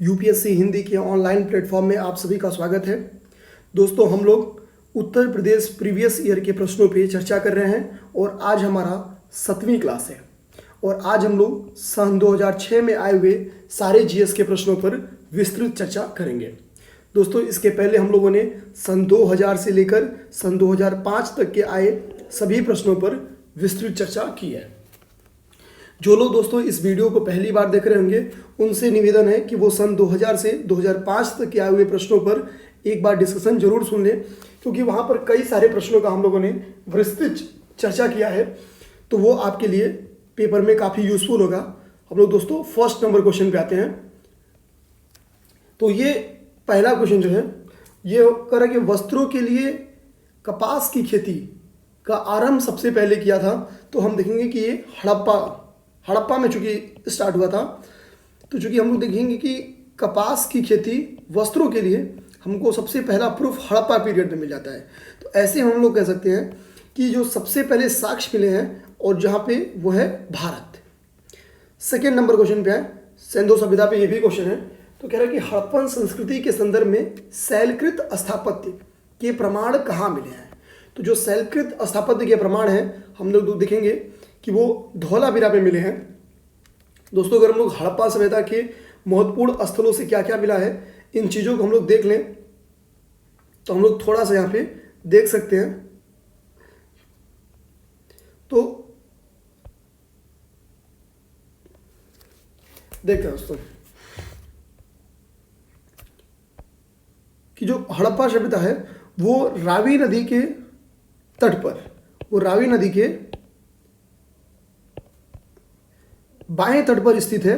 UPSC Hindi के online platform में आप सभी का स्वागत है। दोस्तों, हम लोग उत्तर प्रदेश प्रीवियस ईयर के प्रश्नों पे चर्चा कर रहे हैं और आज हमारा 7वीं क्लास है और आज हम लोग सन 2006 में आए हुए सारे जीएस के प्रश्नों पर विस्तृत चर्चा करेंगे। दोस्तों, इसके पहले हम लोगों ने सन 2000 से लेकर सन 2005 तक के आए सभी प्रश्नों पर विस्तृत चर्चा की है। जो लोग दोस्तों इस वीडियो को पहली बार देख रहे होंगे उनसे निवेदन है कि वो सन 2000 से 2005 तक के आए हुए प्रश्नों पर एक बार डिस्कशन जरूर सुन लें, क्योंकि वहाँ पर कई सारे प्रश्नों का हम लोगों ने विस्तृत चर्चा किया है, तो वो आपके लिए पेपर में काफ़ी यूजफुल होगा। हम लोग दोस्तों फर्स्ट नंबर क्वेश्चन पे आते हैं। तो ये पहला क्वेश्चन जो है ये कह रहा है कि वस्त्रों के लिए कपास की खेती का आरंभ सबसे पहले किया था। तो हम देखेंगे कि ये हड़प्पा में चूंकि स्टार्ट हुआ था, तो चूंकि हम लोग देखेंगे कि कपास की खेती वस्त्रों के लिए हमको सबसे पहला प्रूफ हड़प्पा पीरियड में मिल जाता है। तो ऐसे हम लोग कह सकते हैं कि जो सबसे पहले साक्ष्य मिले हैं और जहाँ पे वो है भारत। सेकेंड नंबर क्वेश्चन पे है, सिंधु सभ्यता पे ये भी क्वेश्चन है। तो कह रहा है कि हड़प्पन संस्कृति के संदर्भ में शैलकृत स्थापत्य के प्रमाण कहाँ मिले हैं। तो जो शैलकृत स्थापत्य के प्रमाण हैं हम लोग देखेंगे कि वो धौलावीरा में मिले हैं। दोस्तों, अगर हम लोग हड़प्पा सभ्यता के महत्वपूर्ण स्थलों से क्या क्या मिला है इन चीज़ों को हम लोग देख लें तो हम लोग थोड़ा सा यहाँ पे देख सकते हैं। तो देखते हैं दोस्तों कि जो हड़प्पा सभ्यता है वो रावी नदी के तट पर, वो रावी नदी के बाएं तट पर स्थित है।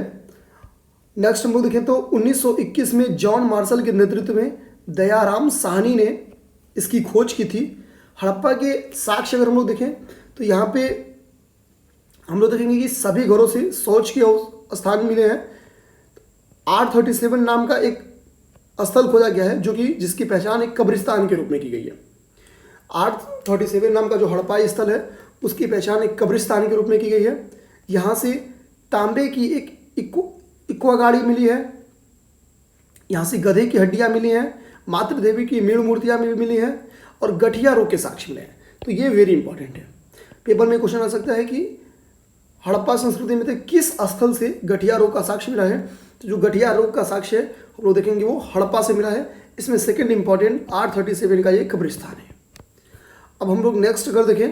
नेक्स्ट हम लोग देखें तो 1921 में जॉन मार्शल के नेतृत्व में दयाराम साहनी ने इसकी खोज की थी। हड़प्पा के साक्ष्य अगर हम लोग देखें तो यहाँ पे हम लोग देखेंगे कि सभी घरों से शौच के स्थान मिले हैं। R37 नाम का एक स्थल खोजा गया है जो कि जिसकी पहचान एक कब्रिस्तान के रूप में की गई है। R37 नाम का जो हड़प्पा स्थल है उसकी पहचान एक कब्रिस्तान के रूप में की गई है। यहाँ से तांबे की एक इक्वा गाड़ी मिली है, यहाँ से गधे की हड्डियाँ मिली हैं, मातृ देवी की मीण मूर्तियाँ भी मिली हैं और गठिया रोग के साक्ष्य मिले हैं। तो ये वेरी इंपॉर्टेंट है। पेपर में क्वेश्चन आ सकता है कि हड़प्पा संस्कृति में से किस स्थल से गठिया रोग का साक्ष्य मिला है। तो जो गठिया रोग का साक्ष्य है हम लोग देखेंगे वो हड़प्पा से मिला है। इसमें सेकेंड इंपॉर्टेंट R37 का ये कब्रिस्तान है। अब हम लोग नेक्स्ट अगर देखें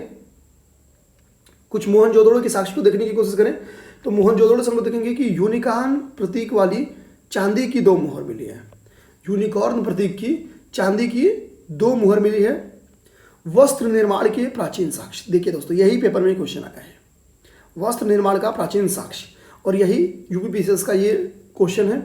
कुछ मोहनजोदड़ो के साक्ष्य को देखने की कोशिश करें तो मोहनजोदड़ो से हम लोग देखेंगे कि यूनिकॉर्न प्रतीक वाली चांदी की 2 मुहर मिली है। यूनिकॉर्न प्रतीक की चांदी की 2 मुहर मिली है। वस्त्र निर्माण के प्राचीन साक्ष्य, देखिए दोस्तों यही पेपर में क्वेश्चन आया है, वस्त्र निर्माण का प्राचीन साक्ष्य, और यही यूपीपीसीएस का ये क्वेश्चन है।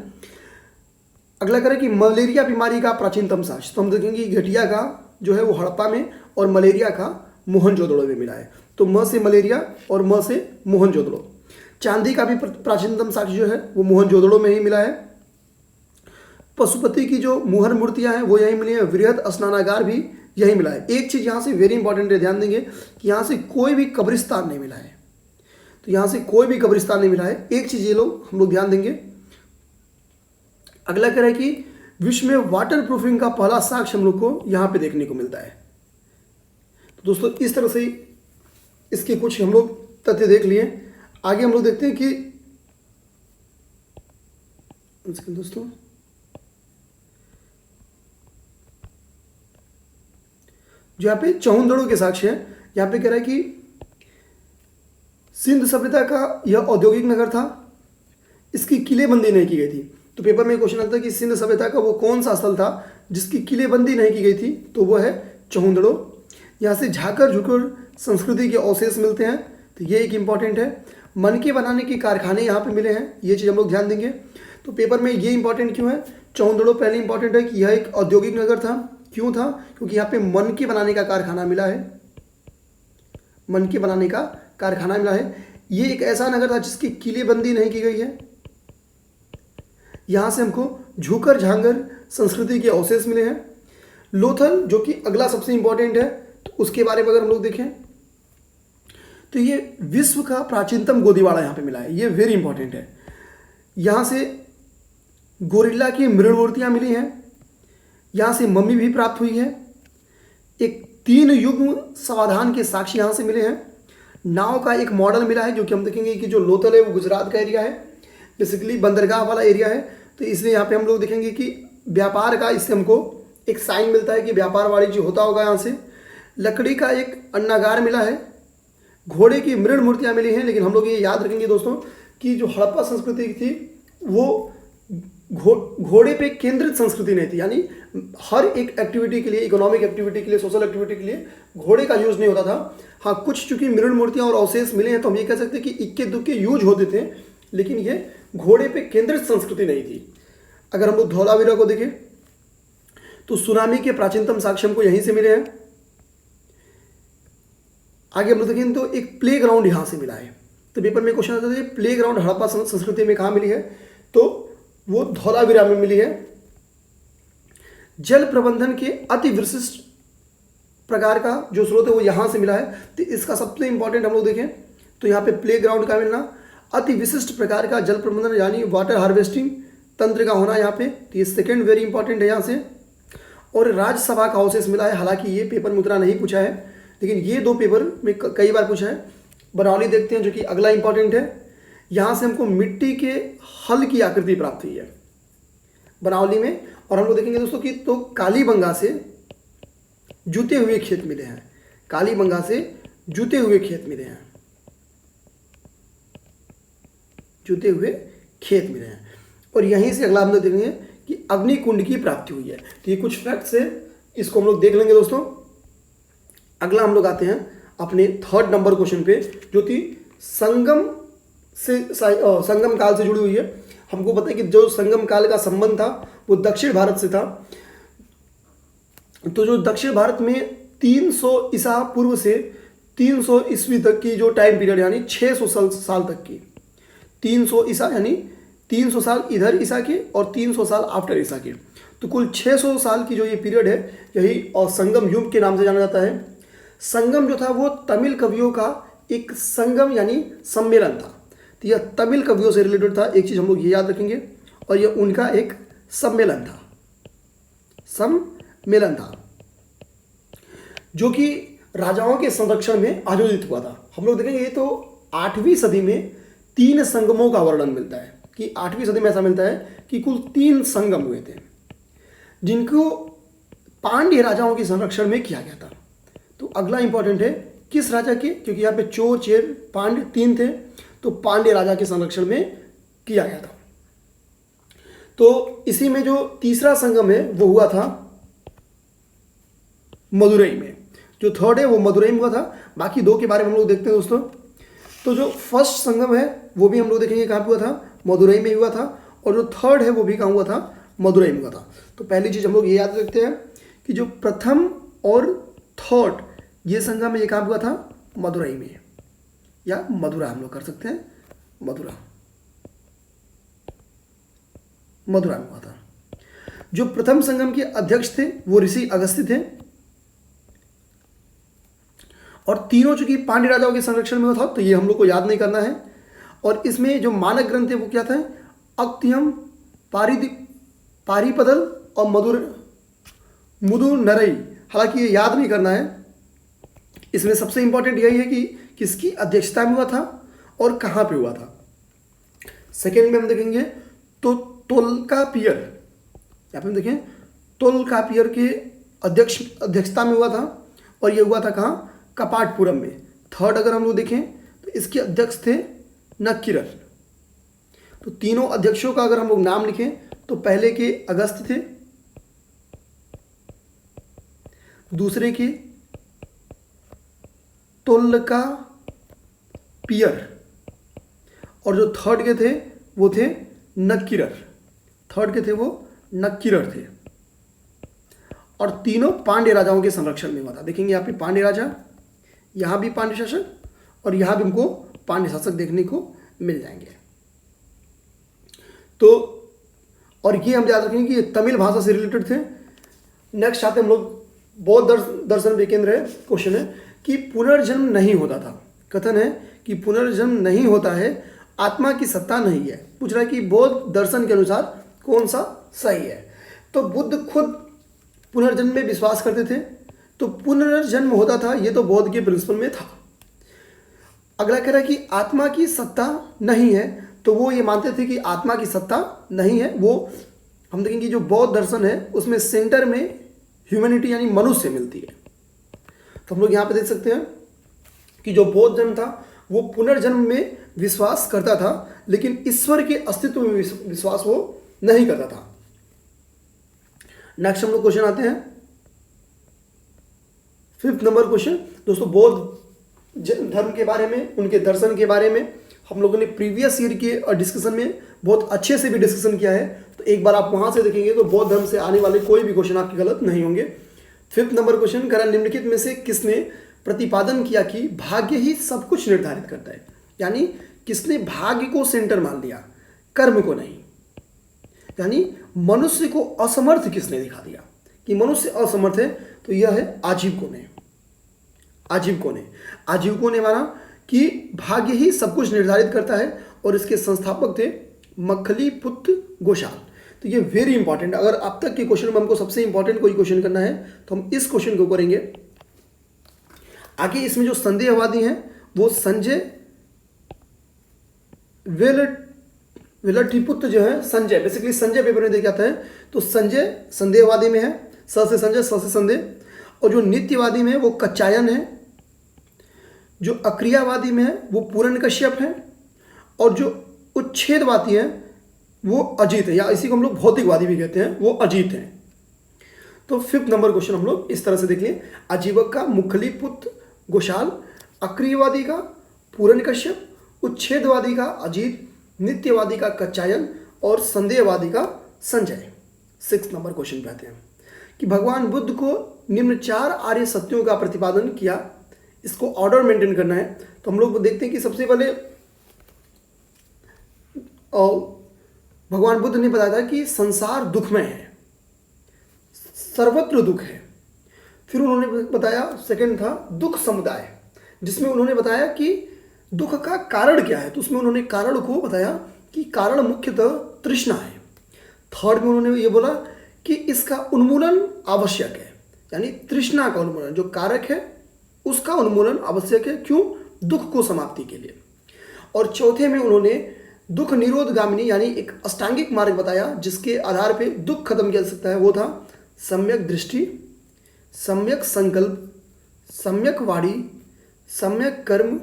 अगला करें कि मलेरिया बीमारी का प्राचीनतम साक्ष्य। तो हम देखेंगे गठिया का जो है वो हड़प्पा में और मलेरिया का मोहनजोदड़ो में मिला है। तो म से मलेरिया और म से मोहनजोदड़ो। चांदी का भी प्राचीनतम साक्ष्य जो है वो मोहनजोदड़ो में ही मिला है। पशुपति की जो मुहर मूर्तियां हैं वो यहीं मिली है। वृहद स्नानागार भी यहीं मिला है। एक चीज़ यहाँ से वेरी इंपॉर्टेंट है, ध्यान देंगे कि यहाँ से कोई भी कब्रिस्तान नहीं मिला है। तो यहाँ से कोई भी कब्रिस्तान नहीं मिला है। एक चीज़ ये लोग हम लोग ध्यान देंगे। अगला कह रहा है कि विश्व में वाटर प्रूफिंग का पहला साक्ष्य हम लोग को यहाँ पे देखने को मिलता है। तो दोस्तों इस तरह से इसके कुछ हम लोग तथ्य देख लिए। आगे हम लोग देखते हैं कि दोस्तों जो यहाँ पे चौहनदड़ों के साक्ष्य है, यहाँ पे कह रहा है कि सिंध सभ्यता का यह औद्योगिक नगर था, इसकी किलेबंदी नहीं की गई थी। तो पेपर में क्वेश्चन आता है कि सिंध सभ्यता का वो कौन सा स्थल था जिसकी किलेबंदी नहीं की गई थी। तो वो है चौहनदड़ो। यहाँ से झाकर झुकर संस्कृति के अवशेष मिलते हैं, तो ये एक इंपॉर्टेंट है। मनके बनाने के कारखाने यहाँ पे मिले हैं, ये चीज़ हम लोग ध्यान देंगे। तो पेपर में ये इंपॉर्टेंट क्यों है, चौहनदड़ो पहले इंपॉर्टेंट है कि यह एक औद्योगिक नगर था। क्यों था, क्योंकि यहाँ पे मनके बनाने का कारखाना मिला है, मनके बनाने का कारखाना मिला है। ये एक ऐसा नगर था जिसकी किलेबंदी नहीं की गई है। यहाँ से हमको झूकर झांगर संस्कृति के अवशेष मिले हैं। लोथल जो कि अगला सबसे इंपॉर्टेंट है, तो उसके बारे में अगर हम लोग देखें तो ये विश्व का प्राचीनतम गोदीवाड़ा यहाँ पे मिला है, ये वेरी इंपॉर्टेंट है। यहाँ से गोरिल्ला की मृण मूर्तियाँ मिली हैं, यहाँ से मम्मी भी प्राप्त हुई है। एक 3 युग समाधान के साक्ष्य यहाँ से मिले हैं। नाव का एक मॉडल मिला है, जो कि हम देखेंगे कि जो लोथल है वो गुजरात का एरिया है, बेसिकली बंदरगाह वाला एरिया है, तो इसलिए यहाँ पे हम लोग देखेंगे कि व्यापार का, इससे हमको एक साइन मिलता है कि व्यापार वाणिज्य होता होगा यहाँ से। लकड़ी का एक अन्नागार मिला है। घोड़े की मृण मूर्तियाँ मिली हैं, लेकिन हम लोग ये याद रखेंगे दोस्तों कि जो हड़प्पा संस्कृति थी वो घोड़े पे केंद्रित संस्कृति नहीं थी, यानी हर एक एक्टिविटी के लिए, इकोनॉमिक एक्टिविटी के लिए, सोशल एक्टिविटी के लिए घोड़े का यूज नहीं होता था। हाँ, कुछ चूंकि मृण मूर्तियाँ और अवशेष मिले हैं तो हम ये कह सकते हैं कि इक्के दुक्के यूज होते थे, लेकिन ये घोड़े पे केंद्रित संस्कृति नहीं थी। अगर हम लोग धौलावीरा को देखें तो सुनामी के प्राचीनतम साक्ष्य हमको यहीं से मिले हैं। आगे हम लोग देखें तो एक प्ले ग्राउंड यहाँ से मिला है। तो पेपर में क्वेश्चन आता है प्ले ग्राउंड हड़प्पा संस्कृति में कहाँ मिली है, तो वो धौलावीरा में मिली है। जल प्रबंधन के अति विशिष्ट प्रकार का जो स्रोत है वो यहाँ से मिला है। तो इसका सबसे इंपॉर्टेंट हम लोग देखें तो यहाँ पे प्ले ग्राउंड का मिलना, अति विशिष्ट प्रकार का जल प्रबंधन यानी वाटर हार्वेस्टिंग तंत्र का होना यहाँ पे, तो ये सेकेंड वेरी इंपॉर्टेंट है यहाँ से। और राज्यसभा का अवशेष मिला है, हालांकि ये पेपर में उतना नहीं पूछा है, लेकिन ये 2 पेपर में कई बार पूछा है। बनौली देखते हैं जो कि अगला इंपॉर्टेंट है। यहाँ से हमको मिट्टी के हल की आकृति प्राप्त हुई है बनौली में। और हम लोग देखेंगे दोस्तों कि तो कालीबंगा से जूते हुए खेत मिले हैं, कालीबंगा से जूते हुए खेत मिले हैं, जूते हुए खेत मिले हैं। और यहीं से अगला हम लोग देखेंगे कि अग्निकुंड की प्राप्ति हुई है। तो ये कुछ फैक्ट्स है, इसको हम लोग देख लेंगे दोस्तों। अगला हम लोग आते हैं अपने 3rd नंबर क्वेश्चन पे, जो कि संगम काल से जुड़ी हुई है। हमको पता है कि जो संगम काल का संबंध था वो दक्षिण भारत से था। तो जो दक्षिण भारत में 300 ईसा पूर्व से 300 ईस्वी तक की जो टाइम पीरियड, यानी 600 साल तक की, 300 ईसा यानी 300 साल इधर ईसा के और 300 साल आफ्टर ईसा के, तो कुल 600 साल की जो ये पीरियड है, यही और संगम युग के नाम से जाना जाता है। संगम जो था वो तमिल कवियों का एक संगम यानी सम्मेलन था। तो यह तमिल कवियों से रिलेटेड था, एक चीज़ हम लोग ये याद रखेंगे, और यह उनका एक सम्मेलन था, सम्मेलन था जो कि राजाओं के संरक्षण में आयोजित हुआ था। हम लोग देखेंगे तो 8वीं सदी में 3 संगमों का वर्णन मिलता है कि 8वीं सदी में ऐसा मिलता है कि कुल 3 संगम हुए थे, जिनको पांड्य राजाओं के संरक्षण में किया गया था। तो अगला इंपॉर्टेंट है किस राजा के, क्योंकि यहाँ पे चोर चेर पांड्य 3 थे, तो पांड्य राजा के संरक्षण में किया गया था। तो इसी में जो तीसरा संगम है वो हुआ था मदुरई में, जो 3rd है वो मदुरई में हुआ था। बाकी 2 के बारे में हम लोग देखते हैं दोस्तों। तो जो फर्स्ट संगम है वो भी हम लोग देखेंगे कहाँ पे हुआ था, मदुरई में हुआ था, और जो 3rd है वो भी कहाँ हुआ था, मदुरई में हुआ था। तो पहली चीज़ हम लोग ये याद रखते हैं कि जो प्रथम और 3rd ये संगम है ये कहाँ हुआ था, मदुरई में, या मदुरा हम लोग कर सकते हैं, मदुरा में हुआ था। जो प्रथम संगम के अध्यक्ष थे वो ऋषि अगस्त्य थे, और तीनों चूंकि पांड्य राजाओं के संरक्षण में हुआ था, तो ये हम लोग को याद नहीं करना है। और इसमें जो मानक ग्रंथ है वो क्या था, अक्तियम, पारीपदल और मुदुनरई। हालांकि ये याद नहीं करना है। इसमें सबसे इंपॉर्टेंट यही है कि किसकी अध्यक्षता में हुआ था और कहाँ पे हुआ था। सेकेंड में हम देखेंगे तो तोल्कापियर, यहाँ पे हम देखें तोल्कापियर के अध्यक्षता में हुआ था, और ये हुआ था कहाँ, कपाटपुरम में। 3rd अगर हम लोग देखें तो इसके अध्यक्ष थे नक्किरर। तो तीनों अध्यक्षों का अगर हम लोग नाम लिखें तो पहले के अगस्त थे, दूसरे के तोल्कापियर, और जो 3rd के थे वो थे नक्किरर। 3rd के थे वो नक्किरर थे, और तीनों पांड्य राजाओं के संरक्षण में हुआ था। देखेंगे यहाँ पे पांड्य राजा, यहाँ भी पांड्य शासक, और यहाँ भी हमको पांड्य शासक देखने को मिल जाएंगे। तो और ये हम याद रखेंगे कि ये तमिल भाषा से रिलेटेड थे। नेक्स्ट आते हम लोग बौद्ध दर्शन विकेंद्र है, क्वेश्चन है कि पुनर्जन्म नहीं होता था। कथन है कि पुनर्जन्म नहीं होता है, आत्मा की सत्ता नहीं है। पूछ रहा है कि बौद्ध दर्शन के अनुसार कौन सा सही है? तो बुद्ध खुद पुनर्जन्म में विश्वास करते थे, तो पुनर्जन्म होता था, ये तो बौद्ध के प्रिंसिपल में था। अगला कह रहा है कि आत्मा की सत्ता नहीं है, तो वो ये मानते थे कि आत्मा की सत्ता नहीं है। वो हम देखेंगे जो बौद्ध दर्शन है उसमें सेंटर में ह्यूमैनिटी यानी मनुष्य मिलती है। तो हम लोग यहाँ पे देख सकते हैं कि जो बौद्ध धर्म था वो पुनर्जन्म में विश्वास करता था, लेकिन ईश्वर के अस्तित्व में विश्वास वो नहीं करता था। नेक्स्ट हम लोग क्वेश्चन आते हैं, 5th नंबर क्वेश्चन। दोस्तों बौद्ध धर्म के बारे में, उनके दर्शन के बारे में हम लोगों ने प्रीवियस ईयर के डिस्कशन में बहुत अच्छे से भी डिस्कशन किया है, तो एक बार आप वहां से देखेंगे तो बौद्ध धर्म से आने वाले कोई भी क्वेश्चन आपके गलत नहीं होंगे। 5th नंबर क्वेश्चन कह रहा है, निम्नलिखित में से किसने प्रतिपादन किया कि भाग्य ही सब कुछ निर्धारित करता है? यानी किसने भाग्य को सेंटर मान लिया, कर्म को नहीं? यानी मनुष्य को असमर्थ किसने दिखा दिया कि मनुष्य असमर्थ है? तो यह है आजीविकों ने। आजीविकों ने माना कि भाग्य ही सब कुछ निर्धारित करता है, और इसके संस्थापक थे मक्खली पुत्र गोशाल। तो ये वेरी इंपॉर्टेंट, अगर अब तक के क्वेश्चन में हमको सबसे इंपॉर्टेंट कोई क्वेश्चन करना है तो हम इस क्वेश्चन को करेंगे। आगे इसमें जो संदेहवादी हैं वो संजय वेलठीपुत्र जो है, संजय बेसिकली संजय पेपर में देखा है, तो संजय संदेहवादी में है, स से संजय, स से संदेह। और जो नित्यवादी में है वो कच्चायन है, जो अक्रियावादी में है वो पूर्ण कश्यप है, और जो उच्छेदवादी है वो अजीत है, या इसी को हम लोग भौतिकवादी भी कहते हैं, वो अजीत है। तो 5th नंबर क्वेश्चन हम लोग इस तरह से देख लिए, आजीवक का मुखली पुत्र गोशाल, अक्रियवादी का पूर्ण कश्यप, उच्छेदवादी का अजीत, नित्यवादी का कच्चायन और संदेहवादी का संजय। 6th नंबर क्वेश्चन पे आते हैं कि भगवान बुद्ध को निम्न 4 आर्य सत्यों का प्रतिपादन किया, इसको ऑर्डर मेंटेन करना है। तो हम लोग देखते हैं कि सबसे पहले भगवान बुद्ध ने बताया था कि संसार दुखमय है, सर्वत्र दुख है। फिर उन्होंने बताया, सेकंड था दुख समुदाय, जिसमें उन्होंने बताया कि दुख का कारण क्या है, तो उसमें उन्होंने कारण को बताया कि कारण मुख्यतः तृष्णा है। थर्ड में उन्होंने ये बोला कि इसका उन्मूलन आवश्यक है, यानी तृष्णा का उन्मूलन जो कारक है उसका उन्मूलन आवश्यक है, क्यों? दुख को समाप्ति के लिए। और चौथे में उन्होंने दुख निरोधगामिनी यानी एक अष्टांगिक मार्ग बताया जिसके आधार पे दुख खत्म किया जा सकता है, वो था सम्यक दृष्टि, सम्यक संकल्प, सम्यक वाणी, सम्यक कर्म,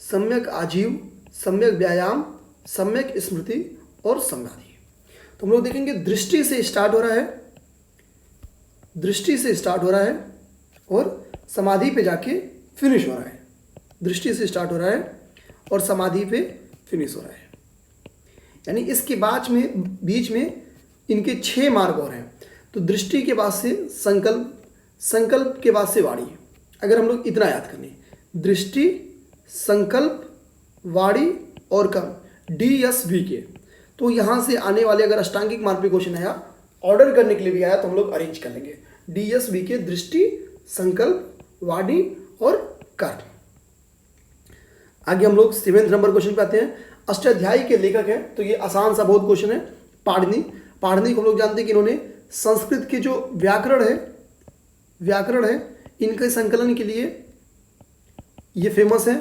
सम्यक आजीव, सम्यक व्यायाम, सम्यक स्मृति और समाधि। तो हम लोग देखेंगे दृष्टि से स्टार्ट हो रहा है, और समाधि पे जाके फिनिश हो रहा है। दृष्टि से स्टार्ट हो रहा है और समाधि पे फिनिश हो रहा है, यानी इसके बीच में इनके 6 मार्ग और हैं। तो दृष्टि के बाद से संकल्प, संकल्प के बाद से वाणी। अगर हम लोग इतना याद करें, दृष्टि, संकल्प, वाणी और कर्म, DSVK, तो यहाँ से आने वाले अगर अष्टांगिक मार्ग पे क्वेश्चन आया, ऑर्डर करने के लिए भी आया, तो हम लोग अरेंज कर लेंगे DSVK, दृष्टि, संकल्प, वाणी और कर्म। आगे हम लोग 7th नंबर क्वेश्चन पे आते हैं। अष्टाध्यायी के लेखक हैं, तो ये आसान सा बहुत क्वेश्चन है, पाणिनि। पाणिनि को हम लोग जानते हैं कि इन्होंने संस्कृत के जो व्याकरण है इनके संकलन के लिए ये फेमस है।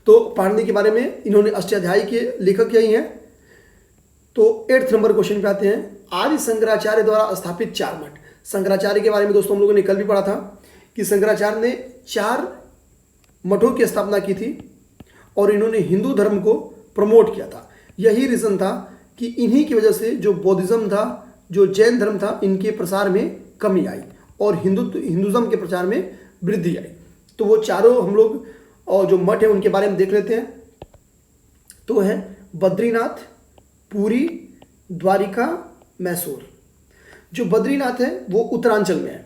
तो पाणिनि के बारे में इन्होंने अष्टाध्यायी के लेखक यही हैं। तो 8th नंबर क्वेश्चन पे आते हैं। आदि शंकराचार्य द्वारा स्थापित 4 मठ। शंकराचार्य के बारे में दोस्तों हम लोगों ने कल भी पढ़ा था कि शंकराचार्य ने 4 मठों की स्थापना की थी और इन्होंने हिंदू धर्म को प्रमोट किया था। यही रीज़न था कि इन्हीं की वजह से जो बौद्धिज्म था, जो जैन धर्म था, इनके प्रसार में कमी आई और हिंदुज़म के प्रचार में वृद्धि आई। तो वो चारों हम लोग और जो मठ है उनके बारे में देख लेते हैं। तो है बद्रीनाथ, पुरी, द्वारिका, मैसूर। जो बद्रीनाथ है वो उत्तरांचल में है,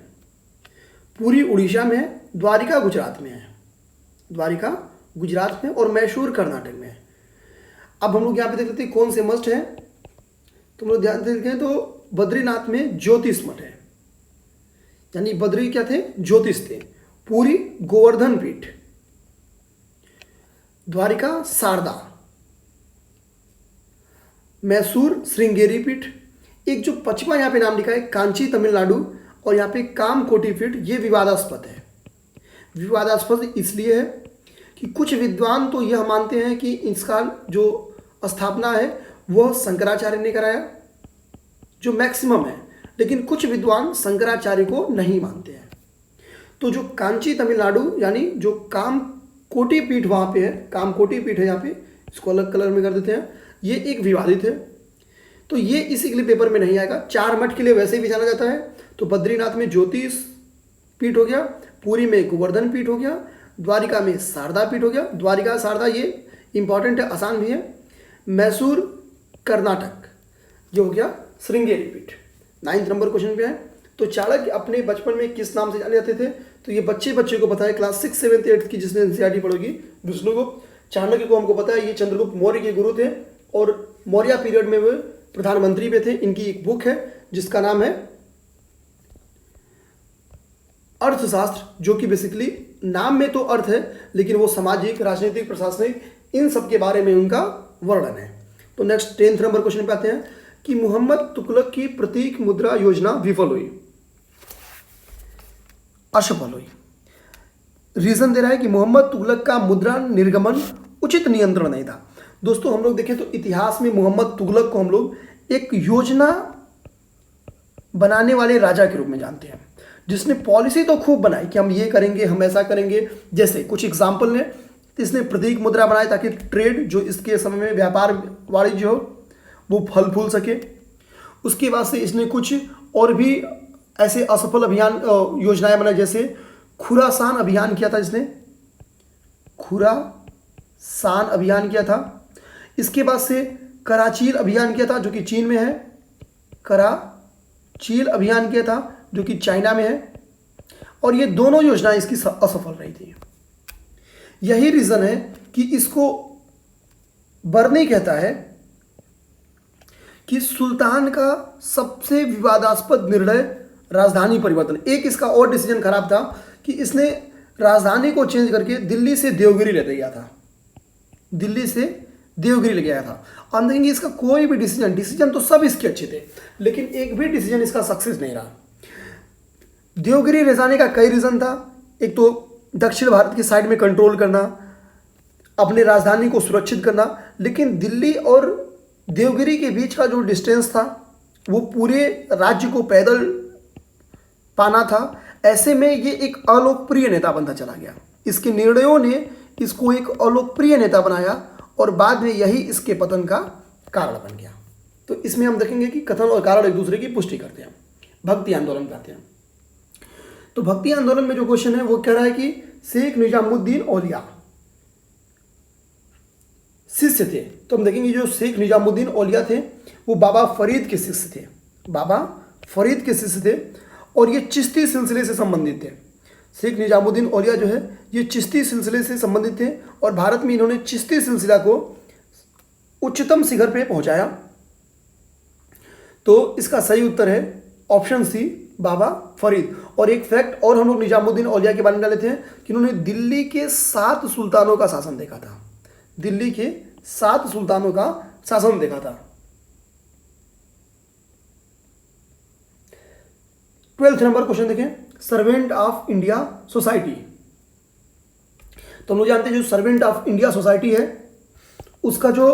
पुरी उड़ीसा में है, द्वारिका गुजरात में है, और मैसूर कर्नाटक में है। अब हम लोग यहाँ पे देख लेते हैं कौन से मठ है। तो हम लोग ध्यान से देखें तो बद्रीनाथ में ज्योतिष मठ है, यानी बद्री क्या थे? ज्योतिष थे। पुरी गोवर्धन पीठ, द्वारिका शारदा, मैसूर श्रृंगेरी पीठ। एक जो पचवा यहाँ पे नाम लिखा है कांची तमिलनाडु, और यहाँ पे कामकोटी पीठ, ये विवादास्पद है। विवादास्पद इसलिए है कि कुछ विद्वान तो यह मानते हैं कि इसका जो स्थापना है वह शंकराचार्य ने कराया, जो मैक्सिमम है, लेकिन कुछ विद्वान शंकराचार्य को नहीं मानते हैं। तो जो कांची तमिलनाडु यानी जो कामकोटी पीठ वहाँ पे है, कामकोटी पीठ है यहाँ पे, इसको अलग कलर में कर देते हैं, ये एक विवादित है। तो ये इसी के लिए पेपर में नहीं आएगा। 4 मठ के लिए वैसे भी जाना जाता है, तो बद्रीनाथ में ज्योतिष पीठ हो गया, पुरी में गोवर्धन पीठ हो गया, द्वारिका में शारदा पीठ हो गया। द्वारिका शारदा ये इंपॉर्टेंट है, आसान भी है। मैसूर कर्नाटक जो हो गया श्रृंगेरी पीठ। 9 नंबर क्वेश्चन पे है। तो चाणक्य अपने बचपन में किस नाम से जाने जाते थे? तो ये बच्चे को पता है, क्लास 6, 7, 8 की जिसने एनसीईआरटी पढ़ोगी। विष्णुगुप्त। चाणक्य को हमको पता है ये चंद्रगुप्त मौर्य के गुरु थे और मौर्य पीरियड में वे प्रधानमंत्री भी थे। इनकी एक बुक है जिसका नाम है अर्थशास्त्र, जो कि बेसिकली नाम में तो अर्थ है लेकिन वो सामाजिक, राजनीतिक, प्रशासनिक, इन सब के बारे में उनका वर्णन है। तो नेक्स्ट 10th नंबर क्वेश्चन पे आते हैं कि मोहम्मद तुगलक की प्रतीक मुद्रा योजना विफल हुई, असफल हुई। रीजन दे रहा है कि मोहम्मद तुगलक का मुद्रा निर्गमन उचित नियंत्रण नहीं था। दोस्तों हम लोग देखें तो इतिहास में मोहम्मद तुगलक को हम लोग एक योजना बनाने वाले राजा के रूप में जानते हैं, जिसने पॉलिसी तो खूब बनाई कि हम ये करेंगे, हम ऐसा करेंगे। जैसे कुछ एग्जाम्पल ने, इसने प्रतीक मुद्रा बनाई ताकि ट्रेड, जो इसके समय में व्यापार वाणिज्य हो, वो फल फूल सके। उसके बाद से इसने कुछ और भी ऐसे असफल अभियान योजनाएं बनाई, जैसे खुरासान अभियान किया था इसने, खुरासान अभियान किया था। इसके बाद से कराचील अभियान किया था जो कि चीन में है, कराचील अभियान किया था जो कि चाइना में है, और ये दोनों योजनाएं इसकी असफल रही थी। यही रीजन है कि इसको बर्नी कहता है कि सुल्तान का सबसे विवादास्पद निर्णय राजधानी परिवर्तन। एक इसका और डिसीजन खराब था कि इसने राजधानी को चेंज करके दिल्ली से देवगिरी ले गया था, दिल्ली से देवगिरी ले गया था। हम देखेंगे इसका कोई भी डिसीजन तो सब इसके अच्छे थे, लेकिन एक भी डिसीजन इसका सक्सेस नहीं रहा। देवगिरी ले जाने का कई रीजन था। एक तो दक्षिण भारत की साइड में कंट्रोल करना, अपनी राजधानी को सुरक्षित करना, लेकिन दिल्ली और देवगिरी के बीच का जो डिस्टेंस था वो पूरे राज्य को पैदल पाना था। ऐसे में ये एक अलोकप्रिय नेता बनता चला गया। इसके निर्णयों ने इसको एक अलोकप्रिय नेता बनाया और बाद में यही इसके पतन का कारण बन गया। तो इसमें हम देखेंगे कि कथन और कारण एक दूसरे की पुष्टि करते हैं। भक्ति आंदोलन कहते हैं। तो भक्ति आंदोलन में जो क्वेश्चन है वो कह रहा है कि शेख निजामुद्दीन औलिया शिष्य थे। तो हम देखेंगे जो शेख निजामुद्दीन औलिया थे वो बाबा फरीद के शिष्य थे, बाबा फरीद के शिष्य थे, और ये चिश्ती सिलसिले से संबंधित थे। शेख निजामुद्दीन औलिया जो है ये चिश्ती सिलसिले से संबंधित थे और भारत में इन्होंने चिश्ती सिलसिला को उच्चतम शिखर पे पहुंचाया। तो इसका सही उत्तर है ऑप्शन सी, बाबा फरीद। और एक फैक्ट और हम लोग निजामुद्दीन औलिया के बारे में डाले थे कि उन्होंने दिल्ली के 7 सुल्तानों का शासन देखा था, दिल्ली के 7 सुल्तानों का शासन देखा था। 12th नंबर क्वेश्चन देखें, सर्वेंट ऑफ इंडिया सोसाइटी। तो हम लोग जानते हैं जो सर्वेंट ऑफ इंडिया सोसाइटी है उसका जो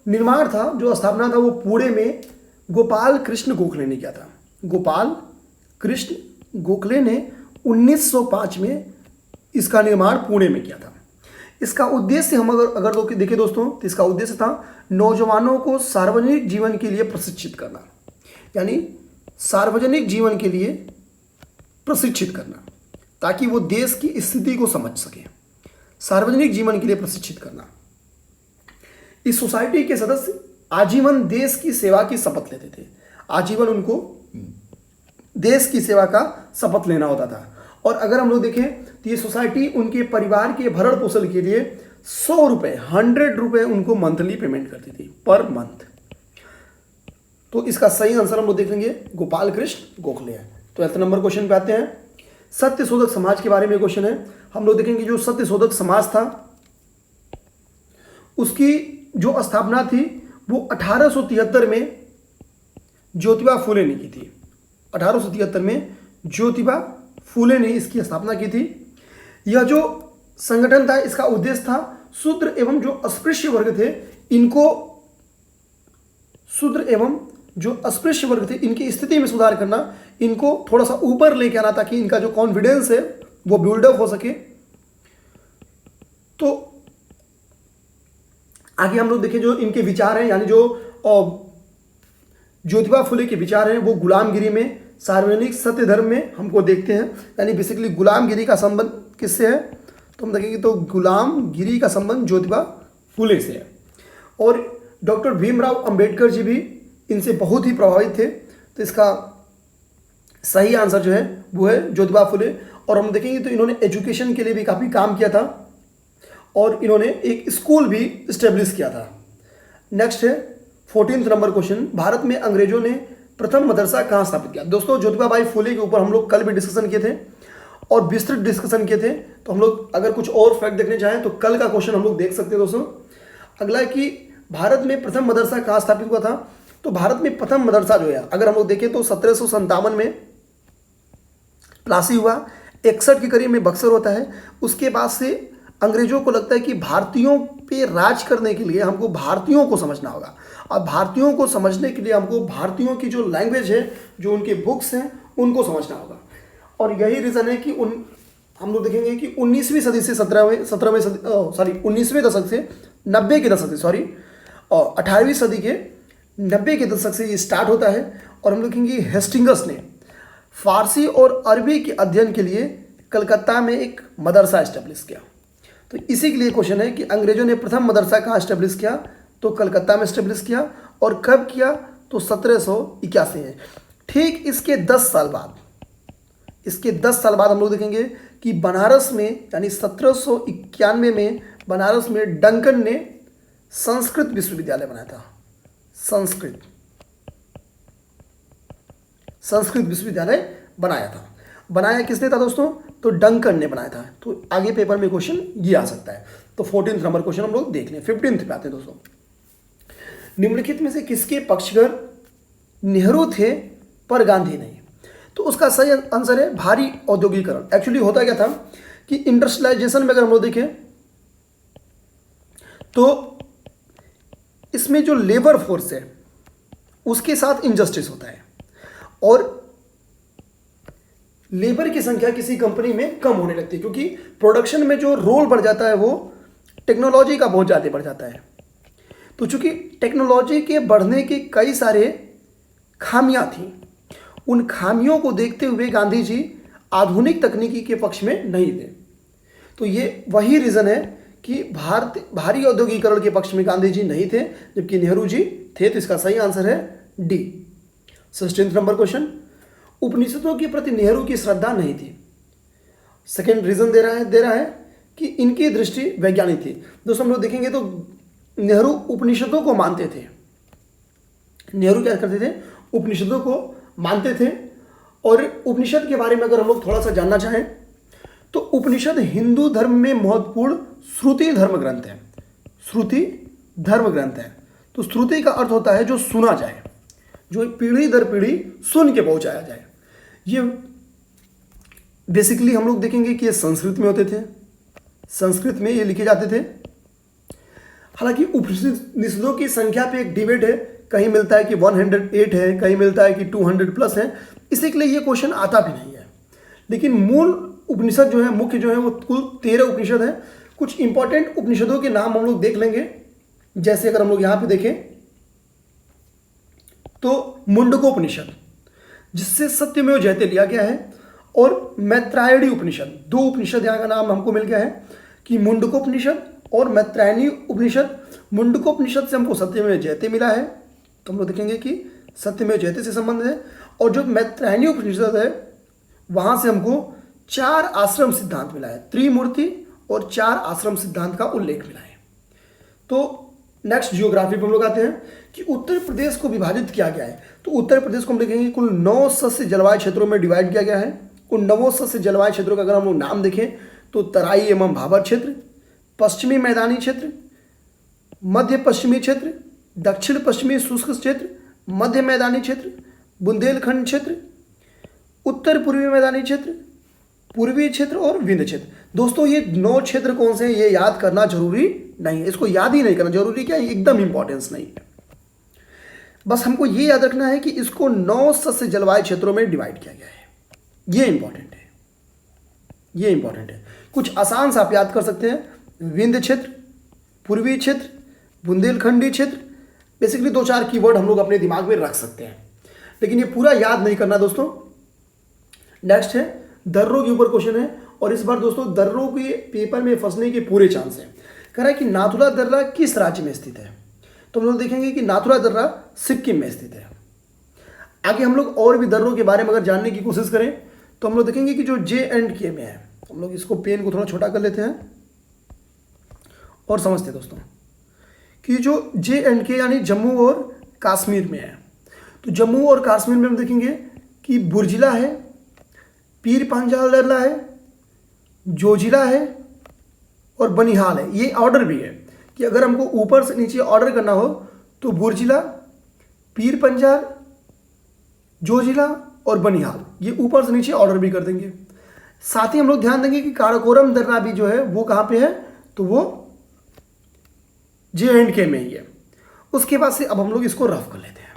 निर्माण था, जो स्थापना था, वो पुणे में गोपाल कृष्ण गोखले ने किया था। गोपाल कृष्ण गोखले ने 1905 में इसका निर्माण पुणे में किया था। इसका उद्देश्य हम अगर देखें दोस्तों, तो इसका उद्देश्य था नौजवानों को सार्वजनिक जीवन के लिए प्रशिक्षित करना, यानी सार्वजनिक जीवन के लिए प्रशिक्षित करना ताकि वो देश की स्थिति को समझ सके। सार्वजनिक जीवन के लिए प्रशिक्षित करना। इस सोसाइटी के सदस्य आजीवन देश की सेवा की शपथ लेते थे। आजीवन उनको देश की सेवा का शपथ लेना होता था। और अगर हम लोग देखें तो ये सोसाइटी उनके परिवार के भरण पोषण के लिए 100 रुपये, 100 रुपये उनको मंथली पेमेंट करती थी, पर मंथ। तो इसका सही आंसर हम लोग देखेंगे गोपाल कृष्ण गोखले है। 12th नंबर क्वेश्चन पे आते हैं। सत्यशोधक समाज के बारे में क्वेश्चन है। हम लोग देखेंगे जो सत्यशोधक समाज था उसकी जो स्थापना थी वो 1873 में ज्योतिबा फूले ने की थी। 1873 में ज्योतिबा फूले ने इसकी स्थापना की थी। यह जो संगठन था इसका उद्देश्य था शूद्र एवं जो अस्पृश्य वर्ग थे इनको, शूद्र एवं जो अस्पृश्य वर्ग थे इनकी स्थिति में सुधार करना, इनको थोड़ा सा ऊपर लेके आना ताकि इनका जो कॉन्फिडेंस है वो बिल्डअप हो सके। तो आगे हम लोग देखें जो इनके विचार हैं, यानी जो ज्योतिबा फुले के विचार हैं वो गुलामगिरी में, सार्वजनिक सत्य धर्म में हमको देखते हैं। यानी बेसिकली गुलामगिरी का संबंध किससे है तो हम देखेंगे तो गुलामगिरी का संबंध ज्योतिबा फुले से है। और डॉक्टर भीमराव अंबेडकर जी भी इनसे बहुत ही प्रभावित थे। तो इसका सही आंसर जो है वो है ज्योतिबा फुले। और हम देखेंगे तो इन्होंने एजुकेशन के लिए भी काफ़ी काम किया था और इन्होंने एक स्कूल भी इस्टेब्लिश किया था। नेक्स्ट है 14th नंबर क्वेश्चन, भारत में अंग्रेजों ने प्रथम मदरसा कहाँ स्थापित किया। दोस्तों ज्योतिबा बाई फुले के ऊपर हम लोग कल भी डिस्कशन किए थे और विस्तृत डिस्कशन किए थे। तो हम लोग अगर कुछ और फैक्ट देखने चाहें तो कल का क्वेश्चन हम लोग देख सकते हैं दोस्तों। अगला है कि भारत में प्रथम मदरसा कहाँ स्थापित हुआ था। तो भारत में प्रथम मदरसा जो है अगर हम लोग देखें तो 1757 में प्लासी हुआ, 61 के करीब में बक्सर होता है। उसके बाद से अंग्रेजों को लगता है कि भारतीयों पे राज करने के लिए हमको भारतीयों को समझना होगा और भारतीयों को समझने के लिए हमको भारतीयों की जो लैंग्वेज है, जो उनके बुक्स हैं उनको समझना होगा। और यही रीज़न है कि हम लोग देखेंगे कि 19वीं सदी से 19वें दशक से 90 के दशक से और 18वीं सदी के 90 के दशक से ये स्टार्ट होता है। और हम देखेंगे हेस्टिंगस ने फारसी और अरबी के अध्ययन के लिए कलकत्ता में एक मदरसा इस्टेब्लिश किया। तो इसी के लिए क्वेश्चन है कि अंग्रेजों ने प्रथम मदरसा कहाँ इस्टेब्लिश किया तो कलकत्ता में इस्टेब्लिश किया। और कब किया तो 1781 है। ठीक इसके 10 साल बाद हम लोग देखेंगे कि बनारस में यानी 1791 में बनारस में डंकन ने संस्कृत विश्वविद्यालय बनाया था। संस्कृत विश्वविद्यालय बनाया किसने था दोस्तों तो डंकन ने बनाया था। तो आगे पेपर में क्वेश्चन ये आ सकता है। तो 14th नंबर क्वेश्चन हम लोग देख लें। 15th पे आते हैं दोस्तों, निम्नलिखित में से किसके पक्षधर नेहरू थे पर गांधी नहीं। तो उसका सही आंसर है भारी औद्योगिकरण। एक्चुअली होता क्या था कि इंडस्ट्रियलाइजेशन में अगर हम लोग देखें तो इसमें जो लेबर फोर्स है उसके साथ इनजस्टिस होता है और लेबर की संख्या किसी कंपनी में कम होने लगती है क्योंकि प्रोडक्शन में जो रोल बढ़ जाता है वो टेक्नोलॉजी का बहुत ज़्यादा बढ़ जाता है। तो चूंकि टेक्नोलॉजी के बढ़ने के कई सारे खामियां थी, उन खामियों को देखते हुए गांधी जी आधुनिक तकनीकी के पक्ष में नहीं थे। तो ये वही रीज़न है कि भारी औद्योगिकरण के पक्ष में गांधी जी नहीं थे जबकि नेहरू जी थे। तो इसका सही आंसर है डी। 16th नंबर क्वेश्चन, उपनिषदों के प्रति नेहरू की श्रद्धा नहीं थी। सेकेंड रीजन दे रहा है कि इनकी दृष्टि वैज्ञानिक थी। दोस्तों हम लोग देखेंगे तो नेहरू उपनिषदों को मानते थे। नेहरू क्या करते थे उपनिषदों को मानते थे। और उपनिषद के बारे में अगर हम लोग थोड़ा सा जानना चाहें तो उपनिषद हिंदू धर्म में महत्वपूर्ण श्रुति धर्म ग्रंथ है। तो श्रुति का अर्थ होता है जो सुना जाए, जो पीढ़ी दर पीढ़ी सुन के पहुंचाया जाए। ये बेसिकली हम लोग देखेंगे कि ये संस्कृत में होते थे, संस्कृत में ये लिखे जाते थे। हालांकि उपनिषदों की संख्या पे एक डिबेट है, कहीं मिलता है कि 108 है, कहीं मिलता है कि 200 प्लस है। इसी के लिए ये क्वेश्चन आता भी नहीं है। लेकिन मूल उपनिषद जो है, मुख्य जो है वो कुल 13 उपनिषद है। कुछ इंपॉर्टेंट उपनिषदों के नाम हम लोग देख लेंगे। जैसे अगर हम लोग यहाँ पे देखें तो मुंडकोपनिषद जिससे सत्यमेव जयते लिया गया है, और मैत्रायणी उपनिषद, 2 उपनिषद यहाँ का नाम हमको मिल गया है कि मुंडकोपनिषद और मैत्रायणी उपनिषद। मुंडकोपनिषद से हमको सत्यमेव जयते मिला है, तो हम लोग देखेंगे कि सत्यमेव जयते से संबंध है। और जो मैत्रायणी उपनिषद है वहाँ से हमको 4 आश्रम सिद्धांत मिला है, त्रिमूर्ति और 4 आश्रम सिद्धांत का उल्लेख मिला है। तो नेक्स्ट जियोग्राफी पर हम लोग आते हैं कि उत्तर प्रदेश को विभाजित किया गया है। तो उत्तर प्रदेश को हम देखेंगे कुल 9 सस्य जलवायु क्षेत्रों में डिवाइड किया गया है। उन 9 सस्य जलवायु क्षेत्रों का अगर हम लोग नाम देखें तो तराई एवं भाबर क्षेत्र, पश्चिमी मैदानी क्षेत्र, मध्य पश्चिमी क्षेत्र, दक्षिण पश्चिमी शुष्क क्षेत्र, मध्य मैदानी क्षेत्र, बुंदेलखंड क्षेत्र, उत्तर पूर्वी मैदानी क्षेत्र, पूर्वी क्षेत्र और विंध्य क्षेत्र। दोस्तों ये 9 क्षेत्र कौन से हैं ये याद करना जरूरी नहीं है, इसको याद ही नहीं करना जरूरी, क्या एकदम इंपॉर्टेंस नहीं है। बस हमको ये याद रखना है कि इसको 9 सस्य जलवायु क्षेत्रों में डिवाइड किया गया है। ये इंपॉर्टेंट है, ये इंपॉर्टेंट है। कुछ आसान से आप याद कर सकते हैं, विंध्य क्षेत्र, पूर्वी क्षेत्र, बुंदेलखंडी क्षेत्र। बेसिकली 2-4 कीवर्ड हम लोग अपने दिमाग में रख सकते हैं, लेकिन ये पूरा याद नहीं करना दोस्तों। नेक्स्ट है दर्रों के ऊपर क्वेश्चन है, और इस बार दोस्तों दर्रों के पेपर में फंसने के पूरे चांस है। कह रहा है कि नाथुला दर्रा किस राज्य में स्थित है, तो हम लोग देखेंगे कि नाथुला दर्रा सिक्किम में स्थित है। आगे हम लोग और भी दर्रों के बारे में अगर जानने की कोशिश करें तो हम लोग देखेंगे कि जो J&K में है, हम लोग इसको पेन को थोड़ा छोटा कर लेते हैं और समझते हैं दोस्तों कि जो J&K यानी जम्मू और कश्मीर में है। तो जम्मू और कश्मीर में हम देखेंगे कि बुर्जिला है, पीर पांजाल दर्रा है, जोजिला है और बनिहाल है। ये ऑर्डर भी है कि अगर हमको ऊपर से नीचे ऑर्डर करना हो तो बुर्जिला, पीर पंजाल, जोजिला और बनिहाल, ये ऊपर से नीचे ऑर्डर भी कर देंगे। साथ ही हम लोग ध्यान देंगे कि काराकोरम दर्रा भी जो है वो कहाँ पे है, तो वो J&K में ही है। उसके बाद से अब हम लोग इसको रफ कर लेते हैं।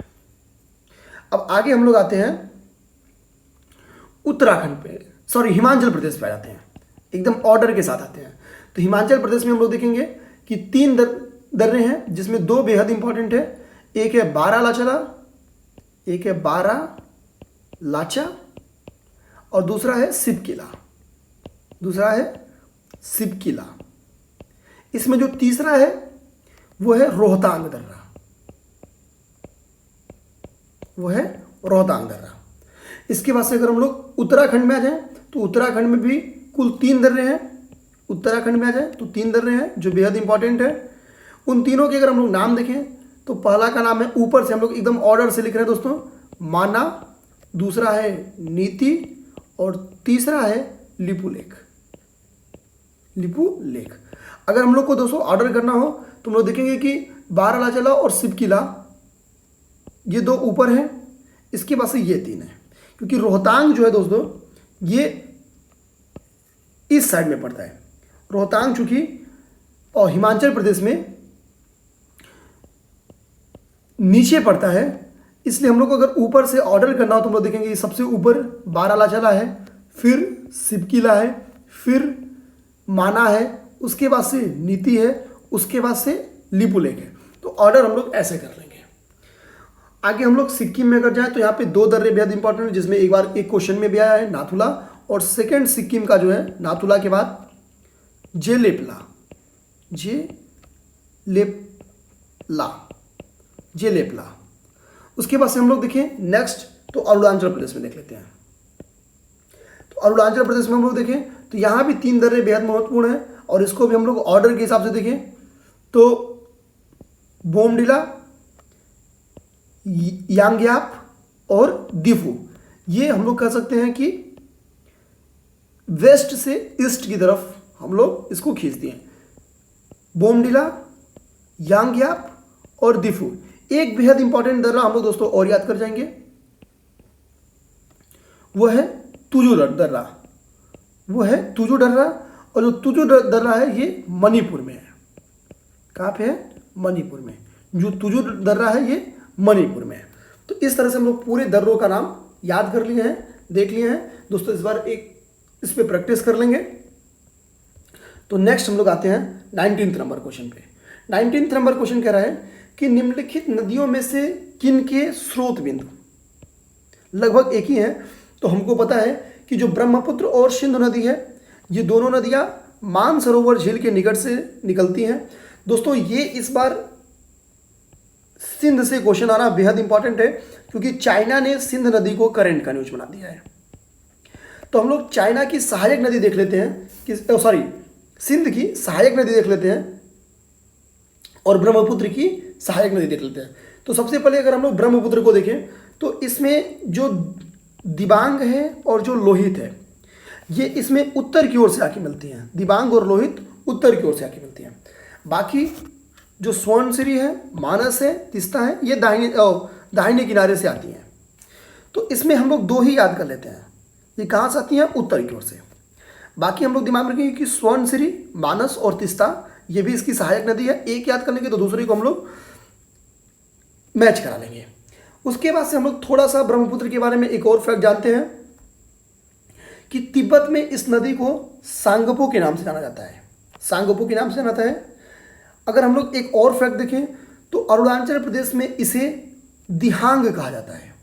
अब आगे हम लोग आते हैं उत्तराखंड पे, सॉरी हिमाचल प्रदेश पे आ जाते हैं, एकदम ऑर्डर के साथ आते हैं। तो हिमाचल प्रदेश में हम लोग देखेंगे कि 3 दर्रे हैं, जिसमें 2 बेहद इंपॉर्टेंट है। एक है बारालाचा, एक है बारालाचा और दूसरा है सिपकिला, दूसरा है सिपकिला। इसमें जो तीसरा है वो है रोहतांग दर्रा, वो है रोहतांग दर्रा। इसके बाद से अगर हम लोग उत्तराखंड में आ जाएं तो उत्तराखंड में भी कुल 3 दर्रे हैं। उत्तराखंड में आ जाए तो 3 दर्रे हैं जो बेहद इंपॉर्टेंट है। उन तीनों के अगर हम लोग नाम देखें तो पहला का नाम है, ऊपर से हम लोग एकदम ऑर्डर से लिख रहे हैं दोस्तों, माना, दूसरा है नीति और तीसरा है लिपू लेक, लिपू लेक। अगर हम लोग को दोस्तों ऑर्डर करना हो तो हम लोग देखेंगे कि बारालाचा और सिपकिला ये 2 ऊपर हैं, इसके बाद से ये 3 है, क्योंकि रोहतांग जो है दोस्तों ये इस साइड में पड़ता है। रोहतांग चूंकि और हिमाचल प्रदेश में नीचे पड़ता है, इसलिए हम लोग को अगर ऊपर से ऑर्डर करना हो तो हम लोग देखेंगे सबसे ऊपर बारालाचा है, फिर सिपकिला है, फिर माना है, उसके बाद से नीति है, उसके बाद से लिपू लेक है। तो ऑर्डर हम लोग ऐसे कर लेंगे। आगे हम लोग सिक्किम में अगर जाए तो यहाँ पे 2 दर्रे बेहद इंपॉर्टेंट है, जिसमें एक बार एक क्वेश्चन में भी आया है नाथुला, और सेकेंड सिक्किम का जो है नाथुला के बाद जेलेपला, जेलेपला। उसके बाद से हम लोग देखें नेक्स्ट तो अरुणाचल प्रदेश में देख लेते हैं। तो अरुणाचल प्रदेश में हम लोग देखें तो यहाँ भी 3 दर्रे बेहद महत्वपूर्ण है, और इसको भी हम लोग ऑर्डर के हिसाब से देखें तो बोमडिला, यांग्याप और दिफू, ये हम लोग कह सकते हैं कि वेस्ट से ईस्ट की तरफ हम लोग इसको खींच दिए। बोमडिला, यांग्याप और दिफू। एक बेहद इंपॉर्टेंट दर्रा हम लोग दोस्तों और याद कर जाएंगे, वो है तुजू दर्रा, वो है तुजू दर्रा। और जो तुजू दर्रा है ये मणिपुर में है। कहाँ पे है? मणिपुर में। जो तुजू दर्रा है ये मणिपुर में है। तो इस तरह से हम लोग पूरे दर्रों का नाम याद कर लिए हैं, देख लिए हैं दोस्तों। इस बार एक इस पे प्रैक्टिस कर लेंगे। तो नेक्स्ट हम लोग आते हैं 19th नंबर क्वेश्चन पे। 19th नंबर क्वेश्चन कह रहा है कि निम्नलिखित नदियों में से किन के स्रोत बिंदु लगभग एक ही हैं। तो हमको पता है कि जो ब्रह्मपुत्र और सिंधु नदी है, ये दोनों नदियां मानसरोवर झील के निकट से निकलती हैं। दोस्तों ये इस बार सिंध से क्वेश्चन आना बेहद इंपॉर्टेंट है, क्योंकि चाइना ने सिंध नदी को करेंट का न्यूज बना दिया है। तो हम लोग चाइना की सहायक नदी देख लेते हैं कि सिंध की सहायक नदी देख लेते हैं और ब्रह्मपुत्र की सहायक नदी देख लेते हैं। तो सबसे पहले अगर हम लोग ब्रह्मपुत्र को देखें तो इसमें जो दिबांग है और जो लोहित है, ये इसमें उत्तर की ओर से आके मिलती हैं। दिबांग और लोहित उत्तर की ओर से आके मिलती हैं। बाकी जो सोनसिरी है, मानस है, तीस्ता है, ये दाहिने किनारे से आती हैं। तो इसमें हम लोग दो ही याद कर लेते हैं, ये कहाँ से आती हैं, उत्तर की ओर से। बाकी हम लोग दिमाग में रखेंगे कि सोनसिरी, मानस और तीस्ता ये भी इसकी सहायक नदी है। एक याद कर लेंगे तो दूसरे को हम लोग मैच करा लेंगे। उसके बाद से हम लोग थोड़ा सा ब्रह्मपुत्र के बारे में एक और फैक्ट जानते हैं कि तिब्बत में इस नदी को सांगपो के नाम से जाना जाता है। सांगपो के नाम से जाना जाता है। अगर हम लोग एक और फैक्ट देखें तो अरुणाचल प्रदेश में इसे दिहांग कहा जाता है।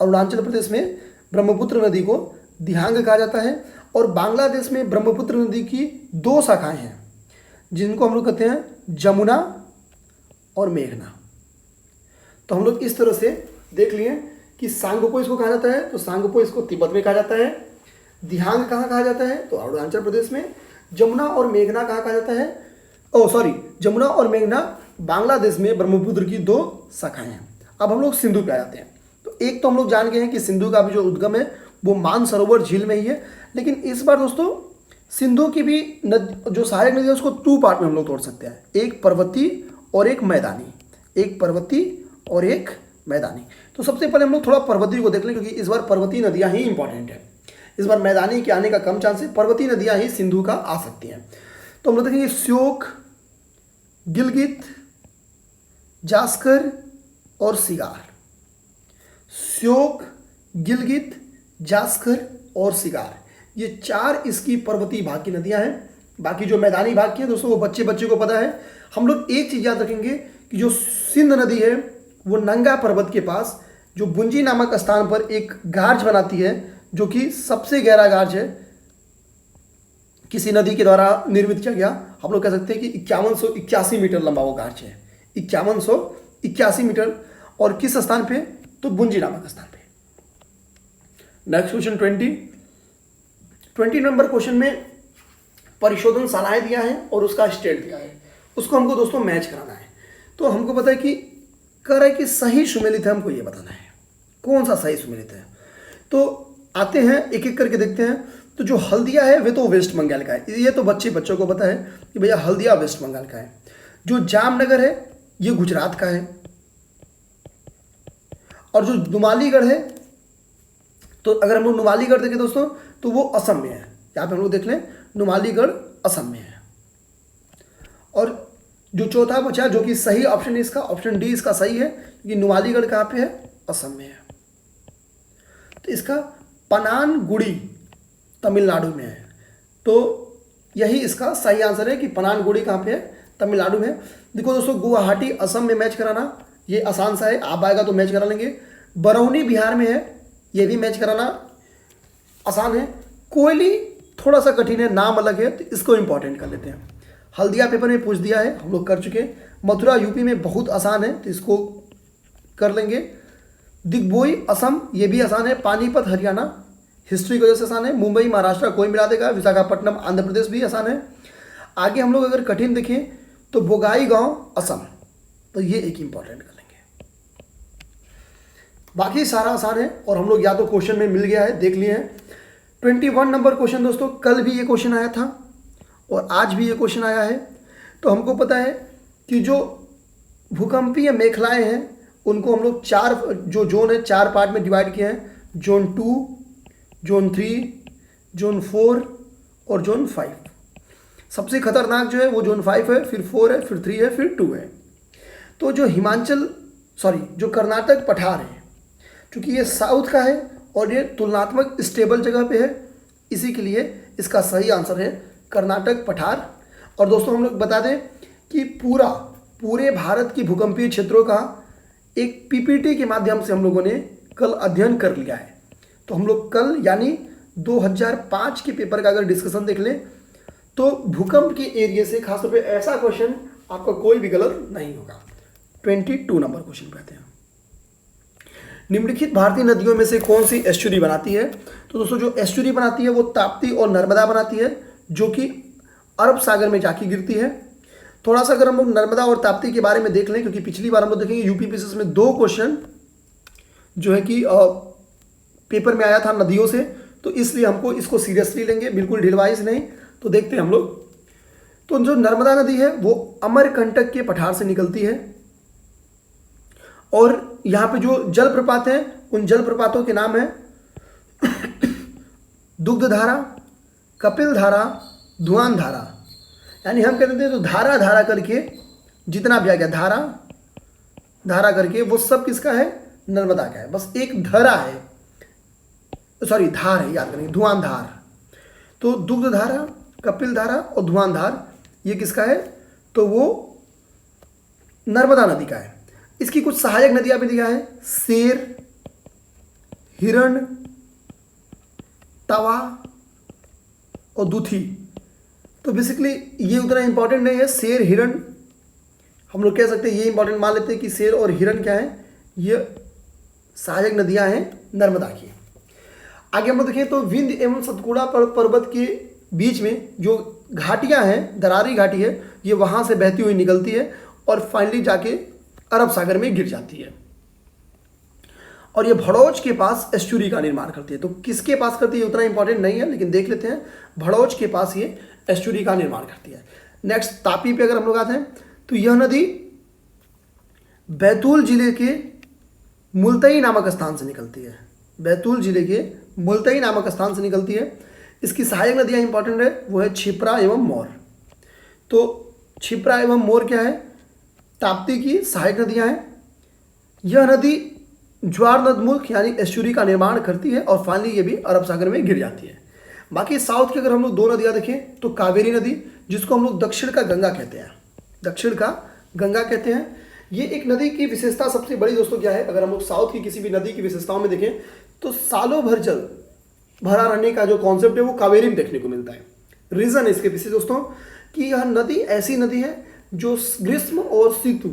अरुणाचल प्रदेश में ब्रह्मपुत्र नदी को दिहांग कहा जाता है। और बांग्लादेश में ब्रह्मपुत्र नदी की दो शाखाएं हैं जिनको हम लोग कहते हैं जमुना और मेघना। तो हम लोग इस तरह से देख लिए कि सांगपो इसको कहा जाता है, तो सांगपो इसको तिब्बत में कहा जाता है। दिहांग कहाँ कहा जाता है, तो अरुणाचल प्रदेश में। जमुना और मेघना कहाँ कहा जाता है, जमुना और मेघना बांग्लादेश में ब्रह्मपुत्र की दो शाखाएं हैं। अब हम लोग सिंधु पे आ जाते हैं। तो एक तो हम लोग जान गए हैं कि सिंधु का भी जो उद्गम है वो मानसरोवर झील में ही है। लेकिन इस बार दोस्तों सिंधु की भी जो सहायक नदी है उसको टू पार्ट में हम लोग तोड़ सकते हैं, एक पर्वतीय और एक मैदानी। एक पर्वतीय और एक मैदानी। तो सबसे पहले हम लोग थोड़ा पर्वतीय को देख लें, क्योंकि इस बार पर्वतीय नदियां ही इंपॉर्टेंट है। इस बार मैदानी के आने का कम चांस है, पर्वतीय नदियां ही सिंधु का आ सकती हैं। तो हम लोग देखेंगे श्योक, गिलगित, जास्कर और सिगार। श्योक, गिलगित, जास्कर और सिगार, ये चार इसकी पर्वतीय भाग की नदियां हैं। बाकी जो मैदानी भाग की है दोस्तों वो बच्चे को पता है। हम लोग एक चीज़ याद रखेंगे कि जो सिंध नदी है वो नंगा पर्वत के पास जो बुंजी नामक स्थान पर एक गार्ज बनाती है, जो कि सबसे गहरा गार्ज है किसी नदी के द्वारा निर्मित किया गया। हम लोग कह सकते हैं कि 5181 मीटर लंबा वो गार्ज है, 5181 मीटर। और किस स्थान पे, तो बुंजी नामक स्थान पे। नेक्स्ट क्वेश्चन 20 नंबर क्वेश्चन में परिशोधन शालाएं दिया है और उसका स्टेट दिया है, उसको हमको दोस्तों मैच कराना है। तो हमको पता है कि कह रहा है कि सही सुमेलित है, हमको ये बताना है कौन सा सही सुमेलित है। तो आते हैं एक एक करके देखते हैं। तो जो हल्दिया है वे तो वेस्ट बंगाल का है, ये तो बच्चों को पता है कि भैया हल्दिया वेस्ट बंगाल का है। जो जामनगर है ये गुजरात का है। और जो नुमालीगढ़ है, तो अगर हम लोग नुमालीगढ़ देखें दोस्तों तो वो असम में है। यहाँ पे हम लोग देख लें नुमालीगढ़ असम में है। और जो चौथा बचा जो कि सही ऑप्शन है इसका, ऑप्शन डी इसका सही है, क्योंकि नुमालीगढ़ कहाँ पे है, असम में है। तो इसका पनानगुड़ी तमिलनाडु में है। तो यही इसका सही आंसर है कि पनानगुड़ी कहाँ पे है, तमिलनाडु में। देखो दोस्तों गुवाहाटी असम में मैच कराना ये आसान सा है, आप आएगा तो मैच करा लेंगे। बरौनी बिहार में है, ये भी मैच कराना आसान है। कोयली थोड़ा सा कठिन है, नाम अलग है, तो इसको इंपॉर्टेंट कर लेते हैं। हल्दिया पेपर में पूछ दिया है, हम लोग कर चुके हैं। मथुरा यूपी में बहुत आसान है, तो इसको कर लेंगे। दिग्बोई असम ये भी आसान है। पानीपत हरियाणा हिस्ट्री की वजह से आसान है। मुंबई महाराष्ट्र कोई मिला देगा। विशाखापट्टनम आंध्र प्रदेश भी आसान है। आगे हम लोग अगर कठिन देखें तो बोगाई गांव असम, तो ये एक इंपॉर्टेंट कर लेंगे। बाकी सारा आसान है और हम लोग या तो क्वेश्चन में मिल गया है, देख लिए हैं। 21 नंबर क्वेश्चन दोस्तों, कल भी ये क्वेश्चन आया था और आज भी ये क्वेश्चन आया है। तो हमको पता है कि जो भूकंपीय मेखलाएं हैं उनको हम लोग चार जो जोन है चार पार्ट में डिवाइड किए हैं। जोन 2, जोन 3, जोन 4 और जोन 5। सबसे खतरनाक जो है वो जोन 5 है, फिर 4 है, फिर 3 है, फिर 2 है। तो जो जो कर्नाटक पठार है, क्योंकि ये साउथ का है और ये तुलनात्मक स्टेबल जगह पे है, इसी के लिए इसका सही आंसर है कर्नाटक पठार। और दोस्तों हम लोग बता दें कि पूरे भारत की भूकंपीय क्षेत्रों का एक पीपीटी के माध्यम से हम लोगों ने कल अध्ययन कर लिया है। तो हम लोग कल यानी 2005 के पेपर का अगर डिस्कशन देख लें तो भूकंप के एरिया से खासतौर पे ऐसा क्वेश्चन आपका कोई भी गलत नहीं होगा। 22 नंबर क्वेश्चन पे आते हैं। निम्नलिखित भारतीय नदियों में से कौन सी एस्चुरी बनाती है? तो दोस्तों जो एस्चुरी बनाती है वो ताप्ती और नर्मदा बनाती है, जो कि अरब सागर में जाके गिरती है। थोड़ा सा अगर हम लोग नर्मदा और ताप्ती के बारे में देख लें, क्योंकि पिछली बार हम लोग देखेंगे यूपी पीसीएस में 2 क्वेश्चन जो है कि पेपर में आया था नदियों से, तो इसलिए हमको इसको सीरियसली लेंगे, बिल्कुल ढिलवाइज नहीं। तो देखते हैं हम लोग तो जो नर्मदा नदी है वो अमरकंटक के पठार से निकलती है, और यहाँ पे जो जलप्रपात हैं उन जलप्रपातों के नाम है दुग्धधारा, कपिल धारा, धुआं धारा। यानी हम कहते हैं तो धारा धारा करके जितना भी आ गया धारा धारा करके वो सब किसका है, नर्मदा का है। बस एक धारा है, सॉरी धार है, याद करेंगे, धुआं धार। तो दुग्ध धारा, कपिल धारा और धुआं धार ये किसका है, तो वो नर्मदा नदी का है। इसकी कुछ सहायक नदियां भी दिया है, शेर, हिरण, तवा और दूथी। तो बेसिकली ये उतना इंपॉर्टेंट नहीं है। शेर, हिरण हम लोग कह सकते हैं, ये इंपॉर्टेंट मान लेते हैं कि शेर और हिरण क्या है, ये सहायक नदियां हैं नर्मदा की। आगे हम लोग देखें तो विंध्य एवं सतपुड़ा पर्वत के बीच में जो घाटियां हैं, दरारी घाटी है, ये वहां से बहती हुई निकलती है और फाइनली जाके अरब सागर में गिर जाती है। और ये भड़ौच के पास एस्चुरी का निर्माण करती है। तो किसके पास करती है उतना इंपॉर्टेंट नहीं है, लेकिन देख लेते हैं, भड़ौच के पास ये एस्चुरी का निर्माण करती है। नेक्स्ट तापी पे अगर हम लोग आते हैं तो यह नदी बैतूल जिले के मुल्तई नामक स्थान से निकलती है। बैतूल जिले के मुल्तई नामक स्थान से निकलती है। इसकी सहायक नदियां इंपॉर्टेंट है, वो है क्षिप्रा एवं मोर। तो क्षिप्रा एवं मोर क्या है, ताप्ती की सहायक नदियां हैं। यह नदी ज्वार नदमुख यानी एस्चुरी का निर्माण करती है और फाइनली ये भी अरब सागर में गिर जाती है। बाकी साउथ की अगर हम लोग दो नदियां देखें तो कावेरी नदी, जिसको हम लोग दक्षिण का गंगा कहते हैं, दक्षिण का गंगा कहते हैं। ये एक नदी की विशेषता सबसे बड़ी दोस्तों क्या है, अगर हम लोग साउथ की किसी भी नदी की विशेषताओं में देखें तो सालों भर जल भरा रहने का जो कॉन्सेप्ट है वो कावेरी में देखने को मिलता है। रीजन है इसके पीछे दोस्तों कि यह नदी ऐसी नदी है जो ग्रीष्म और ऋतु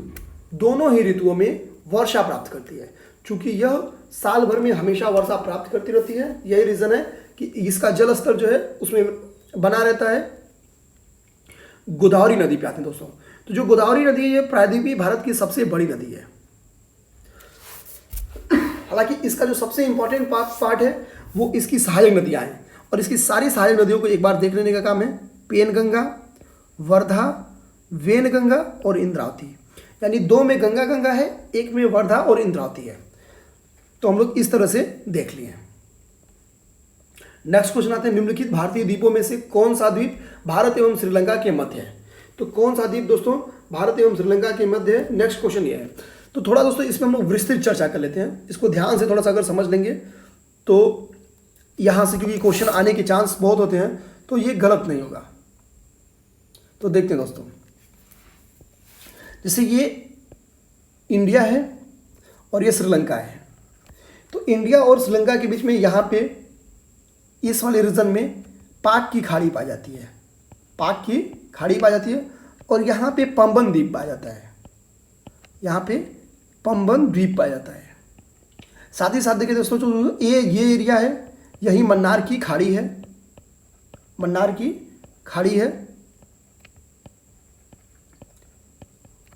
दोनों ही ऋतुओं में वर्षा प्राप्त करती है। चूंकि यह साल भर में हमेशा वर्षा प्राप्त करती रहती है, यही रीजन है कि इसका जल स्तर जो है उसमें बना रहता है। गोदावरी नदी पे आते हैं दोस्तों। तो जो गोदावरी नदी है ये प्रायद्वीपीय भारत की सबसे बड़ी नदी है। हालांकि इसका जो सबसे इंपॉर्टेंट पार्ट है वो इसकी सहायक नदियां हैं, और इसकी सारी सहायक नदियों को एक बार देख लेने का काम है। पेनगंगा, वर्धा, वेनगंगा और इंद्रावती। यानी दो में गंगा गंगा है, एक में वर्धा और इंद्रावती है। तो हम लोग इस तरह से देख लिए। नेक्स्ट क्वेश्चन आते हैं, निम्नलिखित भारतीय द्वीपों में से कौन सा द्वीप भारत एवं श्रीलंका के मध्य है। तो कौन सा द्वीप दोस्तों भारत एवं श्रीलंका के मध्य है, नेक्स्ट क्वेश्चन ये है। तो थोड़ा दोस्तों इसमें हम लोग विस्तृत चर्चा कर लेते हैं। इसको ध्यान से थोड़ा सा अगर समझ लेंगे तो यहाँ से, क्योंकि क्वेश्चन आने के चांस बहुत होते हैं, तो ये गलत नहीं होगा। तो देखते हैं दोस्तों, जैसे ये इंडिया है और ये श्रीलंका है। तो इंडिया और श्रीलंका के बीच में यहाँ पे इस वाले रीजन में पाक की खाड़ी पाई जाती है, पाक की खाड़ी पाई जाती है, और यहाँ पे पंबन द्वीप पाया जाता है, यहाँ पे पंबन द्वीप पाया जाता है। साथ ही साथ देखिए दोस्तों, जो ये एरिया है यही मन्नार की खाड़ी है, मन्नार की खाड़ी है,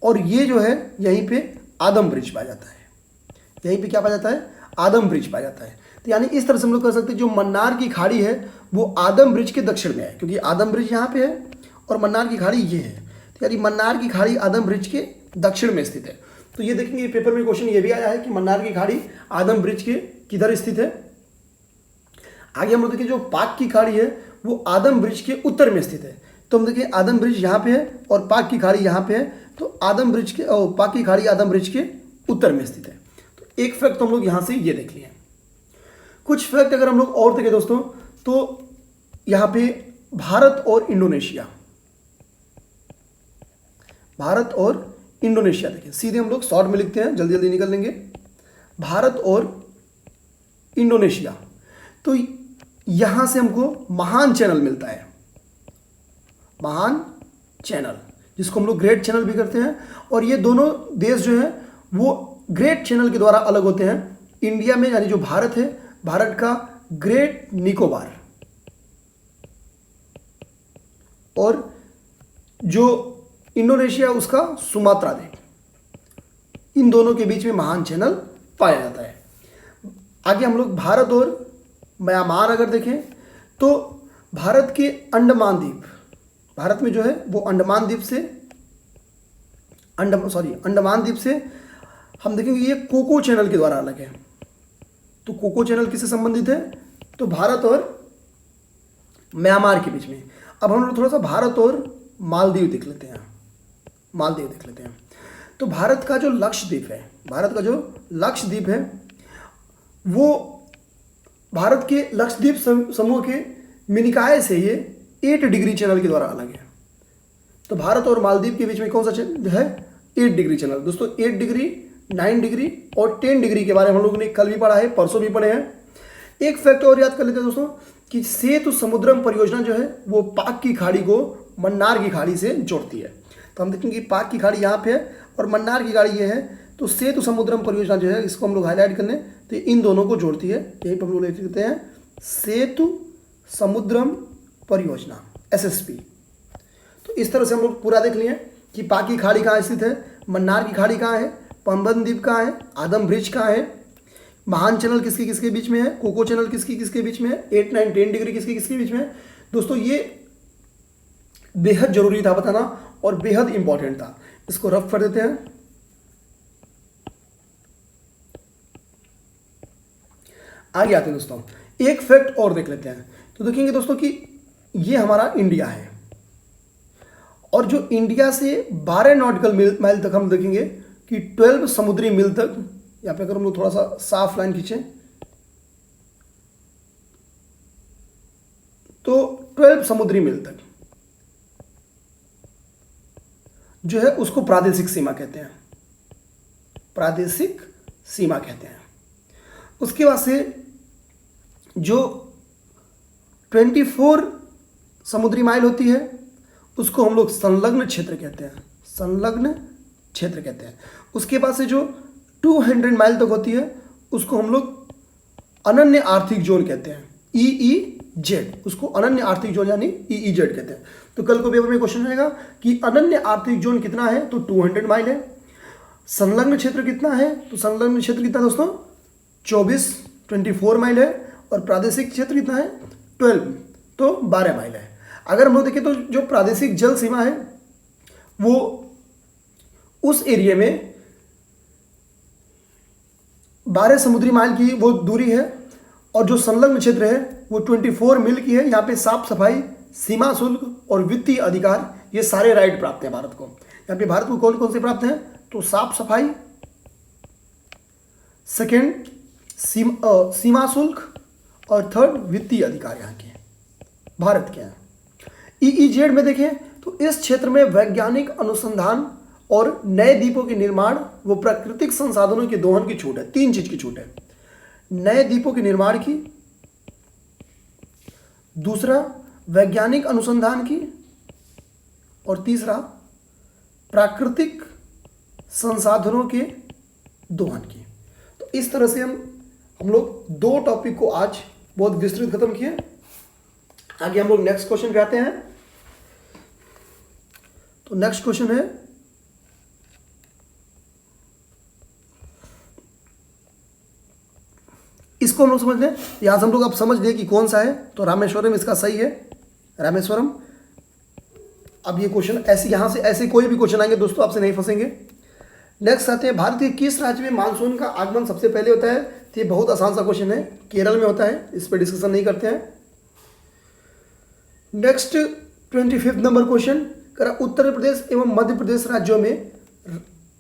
और ये जो है यहीं पे आदम ब्रिज पाया जाता है। यहीं पे क्या पाया जाता है, आदम ब्रिज पाया जाता है। तो यानी इस तरह से हम लोग कर सकते हैं, जो मन्नार की खाड़ी है वो आदम ब्रिज के दक्षिण में है, क्योंकि आदम ब्रिज यहाँ पे है और मन्नार की खाड़ी ये है। तो यानी मन्नार की खाड़ी आदम ब्रिज के दक्षिण में स्थित है। तो ये देखेंगे पेपर में क्वेश्चन ये भी आया है कि मन्नार की खाड़ी आदम ब्रिज के किधर स्थित है। आगे हम लोग देखिए, जो पाक की खाड़ी है वो आदम ब्रिज के उत्तर में स्थित है। तो हम देखिए आदम ब्रिज यहाँ पे है और पाक की खाड़ी यहाँ पे है। तो आदम ब्रिज के पाक की खाड़ी आदम ब्रिज के उत्तर में स्थित है। तो एक फैक्ट तो हम लोग यहाँ से ये देख लिए। कुछ फैक्ट अगर हम लोग और देखें दोस्तों, तो यहाँ पे भारत और इंडोनेशिया, भारत और इंडोनेशिया देखें, सीधे हम लोग शॉर्ट में लिखते हैं, जल्दी जल्दी निकल लेंगे। भारत और इंडोनेशिया, तो यहां से हमको महान चैनल मिलता है, महान चैनल, जिसको हम लोग ग्रेट चैनल भी करते हैं। और ये दोनों देश जो हैं वो ग्रेट चैनल के द्वारा अलग होते हैं। इंडिया में यानी जो भारत है, भारत का ग्रेट निकोबार, और जो इंडोनेशिया उसका सुमात्रा द्वीप। इन दोनों के बीच में महान चैनल पाया जाता है। आगे हम लोग भारत और म्यांमार अगर देखें तो भारत के अंडमान द्वीप, भारत में जो है वो अंडमान द्वीप से हम देखेंगे ये कोको चैनल के द्वारा अलग है। तो कोको चैनल किससे संबंधित है? तो भारत और म्यांमार के बीच में। अब हम लोग थोड़ा सा भारत और मालदीव देख लेते हैं। तो भारत का जो लक्षद्वीप है वो भारत के लक्षद्वीप समूह के मिनिकॉय से ये 8 डिग्री चैनल के द्वारा अलग है। तो भारत और मालदीव के बीच में कौन सा चैनल है? 8 डिग्री चैनल। दोस्तों 8 डिग्री, 9 डिग्री और 10 डिग्री के बारे में हम लोगों ने कल भी पढ़ा है, परसों भी पढ़े हैं। एक फैक्ट और याद कर लेते हैं दोस्तों कि सेतु समुद्रम परियोजना जो है वो पाक की खाड़ी को मन्नार की खाड़ी से जोड़ती है। तो हम देखेंगे पाक की खाड़ी यहाँ पे है और मन्नार की खाड़ी ये है। तो सेतु समुद्रम परियोजना जो है इसको हम लोग हाईलाइट कर लें तो इन दोनों को जोड़ती है। यही पर हम लोग लिख देते हैं सेतु समुद्रम परियोजना, SSP। तो इस तरह से हम लोग पूरा देख लिए कि पाक की खाड़ी कहाँ स्थित है, मन्नार की खाड़ी कहाँ है, पंबन द्वीप कहाँ है, आदम ब्रिज कहाँ है, महान चैनल किसके किसके बीच में है, कोको चैनल किसके किसके बीच में है, 8, 9, 10 डिग्री किसके किसके बीच में है। दोस्तों ये बेहद जरूरी था बताना और बेहद इंपॉर्टेंट था। इसको रफ कर देते हैं। आगे आते हैं दोस्तों, एक फैक्ट और देख लेते हैं। तो देखेंगे दोस्तों कि ये हमारा इंडिया है और जो इंडिया से 12 नॉटिकल माइल तक हम देखेंगे कि 12 समुद्री मील तक, यहाँ पे अगर हम लोग थोड़ा सा साफ लाइन खींचें तो 12 समुद्री मील तक जो है उसको प्रादेशिक सीमा कहते हैं। उसके बाद से जो 24 समुद्री माइल होती है उसको हम लोग संलग्न क्षेत्र कहते हैं। उसके बाद से जो 200 माइल तक होती है उसको हम लोग अनन्य आर्थिक जोन कहते हैं, EEZ। उसको अनन्य आर्थिक जोन यानी EEZ कहते हैं। तो कल को पेपर में क्वेश्चन रहेगा कि अनन्य आर्थिक जोन कितना है, तो 200 माइल है। संलग्न क्षेत्र कितना है, तो संलग्न क्षेत्र कितना दोस्तों 24 माइल है। और प्रादेशिक क्षेत्र कितना है 12, तो 12 माइल है। अगर हम लोग देखें तो जो प्रादेशिक जल सीमा है वो उस एरिया में 12 समुद्री माइल की वो दूरी है और जो संलग्न क्षेत्र है वो 24 मील की है। यहाँ पे साफ सफाई, सीमा शुल्क और वित्तीय अधिकार ये सारे राइट प्राप्त हैं भारत को। यहाँ पे भारत को कौन कौन से प्राप्त हैं, तो साफ सफाई, सेकेंड सीमा शुल्क और थर्ड वित्तीय अधिकार यहाँ के भारत के हैं। EEZ में देखें तो इस क्षेत्र में वैज्ञानिक अनुसंधान और नए द्वीपों के निर्माण व प्राकृतिक संसाधनों के दोहन की छूट है। 3 चीज की छूट है, नए द्वीपों के निर्माण की, दूसरा वैज्ञानिक अनुसंधान की और तीसरा प्राकृतिक संसाधनों के दोहन की। तो इस तरह से हम लोग 2 टॉपिक को आज बहुत विस्तृत खत्म किए। आगे हम लोग नेक्स्ट क्वेश्चन पे आते हैं। तो नेक्स्ट क्वेश्चन है इसको हम लोग समझ लें। यहां से हम लोग अब समझ लें कि कौन सा है, तो रामेश्वरम इसका सही है, रामेश्वरम। अब ये क्वेश्चन ऐसे यहां से ऐसे कोई भी क्वेश्चन आएंगे दोस्तों आपसे नहीं फंसेंगे। नेक्स्ट आते हैं, भारत के किस राज्य में मानसून का आगमन सबसे पहले होता है। तो ये बहुत आसान सा क्वेश्चन है, केरल में होता है, इस पर डिस्कशन नहीं करते हैं। Next 25 number question, Uttar Pradesh एवं मध्य प्रदेश राज्यों में,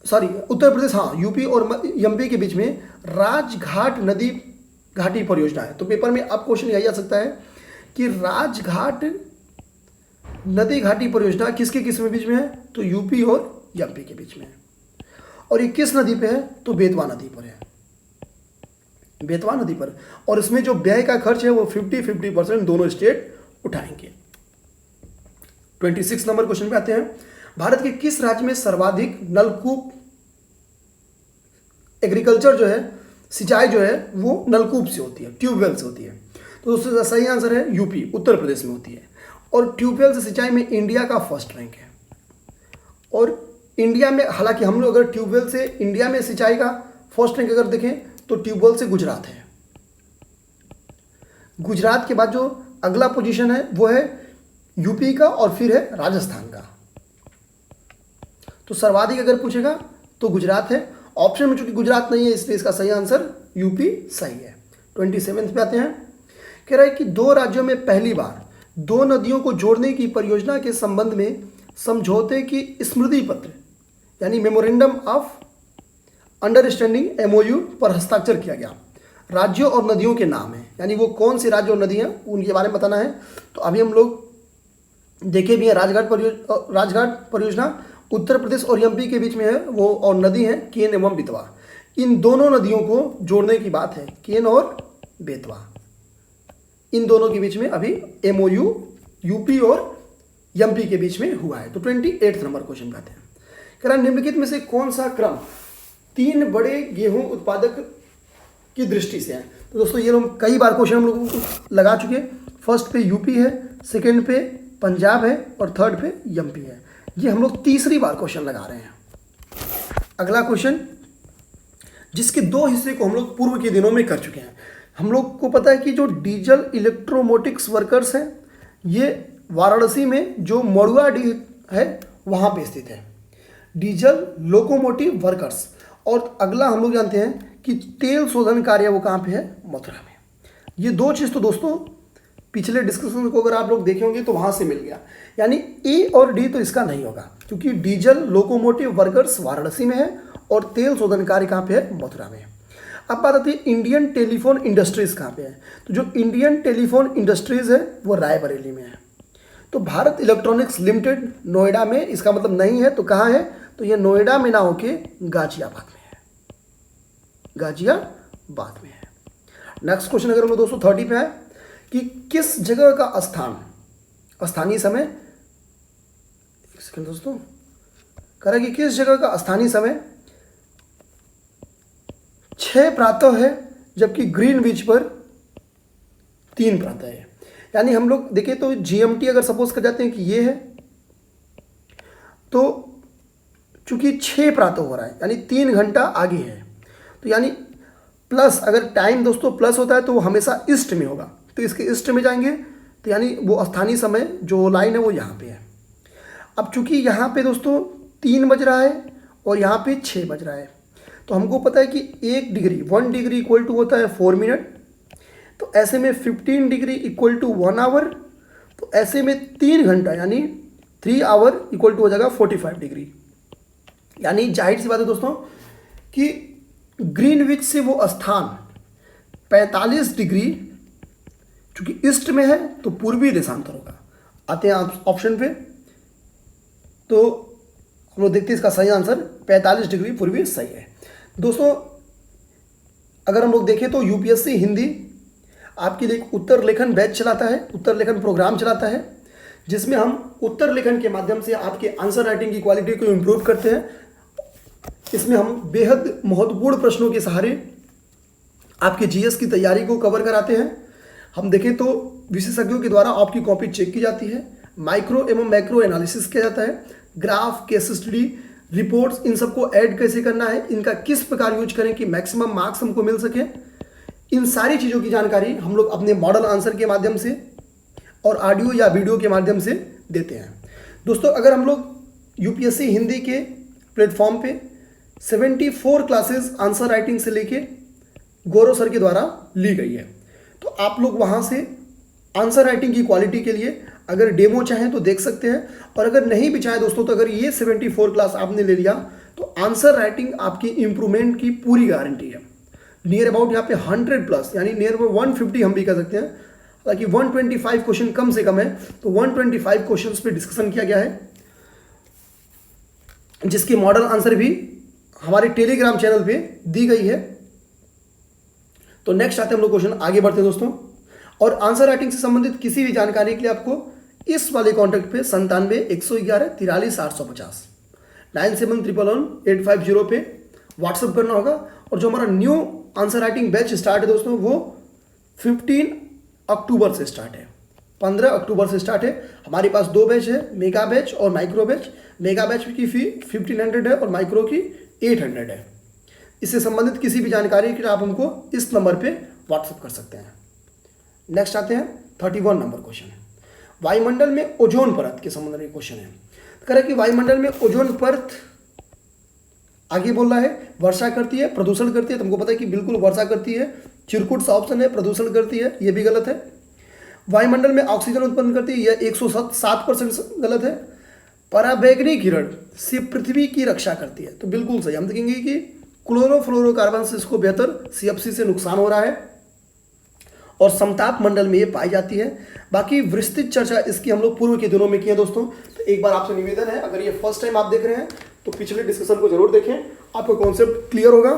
उत्तर प्रदेश यूपी और MP के बीच में राजघाट नदी घाटी परियोजना है। तो पेपर में अब क्वेश्चन यही आ सकता है कि राजघाट नदी घाटी परियोजना किसके किस बीच में है, तो यूपी और MP के बीच में है। और ये किस नदी पे है, तो बेतवा नदी पर है, बेतवा नदी पर। और इसमें जो व्यय का खर्च है वो 50-50% दोनों स्टेट उठाएंगे। 26 नंबर क्वेश्चन पे आते हैं, भारत के किस राज्य में सर्वाधिक नलकूप एग्रीकल्चर जो है, सिंचाई जो है वो नलकूप से होती है, ट्यूबवेल से होती है। तो दोस्तों सही आंसर है यूपी, उत्तर प्रदेश में होती है। और ट्यूबवेल से सिंचाई में इंडिया का फर्स्ट रैंक है। और इंडिया में, हालांकि हम लोग अगर ट्यूबवेल से इंडिया में सिंचाई का फर्स्ट रैंक अगर देखें तो ट्यूबवेल से गुजरात है। गुजरात के बाद जो अगला पोजीशन है वो है यूपी का और फिर है राजस्थान का। तो सर्वाधिक अगर पूछेगा तो गुजरात है। ऑप्शन में चूंकि गुजरात नहीं है इसलिए इसका सही आंसर यूपी सही है। 27 पे आते हैं। कह रहा है कि दो राज्यों में पहली बार दो नदियों को जोड़ने की परियोजना के संबंध में समझौते की स्मृति पत्र यानी मेमोरेंडम ऑफ अंडरस्टैंडिंग एमओयू पर हस्ताक्षर किया गया। राज्यों और नदियों के नाम हैं, यानी वो कौन सी राज्य और नदी हैं उनके बारे में बताना है। तो अभी हम लोग देखे भी हैं राजघाट परियोजना उत्तर प्रदेश और एमपी के बीच में है वो, और नदी है केन एवं बेतवा। इन दोनों नदियों को जोड़ने की बात है, केन और बेतवा, इन दोनों के बीच में अभी एमओयू यूपी और एमपी के बीच में हुआ है। तो 28 नंबर क्वेश्चन पे आते हैं। कह रहा निम्नलिखित में से कौन सा क्रम तीन बड़े गेहूं उत्पादक की दृष्टि से है। तो दोस्तों ये लोग कई बार क्वेश्चन हम लोगों को लगा चुके हैं। फर्स्ट पे यूपी है, सेकंड पे पंजाब है और थर्ड पे एमपी है। ये हम लोग तीसरी बार क्वेश्चन लगा रहे हैं। अगला क्वेश्चन जिसके दो हिस्से को हम लोग पूर्व के दिनों में कर चुके हैं। हम लोग को पता है कि जो डीजल इलेक्ट्रोमोटिक्स वर्कर्स हैं ये वाराणसी में जो मड़ुआडीह है वहाँ पे स्थित है, डीजल लोकोमोटिव वर्कर्स। और अगला हम लोग जानते हैं कि तेल शोधन कार्य वो कहाँ पे है, मथुरा में। ये दो चीज़ तो दोस्तों पिछले डिस्कशन को अगर आप लोग देखे होंगे तो वहाँ से मिल गया, यानी ए और डी तो इसका नहीं होगा क्योंकि डीजल लोकोमोटिव वर्कर्स वाराणसी में है और तेल शोधन कार्य कहाँ पे है, मथुरा में। अब बात आती है इंडियन टेलीफोन इंडस्ट्रीज़ कहाँ पे है। तो जो इंडियन टेलीफोन इंडस्ट्रीज़ है वो रायबरेली में है। तो भारत इलेक्ट्रॉनिक्स लिमिटेड नोएडा में, इसका मतलब नहीं है तो कहाँ है, तो ये नोएडा में ना होके गाजियाबाद में है, गाजियाबाद में है। नेक्स्ट क्वेश्चन अगर हम लोग दोस्तों 30 पे है कि किस जगह का स्थानीय समय, एक सेकंड दोस्तों, कह रहा है कि किस जगह का स्थानीय समय 6 प्रातः है जबकि ग्रीनविच पर 3 प्रातः है। यानी हम लोग देखें तो जीएमटी अगर सपोज कर जाते हैं कि ये है, तो चूंकि 6 प्रातः हो रहा है यानी 3 घंटा आगे है, तो यानी प्लस, अगर टाइम दोस्तों प्लस होता है तो वो हमेशा ईस्ट में होगा, तो इसके ईस्ट में जाएंगे तो यानी वो स्थानीय समय जो लाइन है वो यहाँ पे है। अब चूंकि यहाँ पे दोस्तों 3 बज रहा है और यहाँ पे 6 बज रहा है, तो हमको पता है कि 1 डिग्री इक्वल टू होता है 4 मिनट, तो ऐसे में 15 डिग्री इक्वल टू 1 आवर, तो ऐसे में 3 घंटा यानी 3 आवर इक्वल टू हो जाएगा 45 डिग्री। यानी जाहिर सी बात है दोस्तों कि ग्रीनविच से वो स्थान 45 डिग्री, चूंकि ईस्ट में है तो पूर्वी देशांतर होगा। आते हैं आप ऑप्शन पे, तो हम लोग देखते हैं इसका सही आंसर 45 डिग्री पूर्वी सही है। दोस्तों अगर हम लोग देखें तो यूपीएससी हिंदी आपके लिए एक उत्तर लेखन बैच चलाता है, उत्तर लेखन प्रोग्राम चलाता है, जिसमें हम उत्तर लेखन के माध्यम से आपके आंसर राइटिंग की क्वालिटी को इम्प्रूव करते हैं। इसमें हम बेहद महत्वपूर्ण प्रश्नों के सहारे आपके जीएस की तैयारी को कवर कराते हैं। हम देखें तो विशेषज्ञों के द्वारा आपकी कॉपी चेक की जाती है, माइक्रो एवं मैक्रो एनालिसिस किया जाता है, ग्राफ, केस स्टडी, रिपोर्ट्स, इन सबको ऐड कैसे करना है, इनका किस प्रकार यूज करें कि मैक्सिमम मार्क्स हमको मिल सके, इन सारी चीज़ों की जानकारी हम लोग अपने मॉडल आंसर के माध्यम से और ऑडियो या वीडियो के माध्यम से देते हैं। दोस्तों अगर हम लोग यूपीएससी हिंदी के प्लेटफॉर्म पे 74 क्लासेस आंसर राइटिंग से लेके गौरव सर के द्वारा ली गई है, तो आप लोग वहाँ से आंसर राइटिंग की क्वालिटी के लिए अगर डेमो चाहें तो देख सकते हैं, और अगर नहीं भी चाहें दोस्तों तो अगर ये 74 क्लास आपने ले लिया तो आंसर राइटिंग आपकी इम्प्रूवमेंट की पूरी गारंटी है। नियर अबाउट यहाँ पे 100 प्लस यानी नियर अबाउट 150 हम भी कह सकते हैं, हालांकि 125 क्वेश्चन कम से कम है, तो 125 क्वेश्चंस पे डिस्कशन किया गया है, जिसके मॉडल आंसर भी हमारे टेलीग्राम चैनल पे दी गई है। तो नेक्स्ट आते हैं हम लोग क्वेश्चन, आगे बढ़ते हैं दोस्तों। और आंसर राइटिंग से संबंधित किसी भी जानकारी के लिए आपको इस वाले कॉन्टैक्ट पे 97-111-43-850 9711-850 पे व्हाट्सअप करना होगा। और जो हमारा new answer writing batch start है दोस्तों वो 15 अक्टूबर से स्टार्ट है, 15 अक्टूबर से स्टार्ट है। हमारे पास 2 बैच है, मेगा बैच और माइक्रो बैच। मेगा बैच की फी 1500 है और माइक्रो की 800 है। इससे संबंधित किसी भी जानकारी के लिए आप हमको इस नंबर पे व्हाट्सअप कर सकते हैं। नेक्स्ट आते हैं 31 नंबर क्वेश्चन है। वायुमंडल में ओजोन परत के संबंध में क्वेश्चन है। तो कह रहा है कि वायुमंडल में ओजोन परत आगे बोल रहा है वर्षा करती है, प्रदूषण करती है। तुमको पता है कि बिल्कुल वर्षा करती है, चिरकुट सा ऑप्शन है, प्रदूषण करती है ये भी गलत है। वायुमंडल में ऑक्सीजन उत्पन्न करती है यह 107% गलत है। पराबैंगनी किरण से पृथ्वी की रक्षा करती है तो बिल्कुल सही। हम देखेंगे कि क्लोरोफ्लोरोकार्बन से इसको बेहतर CFC से नुकसान हो रहा है और समताप मंडल में ये पाई जाती है। बाकी विस्तृत चर्चा इसकी हम लोग पूर्व के दिनों में की है दोस्तों। तो एक बार आपसे निवेदन है, अगर ये फर्स्ट टाइम आप देख रहे हैं तो पिछले डिस्कशन को जरूर देखें, आपको कॉन्सेप्ट क्लियर होगा।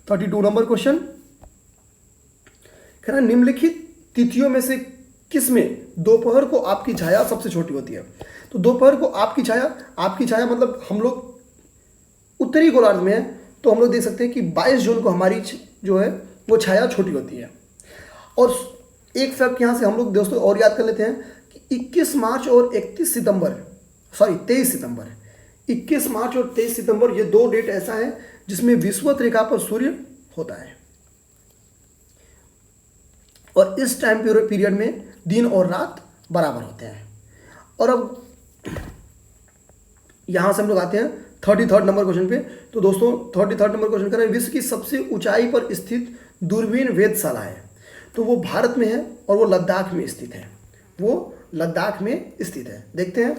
32 नंबर क्वेश्चन कह रहा निम्नलिखित तिथियों में से किसमें दोपहर को आपकी छाया सबसे छोटी होती है। तो दोपहर को आपकी छाया मतलब हम लोग उत्तरी गोलार्ध में है तो हम लोग देख सकते हैं कि 22 जून को हमारी जो है वो छाया छोटी होती है। और एक फैक्ट यहाँ से हम लोग दोस्तों और याद कर लेते हैं कि 21 मार्च और 23 सितंबर 21 मार्च और 23 सितंबर ये दो डेट ऐसा है जिसमें विषुवत रेखा पर सूर्य होता है और इस टाइम पीरियड में दिन और रात बराबर होते हैं। और अब यहां से हम लोग आते हैं 33 नंबर क्वेश्चन पे। तो दोस्तों 33 नंबर क्वेश्चन कर रहे हैं विश्व की सबसे ऊंचाई पर स्थित दूरबीन वेधशाला है तो वो भारत में है और वो लद्दाख में स्थित है। देखते हैं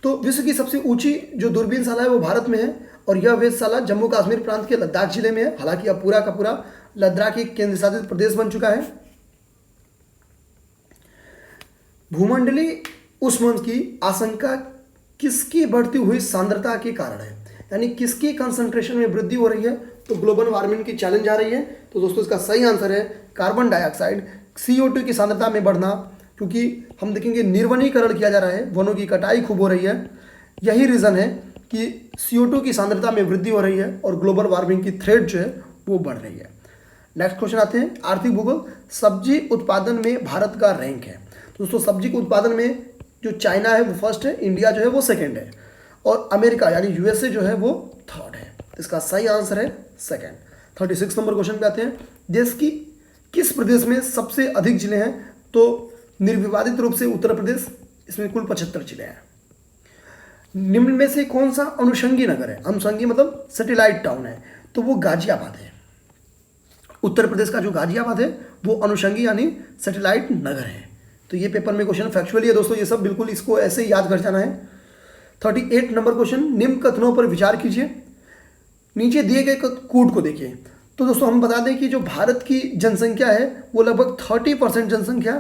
तो विश्व की सबसे ऊंची जो दूरबीनशाला है वो भारत में है और यह वेधशाला जम्मू कश्मीर प्रांत के लद्दाख जिले में है। हालांकि अब पूरा का पूरा लद्दाख एक केंद्र शासित प्रदेश बन चुका है। भूमंडलीय ऊष्मन की आशंका किसकी बढ़ती हुई सांद्रता के कारण है, यानी किसकी कंसंट्रेशन में वृद्धि हो रही है। तो ग्लोबल वार्मिंग की चैलेंज आ रही है। तो दोस्तों इसका सही आंसर है कार्बन डाइऑक्साइड CO2 की सांद्रता में बढ़ना, क्योंकि हम देखेंगे निर्वनीकरण किया जा रहा है, वनों की कटाई खूब हो रही है। यही रीज़न है कि CO2 की सांद्रता में वृद्धि हो रही है और ग्लोबल वार्मिंग की थ्रेट जो है वो बढ़ रही है। नेक्स्ट क्वेश्चन आते हैं आर्थिक भूगोल। सब्जी उत्पादन में भारत का रैंक है। दोस्तों सब्जी के उत्पादन में जो चाइना है वो फर्स्ट है, इंडिया जो है वो सेकंड है और अमेरिका यानी USA जो है वो थर्ड है। इसका सही आंसर है सेकंड। 36 नंबर क्वेश्चन पे आते हैं। देश की किस प्रदेश में सबसे अधिक जिले हैं। तो निर्विवादित रूप से उत्तर प्रदेश, इसमें कुल 75 जिले हैं। निम्न में से कौन सा अनुषंगी नगर है। अनुषंगी मतलब सैटेलाइट टाउन है तो वो गाजियाबाद है। उत्तर प्रदेश का जो गाजियाबाद है वो अनुषंगी यानी सैटेलाइट नगर है। तो ये पेपर में क्वेश्चन फैक्चुअली है दोस्तों, ये सब बिल्कुल इसको ऐसे ही याद कर जाना है। 38 नंबर क्वेश्चन निम्न कथनों पर विचार कीजिए। नीचे दिए गए कूट को देखिए। तो दोस्तों हम बता दें कि जो भारत की जनसंख्या है वो लगभग 30% जनसंख्या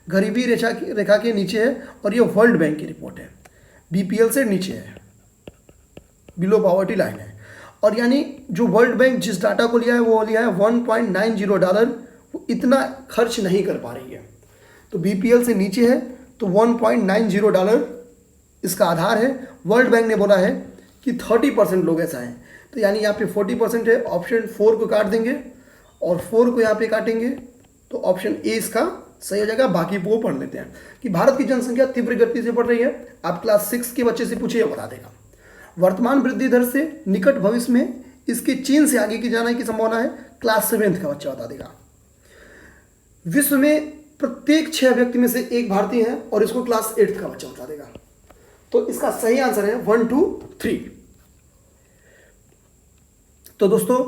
गरीबी रेखा के नीचे है और ये वर्ल्ड बैंक की रिपोर्ट है। BPL से नीचे है, बिलो पॉवर्टी लाइन है। और यानी जो वर्ल्ड बैंक जिस डाटा को लिया है वो लिया है $1.90, वो इतना खर्च नहीं कर पा रही है। तो BPL से नीचे है तो $1.90 इसका आधार है। वर्ल्ड बैंक ने बोला है कि 30% लोग ऐसा हैं, तो यानी यहाँ पे 40% है। ऑप्शन 4 को काट देंगे और 4 को यहाँ पे काटेंगे तो ऑप्शन A इसका सही हो जाएगा। बाकी वो पढ़ लेते हैं कि भारत की जनसंख्या तीव्र गति से बढ़ रही है। आप क्लास 6 के बच्चे से पूछिए बता देगा। वर्तमान वृद्धि दर से निकट भविष्य में इसके चीन से आगे की जाने की संभावना है। क्लास 7 का बच्चा बता देगा। विश्व में प्रत्येक 6 व्यक्ति में से एक भारतीय है और इसको क्लास 8 का बच्चा बता देगा। तो इसका सही आंसर है 1, 2, 3। तो दोस्तों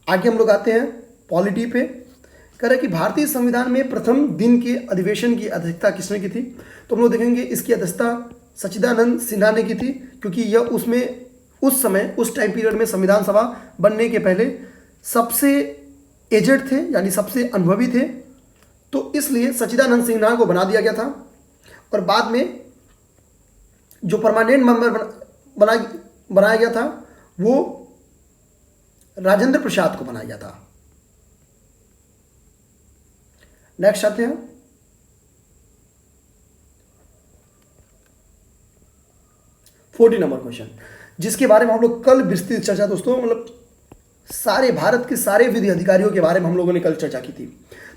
आगे हम लोग आते हैं पॉलिटी पे। कह रहे कि भारतीय संविधान में प्रथम दिन के अधिवेशन की अध्यक्षता किसने की थी। तो हम लोग देखेंगे इसकी अध्यक्षता सच्चिदानंद सिन्हा ने की थी, क्योंकि यह उस टाइम पीरियड में संविधान सभा बनने के पहले सबसे एजेड थे यानी सबसे अनुभवी थे। तो इसलिए सच्चिदानंद सिन्हा को बना दिया गया था और बाद में जो परमानेंट मेंबर बनाया गया था वो राजेंद्र प्रसाद को बनाया गया था। नेक्स्ट आते हैं 40 नंबर क्वेश्चन, जिसके बारे में हम लोग कल विस्तृत चर्चा दोस्तों मतलब सारे भारत के सारे विधि अधिकारियों के बारे में हम लोगों ने कल चर्चा की थी।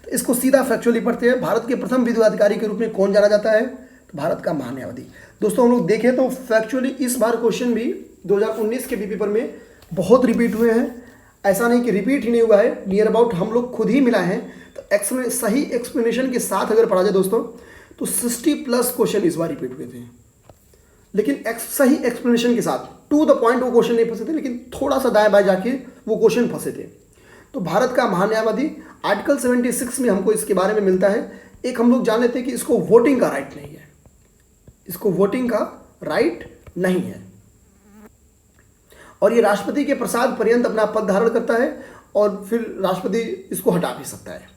तो इसको सीधा फैक्चुअली पढ़ते हैं। भारत के प्रथम विधि अधिकारी के रूप में कौन जाना जाता है। तो भारत का महान्यायवादी। दोस्तों हम लोग देखें तो फैक्चुअली इस बार क्वेश्चन भी 2019 के पेपर में बहुत रिपीट हुए हैं। ऐसा नहीं कि रिपीट ही नहीं हुआ है, नियर अबाउट हम लोग खुद ही मिला है। तो सही एक्सप्लेनेशन के साथ अगर पढ़ा जाए दोस्तों तो 60+ क्वेश्चन इस बार रिपीट हुए थे, लेकिन सही एक्सप्लेनेशन के साथ टू द पॉइंट वो क्वेश्चन नहीं फंसे थे, लेकिन थोड़ा सा दाएं बाएं जाके वो क्वेश्चन फंसे थे। तो भारत का महान्यायवादी आर्टिकल 76 में हमको इसके बारे में मिलता है। एक हम लोग जान लेते हैं कि इसको वोटिंग का राइट नहीं है, इसको वोटिंग का राइट नहीं है, और ये राष्ट्रपति के प्रसाद पर्यंत अपना पद धारण करता है और फिर राष्ट्रपति इसको हटा भी सकता है।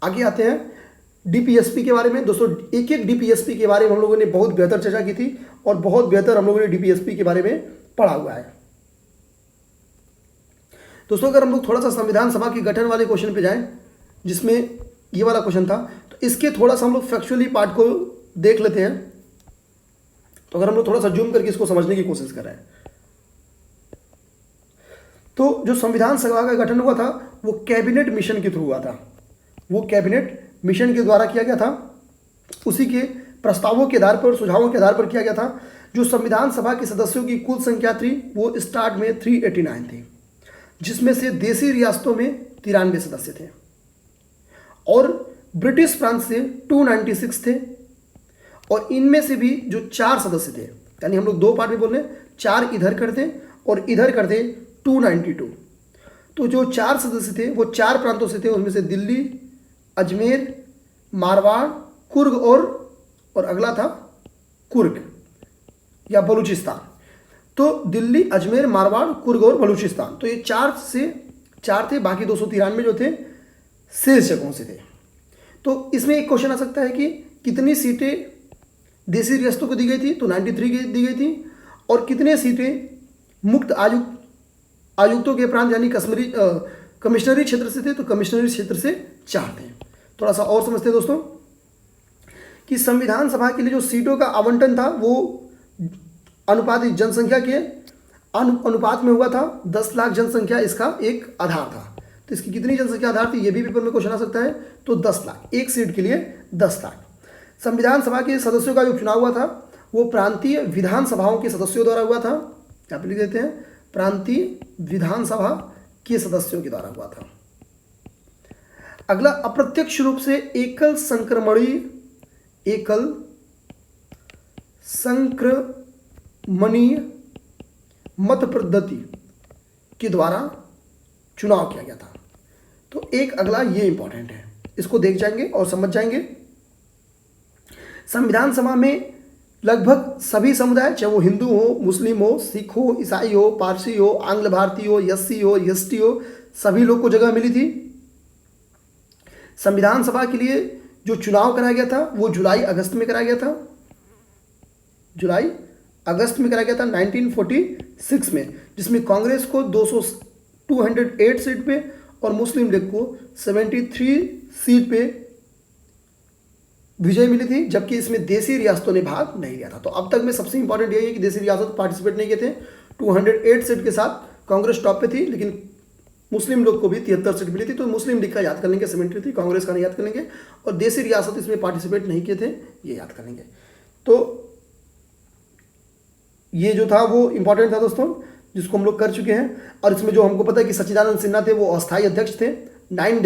आगे आते हैं डीपीएसपी के बारे में। दोस्तों एक एक डीपीएसपी के बारे में हम लोगों ने बहुत बेहतर चर्चा की थी और बहुत बेहतर हम लोगों ने डीपीएसपी के बारे में पढ़ा हुआ है। दोस्तों अगर हम लोग थोड़ा सा संविधान सभा के गठन वाले क्वेश्चन पे जाएं, जिसमें ये वाला क्वेश्चन था, तो इसके थोड़ा सा हम लोग फैक्चुअली पार्ट को देख लेते हैं। तो अगर हम लोग थोड़ा सा जूम करके इसको समझने की कोशिश कर रहे हैं, तो जो संविधान सभा का गठन हुआ था वो कैबिनेट मिशन के थ्रू हुआ था, वो कैबिनेट मिशन के द्वारा किया गया था। उसी के प्रस्तावों के आधार पर, सुझावों के आधार पर किया गया था। जो संविधान सभा के सदस्यों की कुल संख्या थी वो स्टार्ट में 389 थी, जिसमें से देशी रियासतों में 93 सदस्य थे और ब्रिटिश प्रांत से 296 थे, और इनमें से भी जो 4 सदस्य थे, यानी हम लोग 2 पार्ट में बोल रहे हैं, 4 इधर करते और इधर करते 292। तो जो 4 सदस्य थे वो 4 प्रांतों से थे, उनमें से दिल्ली, अजमेर, मारवाड़, कुर्ग और अगला था कुर्ग या बलूचिस्तान। तो दिल्ली, अजमेर, मारवाड़, कुर्ग और बलूचिस्तान, तो ये 4 से 4 थे, बाकी 293 जो थे शेष जगहों से थे। तो इसमें एक क्वेश्चन आ सकता है कि कितनी सीटें देशी रियासतों को दी गई थी, तो 93 दी गई थी, और कितने सीटें मुक्त आयुक्तों के प्रांत यानी कमिश्नरी क्षेत्र से थे, तो कमिश्नरी क्षेत्र से 4 थे। थोड़ा सा और समझते हैं दोस्तों कि संविधान सभा के लिए जो सीटों का आवंटन था वो अनुपातिक जनसंख्या के अनुपात में हुआ था। 10 लाख जनसंख्या इसका एक आधार था। तो इसकी कितनी जनसंख्या आधार थी, ये भी पेपर में क्वेश्चन आ सकता है। तो 10 लाख, एक सीट के लिए 10 लाख। संविधान सभा के सदस्यों का जो चुनाव हुआ था वो प्रांतीय विधानसभाओं के सदस्यों द्वारा हुआ था। यहाँ पे लिख देते हैं, प्रांतीय विधानसभा के सदस्यों के द्वारा हुआ था। अगला, अप्रत्यक्ष रूप से एकल संक्रमणीय मत पद्धति के द्वारा चुनाव किया गया था। तो एक अगला ये इंपॉर्टेंट है, इसको देख जाएंगे और समझ जाएंगे। संविधान सभा में लगभग सभी समुदाय, चाहे वो हिंदू हो, मुस्लिम हो, सिख हो, ईसाई हो, पारसी हो, आंग्ल भारतीय हो, एससी हो, एसटी हो, सभी लोग को जगह मिली थी। संविधान सभा के लिए जो चुनाव कराया गया था वो जुलाई अगस्त में कराया गया था, जुलाई अगस्त में कराया गया था 1946 में, जिसमें कांग्रेस को 208 सीट पे और मुस्लिम लीग को 73 सीट पे विजय मिली थी, जबकि इसमें देशी रियासतों ने भाग नहीं लिया था। तो अब तक में सबसे इंपॉर्टेंट यही है कि देशी रियासत पार्टिसिपेट नहीं किए थे। 208 सीट के साथ कांग्रेस टॉप पे थी, लेकिन मुस्लिम लोग को भी 73 सीट मिली थी। तो मुस्लिम लीग का याद कर लेंगे, 73 थी, कांग्रेस का नहीं याद कर लेंगे, और देशी रियासत इसमें पार्टिसिपेट नहीं किए थे, ये याद कर लेंगे। तो ये जो था वो इंपॉर्टेंट था दोस्तों, जिसको हम लोग कर चुके हैं। और इसमें जो हमको पता है कि सच्चिदानंद सिन्हा थे वो अस्थायी अध्यक्ष थे 9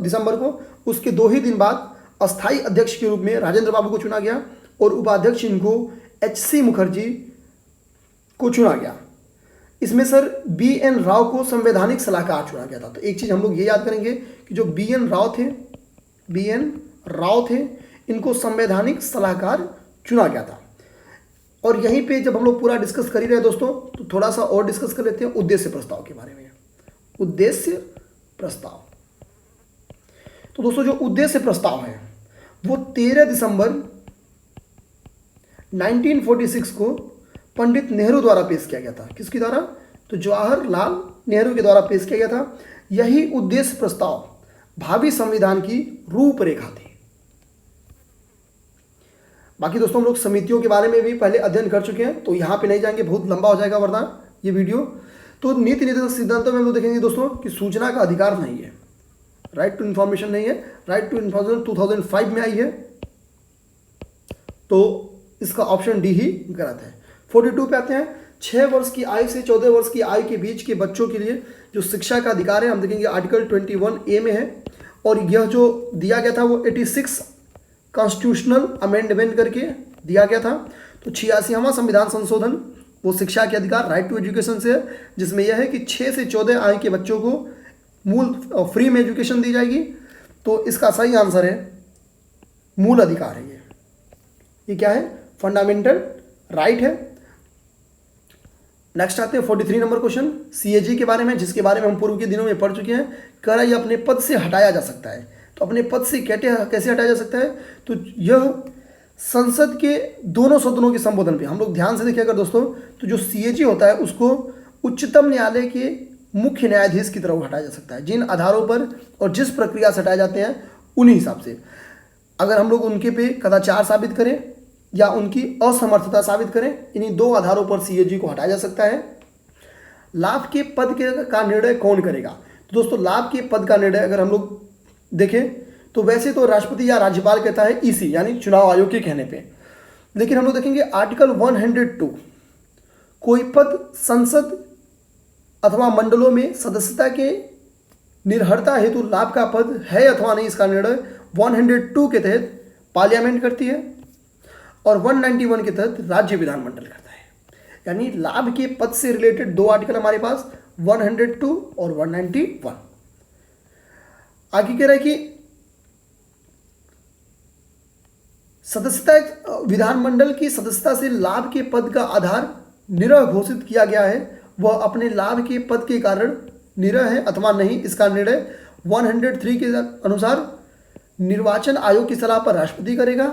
दिसंबर को। उसके 2 ही दिन बाद अस्थायी अध्यक्ष के रूप में राजेंद्र बाबू को चुना गया और उपाध्यक्ष इनको HC मुखर्जी को चुना गया। इसमें सर BN राव को संवैधानिक सलाहकार चुना गया था। तो एक चीज़ हम लोग ये याद करेंगे कि जो BN राव थे, इनको संवैधानिक सलाहकार चुना गया था। और यहीं पे जब हम लोग पूरा डिस्कस कर ही रहे हैं दोस्तों, तो थोड़ा सा और डिस्कस कर लेते हैं उद्देश्य प्रस्ताव के बारे में। उद्देश्य प्रस्ताव, तो दोस्तों जो उद्देश्य प्रस्ताव है वो 13 दिसंबर 1946 को पंडित नेहरू द्वारा पेश किया गया था। किसके द्वारा? तो जवाहरलाल नेहरू के द्वारा पेश किया गया था। यही उद्देश्य प्रस्ताव भावी संविधान की रूपरेखा थी। बाकी दोस्तों हम लोग समितियों के बारे में भी पहले अध्ययन कर चुके हैं, तो यहाँ पे नहीं जाएंगे, बहुत लंबा हो जाएगा वरना ये वीडियो। तो नीति निर्देशक सिद्धांतों में हम लोग देखेंगे दोस्तों कि सूचना का अधिकार नहीं है, राइट टू इन्फॉर्मेशन नहीं है। राइट टू इन्फॉर्मेशन 2005 में आई है, तो इसका ऑप्शन डी ही गलत है। 42 पे आते हैं। 6 वर्ष की आयु से 14 वर्ष की आयु के बीच के बच्चों के लिए जो शिक्षा का अधिकार है, हम देखेंगे आर्टिकल 21A में है। और यह जो दिया गया था वो 86 कॉन्स्टिट्यूशनल अमेंडमेंट करके दिया गया था। तो 86वां संविधान संशोधन वो शिक्षा के अधिकार राइट टू एजुकेशन से है, जिसमें यह है कि 6 से 14 आयु के बच्चों को मूल फ्री में एजुकेशन दी जाएगी। तो इसका सही आंसर है मूल अधिकार है ये क्या है? फंडामेंटल राइट है। नेक्स्ट आते हैं 43 नंबर क्वेश्चन सीएजी के बारे में, जिसके बारे में हम पूर्व के दिनों में पढ़ चुके हैं। कह रहा है ये अपने पद से हटाया जा सकता है। तो अपने पद से कैसे हटाया जा सकता है? तो यह संसद के दोनों सदनों के संबोधन पे, हम लोग ध्यान से देखिए अगर दोस्तों, तो जो सीएजी होता है उसको उच्चतम न्यायालय के मुख्य न्यायाधीश की तरफ हटाया जा सकता है। जिन आधारों पर और जिस प्रक्रिया से हटाए जाते हैं उन्हीं हिसाब से, अगर हम लोग उनके पे कदाचार साबित करें या उनकी असमर्थता साबित करें, इन्हीं दो आधारों पर सीएजी को हटाया जा सकता है। लाभ के पद का निर्णय कौन करेगा? तो दोस्तों लाभ के पद का निर्णय अगर हम लोग देखें तो वैसे तो राष्ट्रपति या राज्यपाल कहता है ईसी यानी चुनाव आयोग के कहने पे, लेकिन हम लोग देखेंगे आर्टिकल 102, कोई पद संसद अथवा मंडलों में सदस्यता के निर्भरता हेतु लाभ का पद है अथवा नहीं, इसका निर्णय 102 के तहत पार्लियामेंट करती है और 191 के तहत राज्य विधानमंडल करता है। यानी लाभ के पद से रिलेटेड दो आर्टिकल हमारे पास 102 और 191। आगे कह रहा है कि सदस्यता, विधानमंडल की सदस्यता से लाभ के पद का आधार निरह घोषित किया गया है, वह अपने लाभ के पद के कारण निरह है अथवा नहीं, इसका निर्णय 103 के अनुसार निर्वाचन आयोग की सलाह पर राष्ट्रपति करेगा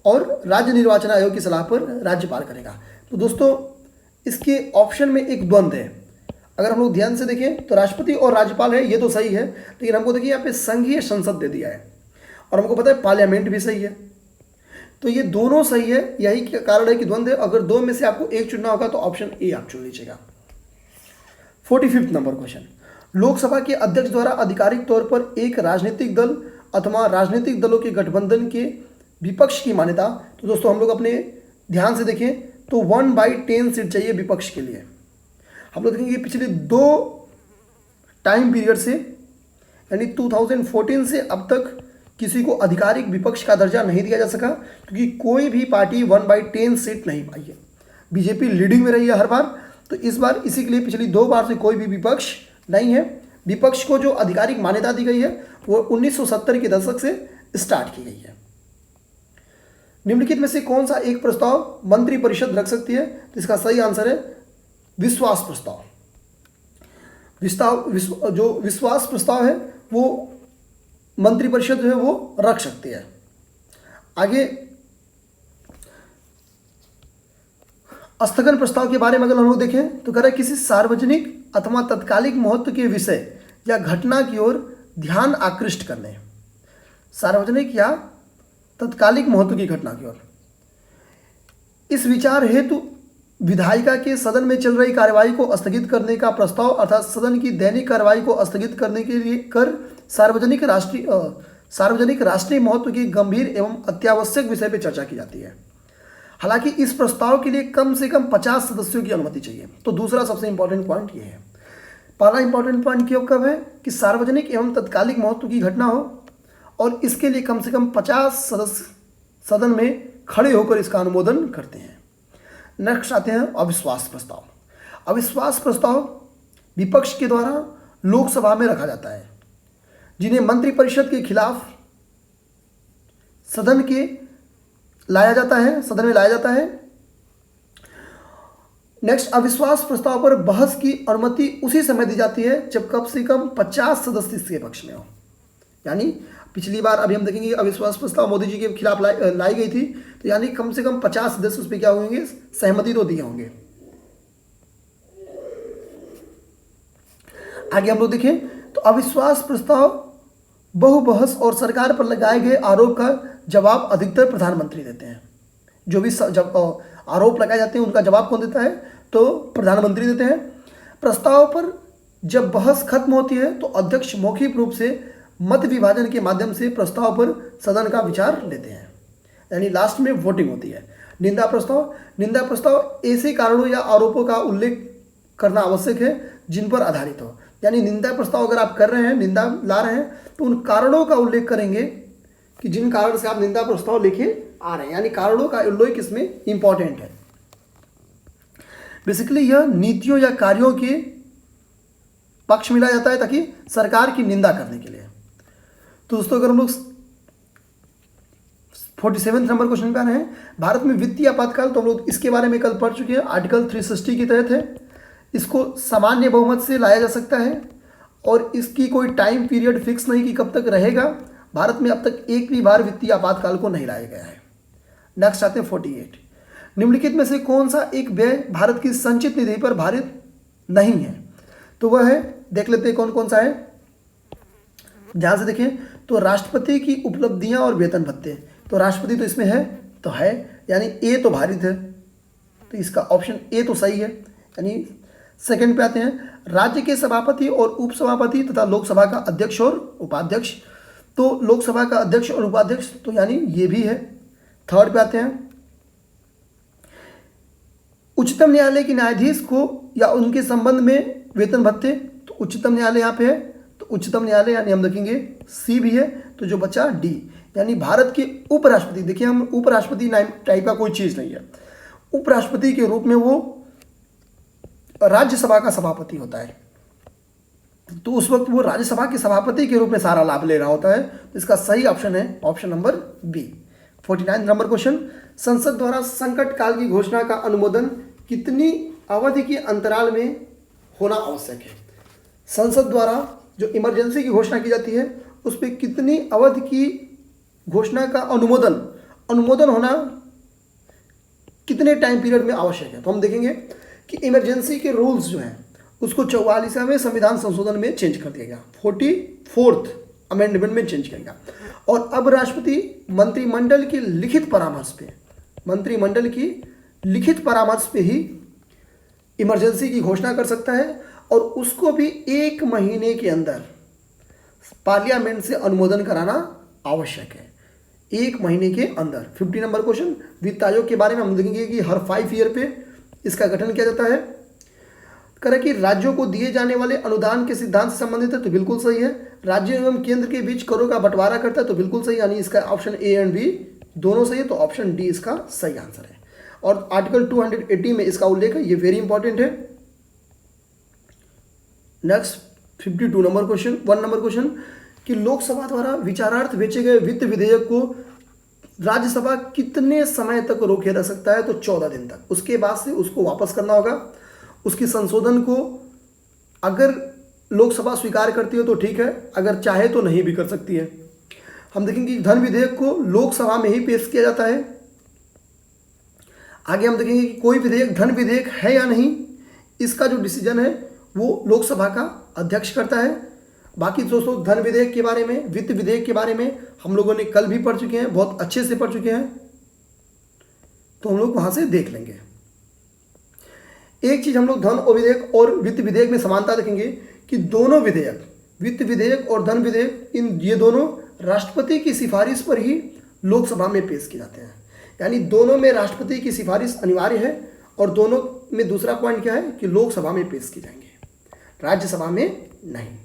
और राज्य निर्वाचन आयोग की सलाह पर राज्यपाल करेगा। तो दोस्तों इसके ऑप्शन में एक द्वंद्व है, अगर हम लोग ध्यान से देखें तो राष्ट्रपति और राज्यपाल है, ये तो सही है, लेकिन हमको देखिए यहाँ पे संघीय संसद दे दिया है और हमको पता है पार्लियामेंट भी सही है। तो ये दोनों सही है, यही कारण है कि द्वंद्व है। अगर दो में से आपको एक चुनना होगा तो ऑप्शन ए आप चुन लीजिएगा। 45 नंबर क्वेश्चन, लोकसभा के अध्यक्ष द्वारा आधिकारिक तौर पर एक राजनीतिक दल अथवा राजनीतिक दलों के गठबंधन के विपक्ष की मान्यता। तो दोस्तों हम लोग अपने ध्यान से देखें तो 1/10 सीट चाहिए विपक्ष के लिए। हम लोग देखेंगे पिछले दो टाइम पीरियड से यानी 2014 से अब तक किसी को आधिकारिक विपक्ष का दर्जा नहीं दिया जा सका, क्योंकि कोई भी पार्टी 1/10 सीट नहीं पाई है। बीजेपी लीडिंग में रही है हर बार, तो इस बार इसी के लिए पिछली दो बार से कोई भी विपक्ष नहीं है। विपक्ष को जो आधिकारिक मान्यता दी गई है वो 1970 के दशक से स्टार्ट की गई है। निम्नलिखित में से कौन सा एक प्रस्ताव मंत्रिपरिषद रख सकती है? तो इसका सही आंसर है विश्वास प्रस्ताव। जो विश्वास प्रस्ताव है वो मंत्रिपरिषद जो है वो रख सकती है। आगे स्थगन प्रस्ताव के बारे में अगर हम लोग देखें तो कह रहा है किसी सार्वजनिक अथवा तत्कालिक महत्व के विषय या घटना की ओर ध्यान आकृष्ट करने, सार्वजनिक या तत्कालिक महत्व की घटना की ओर। इस विचार हेतु विधायिका के सदन में चल रही कार्यवाही को स्थगित करने का प्रस्ताव अर्थात सदन की दैनिक कार्यवाही को स्थगित करने के लिए कर सार्वजनिक राष्ट्रीय महत्व की गंभीर एवं अत्यावश्यक विषय पर चर्चा की जाती है। हालांकि इस प्रस्ताव के लिए कम से कम 50 सदस्यों की अनुमति चाहिए। तो दूसरा सबसे इंपॉर्टेंट पॉइंट ये है। पहला इंपॉर्टेंट पॉइंट क्यों कब है कि सार्वजनिक एवं तत्कालिक महत्व की घटना हो और इसके लिए कम से कम 50 सदस्य सदन में खड़े होकर इसका अनुमोदन करते हैं। नेक्स्ट आते हैं अविश्वास प्रस्ताव। अविश्वास प्रस्ताव विपक्ष के द्वारा लोकसभा में रखा जाता है, जिन्हें मंत्रिपरिषद के खिलाफ सदन में लाया जाता है। नेक्स्ट, अविश्वास प्रस्ताव पर बहस की अनुमति उसी समय दी जाती है जब कम से कम 50 सदस्य इसके पक्ष में हो। यानी पिछली बार अभी हम देखेंगे अविश्वास प्रस्ताव मोदी जी के खिलाफ लाई गई थी, तो यानी कम से कम 50 सदस्य उस पर क्या होंगे, सहमति तो दिए होंगे। आगे हम लोग देखें तो अविश्वास प्रस्ताव बहुबहस और सरकार पर लगाए गए आरोप का जवाब अधिकतर प्रधानमंत्री देते हैं। जो भी जब आरोप लगाए जाते हैं उनका जवाब कौन देता है, तो प्रधानमंत्री देते हैं। प्रस्ताव पर जब बहस खत्म होती है तो अध्यक्ष मौखिक रूप से मत विभाजन के माध्यम से प्रस्ताव पर सदन का विचार लेते हैं, यानी लास्ट में वोटिंग होती है। निंदा प्रस्ताव ऐसे कारणों या आरोपों का उल्लेख करना आवश्यक है जिन पर आधारित हो। यानी निंदा प्रस्ताव अगर आप कर रहे हैं, निंदा ला रहे हैं, तो उन कारणों का उल्लेख करेंगे कि जिन कारण से आप निंदा प्रस्ताव लेके आ रहे हैं, यानी कारणों का उल्लेख इसमें इंपॉर्टेंट है। बेसिकली यह नीतियों या कार्यों के पक्ष में लाया जाता है ताकि सरकार की निंदा करने के लिए। तो दोस्तों अगर हम लोग 47 नंबर क्वेश्चन पे आ रहे हैं, भारत में वित्तीय आपातकाल, तो हम लोग इसके बारे में कल पढ़ चुके हैं, आर्टिकल 360 के तहत है। इसको सामान्य बहुमत से लाया जा सकता है और इसकी कोई टाइम पीरियड फिक्स नहीं कि कब तक रहेगा। भारत में अब तक एक भी बार वित्तीय आपातकाल को नहीं लाया गया है। नेक्स्ट आते हैं 48। निम्नलिखित में से कौन सा एक व्यय भारत की संचित निधि पर भारित नहीं है? तो वह है, देख लेते हैं कौन कौन सा है, ध्यान से देखें। तो राष्ट्रपति की उपलब्धियां और वेतन भत्ते, तो राष्ट्रपति तो इसमें है, तो है, यानी ए तो भारित है, तो इसका ऑप्शन ए तो सही है। यानी सेकंड पे आते हैं, राज्य के सभापति और उपसभापति तथा लोकसभा का अध्यक्ष और उपाध्यक्ष, तो लोकसभा का अध्यक्ष और उपाध्यक्ष, तो यानी ये भी है। थर्ड पे आते हैं, उच्चतम न्यायालय के न्यायाधीश को या उनके संबंध में वेतन भत्ते, तो उच्चतम न्यायालय यहाँ पे है, तो उच्चतम न्यायालय यानी हम देखेंगे सी भी है, तो जो बचा डी, यानी भारत के उपराष्ट्रपति। देखिए हम उपराष्ट्रपति टाइप का कोई चीज़ नहीं है, उपराष्ट्रपति के रूप में वो राज्यसभा का सभापति होता है, तो उस वक्त वो राज्यसभा के सभापति के रूप में सारा लाभ ले रहा होता है। तो इसका सही ऑप्शन है option number B. 49 number question, संसद द्वारा संकट काल की घोषणा का अनुमोदन कितनी अवधि के अंतराल में होना आवश्यक है? संसद द्वारा जो इमरजेंसी की घोषणा की जाती है उस पर कितनी अवधि की घोषणा का अनुमोदन होना कितने टाइम पीरियड में आवश्यक है? तो हम देखेंगे कि इमरजेंसी के रूल्स जो हैं उसको 44वें संविधान संशोधन में चेंज कर दिया गया, 44th अमेंडमेंट में चेंज किया गया। और अब राष्ट्रपति मंत्रिमंडल की लिखित परामर्श पे ही इमरजेंसी की घोषणा कर सकता है, और उसको भी 1 महीने के अंदर पार्लियामेंट से अनुमोदन कराना आवश्यक है, 1 महीने के अंदर। 50 नंबर क्वेश्चन, वित्त आयोग के बारे में हम देखेंगे कि हर 5 ईयर पे इसका गठन किया जाता है। करें कि राज्यों को दिए जाने वाले अनुदान के सिद्धांत से संबंधित है, तो बिल्कुल सही है। राज्य एवं केंद्र के बीच करों का बंटवारा करता है, तो बिल्कुल सही, यानी इसका ऑप्शन ए एंड बी दोनों सही है, तो ऑप्शन डी इसका सही आंसर है। और आर्टिकल 280 में इसका उल्लेख है, ये वेरी इंपॉर्टेंट है। Next 52 number question, 1 number question, कि लोकसभा द्वारा विचारार्थ भेजे गए वित्त विधेयक को राज्यसभा कितने समय तक रोके रख सकता है? तो 14 दिन तक। उसके बाद से उसको वापस करना होगा। उसकी संशोधन को अगर लोकसभा स्वीकार करती है तो ठीक है, अगर चाहे तो नहीं भी कर सकती है। हम देखेंगे कि धन विधेयक को लोकसभा में ही पेश किया जाता है। आगे हम देखेंगे कि कोई विधेयक धन विधेयक है या नहीं, इसका जो डिसीजन है वो लोकसभा का अध्यक्ष करता है। बाकी दोस्तों धन विधेयक के बारे में, वित्त विधेयक के बारे में हम लोगों ने कल भी पढ़ चुके हैं, बहुत अच्छे से पढ़ चुके हैं, तो हम लोग वहां से देख लेंगे। एक चीज हम लोग धन विधेयक और वित्त विधेयक में समानता देखेंगे कि दोनों विधेयक, वित्त विधेयक और धन विधेयक, ये दोनों राष्ट्रपति की सिफारिश पर ही लोकसभा में पेश किए जाते हैं। यानी दोनों में राष्ट्रपति की सिफारिश अनिवार्य है, और दोनों में दूसरा पॉइंट क्या है कि लोकसभा में पेश किए जाएंगे, राज्यसभा में नहीं।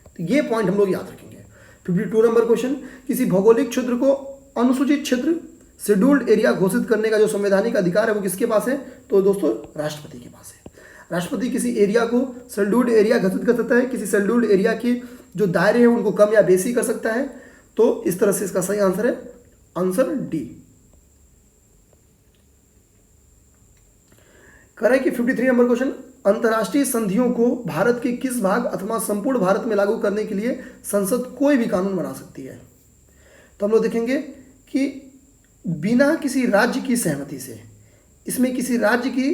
तो ये पॉइंट हम लोग याद रखेंगे। 52 नंबर क्वेश्चन, किसी भौगोलिक क्षेत्र को अनुसूचित क्षेत्र शेड्यूल्ड एरिया घोषित करने का जो संवैधानिक अधिकार है वो किसके पास है? तो दोस्तों राष्ट्रपति के पास है। राष्ट्रपति किसी एरिया को शेड्यूल्ड एरिया घोषित कर सकता है, किसी शेड्यूल्ड एरिया के जो दायरे हैं उनको कम या बेसी कर सकता है। तो इस तरह से इसका सही आंसर है आंसर डी। करें कि 53 नंबर क्वेश्चन, अंतर्राष्ट्रीय संधियों को भारत के किस भाग अथवा संपूर्ण भारत में लागू करने के लिए संसद कोई भी कानून बना सकती है? तो हम लोग देखेंगे कि बिना किसी राज्य की सहमति से, इसमें किसी राज्य की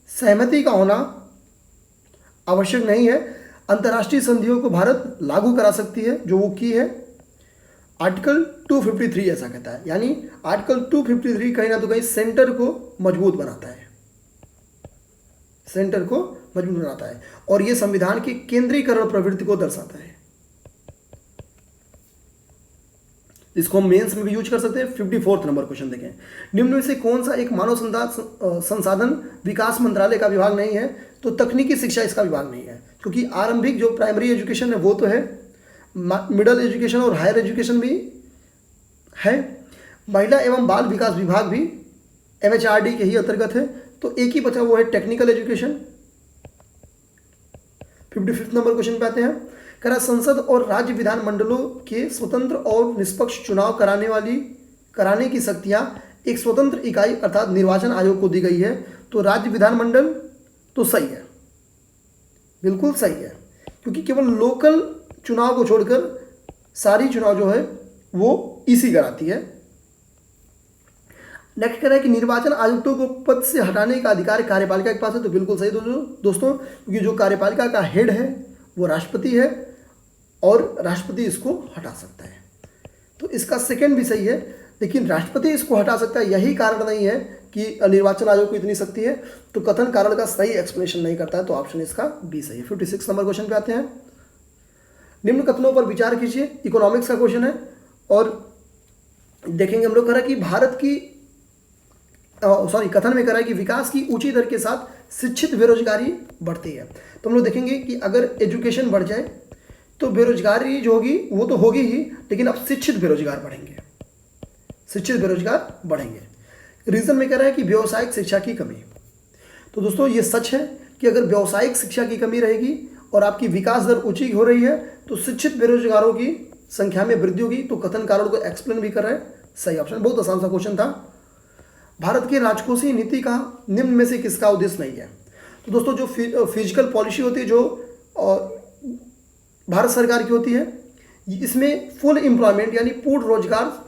सहमति का होना आवश्यक नहीं है। अंतर्राष्ट्रीय संधियों को भारत लागू करा सकती है, जो वो की है। आर्टिकल 253 ऐसा कहता है, यानी आर्टिकल 253 कहीं ना तो कहीं सेंटर को मजबूत बनाता है, सेंटर को मजबूत बनाता है, और यह संविधान की केंद्रीकरण प्रवृत्ति को दर्शाता है। इसको हम मेंस में भी यूज कर सकते हैं। 54 नंबर क्वेश्चन देखें, निम्न में से कौन सा एक मानव संसाधन विकास मंत्रालय का विभाग नहीं है? तो तकनीकी शिक्षा इसका विभाग नहीं है, क्योंकि आरंभिक जो प्राइमरी एजुकेशन है वो तो है, मिडिल एजुकेशन और हायर एजुकेशन भी है। महिला एवं बाल विकास विभाग भी MHRD के ही अंतर्गत है। तो एक ही बचा, वो है टेक्निकल एजुकेशन। 55 नंबर क्वेश्चन पे आते हैं। कह रहा संसद और राज्य विधानमंडलों के स्वतंत्र और निष्पक्ष चुनाव कराने की शक्तियां एक स्वतंत्र इकाई अर्थात निर्वाचन आयोग को दी गई है। तो राज्य विधानमंडल तो सही है, बिल्कुल सही है, क्योंकि केवल लोकल चुनाव को छोड़कर सारी चुनाव जो है वो इसी कराती है। नेक्स्ट कह रहा है कि निर्वाचन आयुक्तों को पद से हटाने का अधिकार कार्यपालिका के पास है। तो बिल्कुल सही दोस्तों, क्योंकि जो कार्यपालिका का हेड है वो राष्ट्रपति है और राष्ट्रपति इसको हटा सकता है। तो इसका सेकंड भी सही है, लेकिन राष्ट्रपति इसको हटा सकता है यही कारण नहीं है कि निर्वाचन आयोग को इतनी शक्ति है। तो कथन कारण का सही एक्सप्लेनेशन नहीं करता है, तो ऑप्शन इसका बी सही है। 56 नंबर क्वेश्चन पे आते हैं। निम्न कथनों पर विचार कीजिए। इकोनॉमिक्स का क्वेश्चन है और देखेंगे हम लोग। कह रहा है कि भारत की कथन में कह रहा है कि विकास की ऊंची दर के साथ शिक्षित बेरोजगारी बढ़ती है। तो हम लोग देखेंगे कि अगर एजुकेशन बढ़ जाए तो बेरोजगारी जो होगी वो तो होगी ही, लेकिन अब शिक्षित बेरोजगार बढ़ेंगे, शिक्षित बेरोजगार बढ़ेंगे। रीजन में कह रहा है कि व्यावसायिक शिक्षा की कमी। तो दोस्तों ये सच है कि अगर व्यावसायिक शिक्षा की कमी रहेगी और आपकी विकास दर ऊंची हो रही है तो शिक्षित बेरोजगारों की संख्या में वृद्धि होगी। तो कथन कारण को एक्सप्लेन भी कर रहे हैं, सही ऑप्शन। बहुत आसान सा क्वेश्चन था। भारत की राजकोषीय नीति का निम्न में से किसका उद्देश्य नहीं है। तो दोस्तों जो फिजिकल पॉलिसी होती है जो भारत सरकार की होती है, इसमें फुल एम्प्लॉयमेंट यानी पूर्ण रोजगार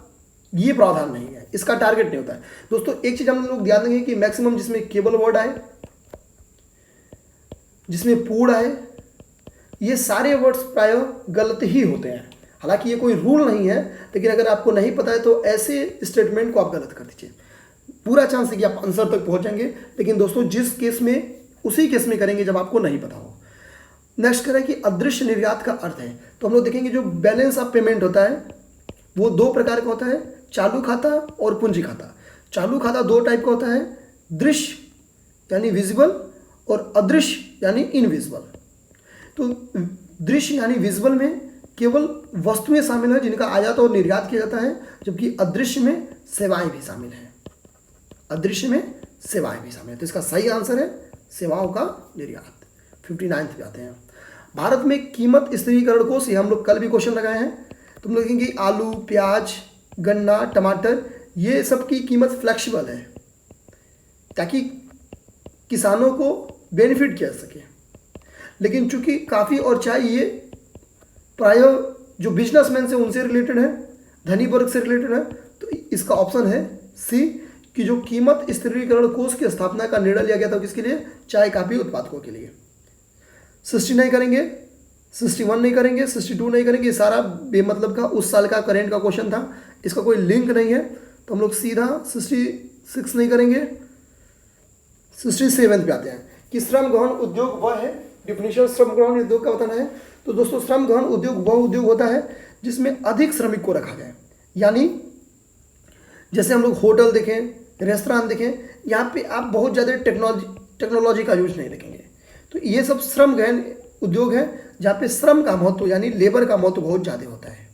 ये प्रावधान नहीं है, इसका टारगेट नहीं होता है। दोस्तों एक चीज हम लोग ध्यान देंगे कि मैक्सिमम जिसमें केबल वर्ड आए, जिसमें पूर्ण आए, ये सारे वर्ड्स प्राय गलत ही होते हैं। हालांकि ये कोई रूल नहीं है, लेकिन अगर आपको नहीं पता है तो ऐसे स्टेटमेंट को आप गलत कर दीजिए। पूरा चांस है कि आप आंसर तक पहुंचेंगे, लेकिन दोस्तों जिस केस में उसी केस में करेंगे जब आपको नहीं पता हो। नेक्स्ट करें कि अदृश्य निर्यात का अर्थ है। तो हम लोग देखेंगे जो बैलेंस ऑफ पेमेंट होता है वो दो प्रकार का होता है, चालू खाता और पूंजी खाता। चालू खाता दो टाइप का होता है, दृश्य यानी विजिबल और अदृश्य यानी इनविजिबल। तो दृश्य यानी विजिबल में केवल वस्तुएं शामिल हैं जिनका आयात और निर्यात किया जाता है, जबकि अदृश्य में सेवाएं भी शामिल हैं। अदृश्य में सेवाएं भी शामिल हैं। तो इसका सही आंसर है सेवाओं का निर्यात। 59 पे आते हैं। भारत में कीमत स्थिरीकरण कोष, ये हम लोग कल भी क्वेश्चन लगाए हैं। तुम लोग देखेंगे आलू, प्याज, गन्ना, टमाटर, ये सब की कीमत फ्लेक्सिबल है ताकि किसानों को बेनिफिट किया सके। लेकिन चूंकि काफ़ी और चाय ये प्राय जो बिजनेसमैन से उनसे रिलेटेड है, धनी वर्ग से रिलेटेड है, तो इसका ऑप्शन है सी कि जो कीमत स्थिरीकरण कोष की स्थापना का निर्णय लिया गया था किसके लिए, चाय काफी उत्पादकों के लिए। 60 नहीं करेंगे, 61 नहीं करेंगे, 62 नहीं करेंगे, ये सारा बेमतलब का उस साल का करेंट का क्वेश्चन था, इसका कोई लिंक नहीं है। तो हम लोग सीधा 66 नहीं करेंगे, 67 पे आते हैं कि श्रम गहन उद्योग वह है, डिफिनेशन श्रम गहन उद्योग का बताना है। तो दोस्तों श्रम गहन उद्योग वह उद्योग होता है जिसमें अधिक श्रमिक को रखा जाए। यानी जैसे हम लोग होटल देखें, रेस्टोरेंट देखें, यहाँ पे आप बहुत ज़्यादा टेक्नोलॉजी का यूज नहीं देखेंगे। तो ये सब श्रम गहन उद्योग है जहाँ पे श्रम का महत्व यानी लेबर का महत्व बहुत ज़्यादा होता है।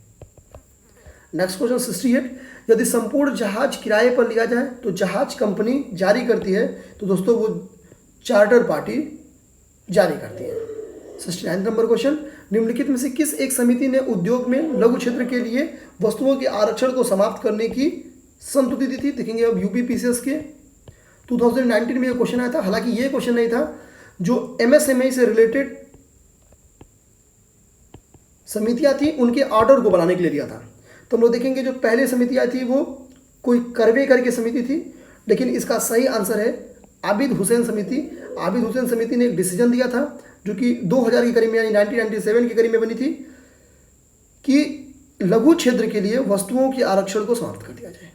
नेक्स्ट क्वेश्चन 68, यदि संपूर्ण जहाज किराए पर लिया जाए तो जहाज कंपनी जारी करती है, तो दोस्तों वो चार्टर पार्टी जारी करती है। 69 नंबर क्वेश्चन, निम्नलिखित में से किस एक समिति ने उद्योग में लघु क्षेत्र के लिए वस्तुओं के आरक्षण को समाप्त करने की संस्तुति दी थी। देखेंगे अब यूपीपीसीएस के 2019 में यह क्वेश्चन आया था। हालांकि ये क्वेश्चन नहीं था, जो एमएसएमई से रिलेटेड समितियां थी उनके ऑर्डर को बनाने के लिए दिया था। तो हम लोग देखेंगे जो पहले समितियां थी वो कोई कर्वे करके समिति थी, लेकिन इसका सही आंसर है आबिद हुसैन समिति। आबिद हुसैन समिति ने एक डिसीजन दिया था जो कि 2000 के करीब में यानी 1997 के करीब में बनी थी कि लघु क्षेत्र के लिए वस्तुओं के आरक्षण को समाप्त कर दिया जाए।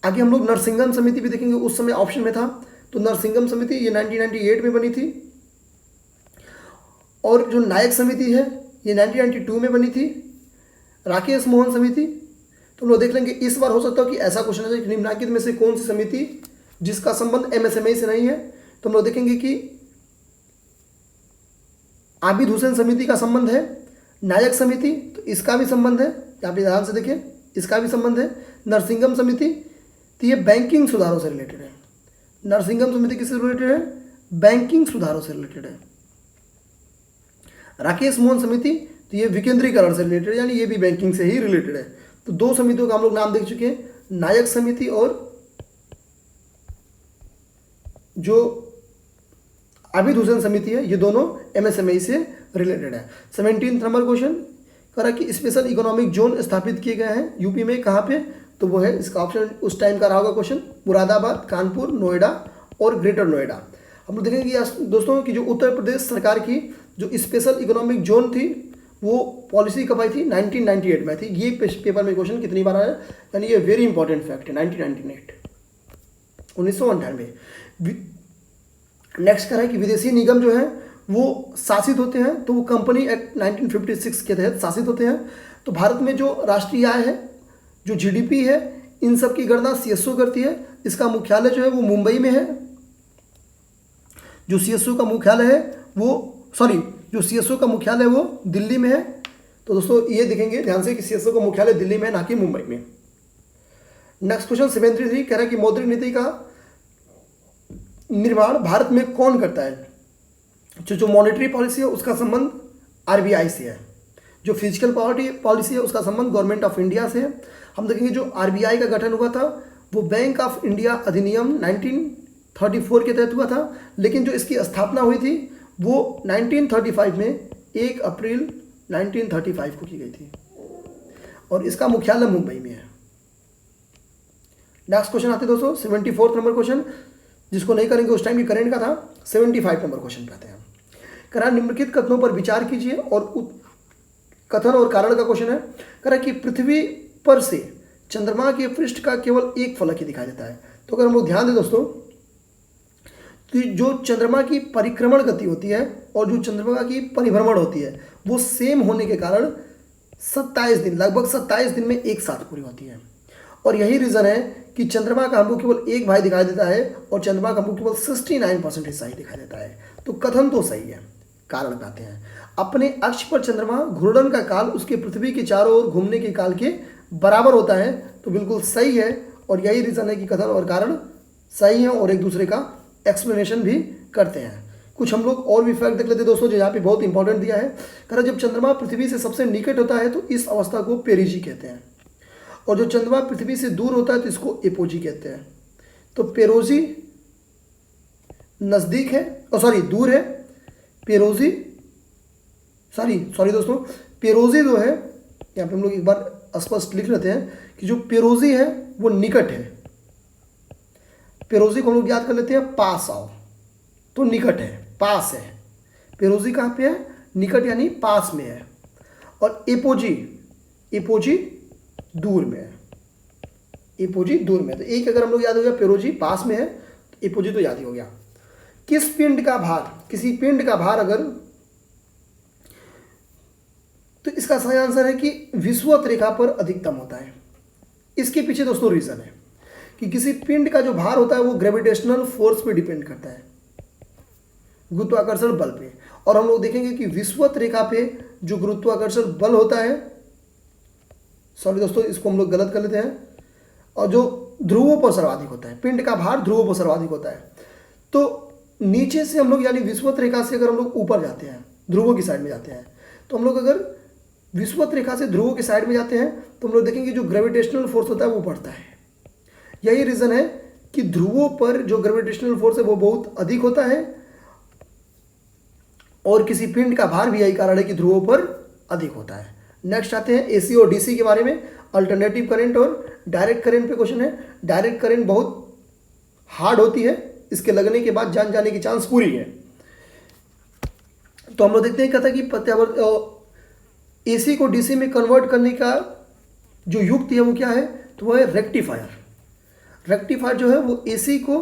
आगे हम लोग नरसिंगम समिति भी देखेंगे, उस समय ऑप्शन में था। तो नरसिंगम समिति ये 1998 में बनी थी, और जो नायक समिति है ये 1992 में बनी थी। राकेश मोहन समिति, तो हम लोग देख लेंगे इस बार हो सकता है कि ऐसा क्वेश्चन है कि निम्नलिखित में से कौन सी समिति जिसका संबंध एमएसएमई से नहीं है। तो हम लोग देखेंगे कि आबिद हुसैन समिति का संबंध है, नायक समिति तो इसका भी संबंध है, यहाँ पे ध्यान से देखिए, इसका भी संबंध है। नरसिंघम समिति, तो ये बैंकिंग सुधारों से रिलेटेड है। नरसिंघम समिति किससे रिलेटेड है? बैंकिंग सुधारों से रिलेटेड है। राकेश मोहन समिति, तो ये विकेंद्रीकरण से रिलेटेड है, यानी ये भी बैंकिंग से ही रिलेटेड है। तो दो समितियों का हम लोग नाम देख चुके हैं, नायक समिति और जो अभिभूषण समिति है, ये दोनों एमएसएमई से रिलेटेड है। 17 नंबर क्वेश्चन करा कि स्पेशल इकोनॉमिक जोन स्थापित किए गए हैं यूपी में, कहाँ पे? तो वो है, इसका ऑप्शन उस टाइम का रहा होगा क्वेश्चन, मुरादाबाद, कानपुर, नोएडा और ग्रेटर नोएडा। हम लोग देखेंगे कि दोस्तों कि जो उत्तर प्रदेश सरकार की जो स्पेशल इकोनॉमिक जोन थी वो पॉलिसी कब आई थी? 1998 में थी। ये पेपर में क्वेश्चन कितनी बार आया, यानी ये वेरी इंपॉर्टेंट फैक्ट है, 1998। नेक्स्ट है कि विदेशी निगम जो है वो शासित होते हैं, तो वो कंपनी एक्ट 1956 के तहत शासित होते हैं। तो भारत में जो राष्ट्रीय आय है, जो जीडीपी है, इन सब की गणना सीएसओ करती है। इसका मुख्यालय जो है वो मुंबई में है। जो सीएसओ का मुख्यालय है वो दिल्ली में है। तो दोस्तों ये देखेंगे ध्यान से कि सीएसओ का मुख्यालय दिल्ली में है, ना कि मुंबई में। नेक्स्ट क्वेश्चन 73 कह रहा है कि मौद्रिक नीति का निर्माण भारत में कौन करता है? जो मॉनेटरी पॉलिसी है उसका संबंध आरबीआई से है। जो फिजिकल पॉलिसी है उसका संबंध गवर्नमेंट ऑफ इंडिया से है। हम देखेंगे जो आरबीआई का गठन हुआ था वो बैंक ऑफ इंडिया अधिनियम 1934 के तहत हुआ था, लेकिन जो इसकी स्थापना हुई थी वो 1935 में 1 अप्रैल 1935 को की गई थी और इसका मुख्यालय मुंबई में है। नेक्स्ट क्वेश्चन आते हैं दोस्तों 74 नंबर क्वेश्चन, जिसको नहीं करेंगे उस टाइम की करेंट का था। 75 नंबर क्वेश्चन पे आते हैं। करा निम्नलिखित कथनों पर विचार कीजिए और कथन और कारण का क्वेश्चन है। करा कि पृथ्वी पर से चंद्रमा के पृष्ठ का केवल एक फलक ही दिखाई देता है। तो अगर हम लोग ध्यान दें दोस्तों कि जो चंद्रमा की परिक्रमण गति होती है और जो चंद्रमा की परिभ्रमण होती है वो सेम होने के कारण 27 दिन, लगभग 27 दिन में एक साथ पूरी होती है। और यही रीज़न है कि चंद्रमा का हमको केवल एक भाई दिखाई देता है और चंद्रमा का हमको केवल 69% हिस्सा ही दिखाई देता है। तो कथन तो सही है, कारण कहते हैं अपने अक्ष पर चंद्रमा घूर्णन का काल उसके पृथ्वी के चारों ओर घूमने के काल के बराबर होता है। तो बिल्कुल सही है और यही रीज़न है कि कथन और कारण सही है और एक दूसरे का एक्सप्लेनेशन भी करते हैं। कुछ हम लोग और भी फैक्ट देख लेते हैं दोस्तों, जो यहाँ पे बहुत इंपॉर्टेंट दिया है। कह जब चंद्रमा पृथ्वी से सबसे निकट होता है तो इस अवस्था को पेरिजी कहते हैं, और जो चंद्रमा पृथ्वी से दूर होता है तो इसको एपोजी कहते हैं। तो पेरोजी नज़दीक है, दूर है। पेरोजी सॉरी दोस्तों, पेरोजी जो है, यहाँ पे हम लोग एक बार स्पष्ट लिख लेते हैं कि जो पेरोजी है वो निकट है। पेरोजी को हम लोग याद कर लेते हैं, पास आओ, तो निकट है, पास है। पेरोजी कहाँ पे है? निकट यानी पास में है। और एपोजी दूर में है। एपोजी दूर में, तो एक अगर हम लोग याद हो गया, पेरोजी पास में है, तो एपोजी तो याद ही हो गया। किसी पिंड का भार अगर, तो इसका सही आंसर है कि विषुवत रेखा पर अधिकतम होता है। इसके पीछे दोस्तों रीजन है कि किसी पिंड का जो भार होता है वो ग्रेविटेशनल फोर्स पे डिपेंड करता है, गुरुत्वाकर्षण बल पे। और हम लोग देखेंगे कि विषुवत रेखा पे जो गुरुत्वाकर्षण बल होता है, सॉरी दोस्तों इसको हम लोग गलत कर लेते हैं, और जो ध्रुवों पर सर्वाधिक होता है, पिंड का भार ध्रुवों पर सर्वाधिक होता है। तो नीचे से हम लोग यानी विषुवत रेखा से अगर हम लोग ऊपर जाते हैं, ध्रुवों की साइड में जाते हैं, तो हम लोग अगर विषुवत रेखा से ध्रुवों की साइड में जाते हैं तो हम लोग देखेंगे जो ग्रेविटेशनल फोर्स होता है वो बढ़ता है। यही रीज़न है कि ध्रुवों पर जो ग्रेविटेशनल फोर्स है वो बहुत अधिक होता है, और किसी पिंड का भार भी यही कारण है कि ध्रुवों पर अधिक होता है। नेक्स्ट आते हैं एसी और डीसी के बारे में, अल्टरनेटिव करंट और डायरेक्ट करंट पे क्वेश्चन है। डायरेक्ट करंट बहुत हार्ड होती है, इसके लगने के बाद जान जाने की चांस पूरी है। तो हम लोग देखते हैं कहता है कि एसी को डीसी में कन्वर्ट करने का जो युक्ति है वो क्या है? तो वो है रेक्टिफायर। रेक्टिफायर जो है वो एसी को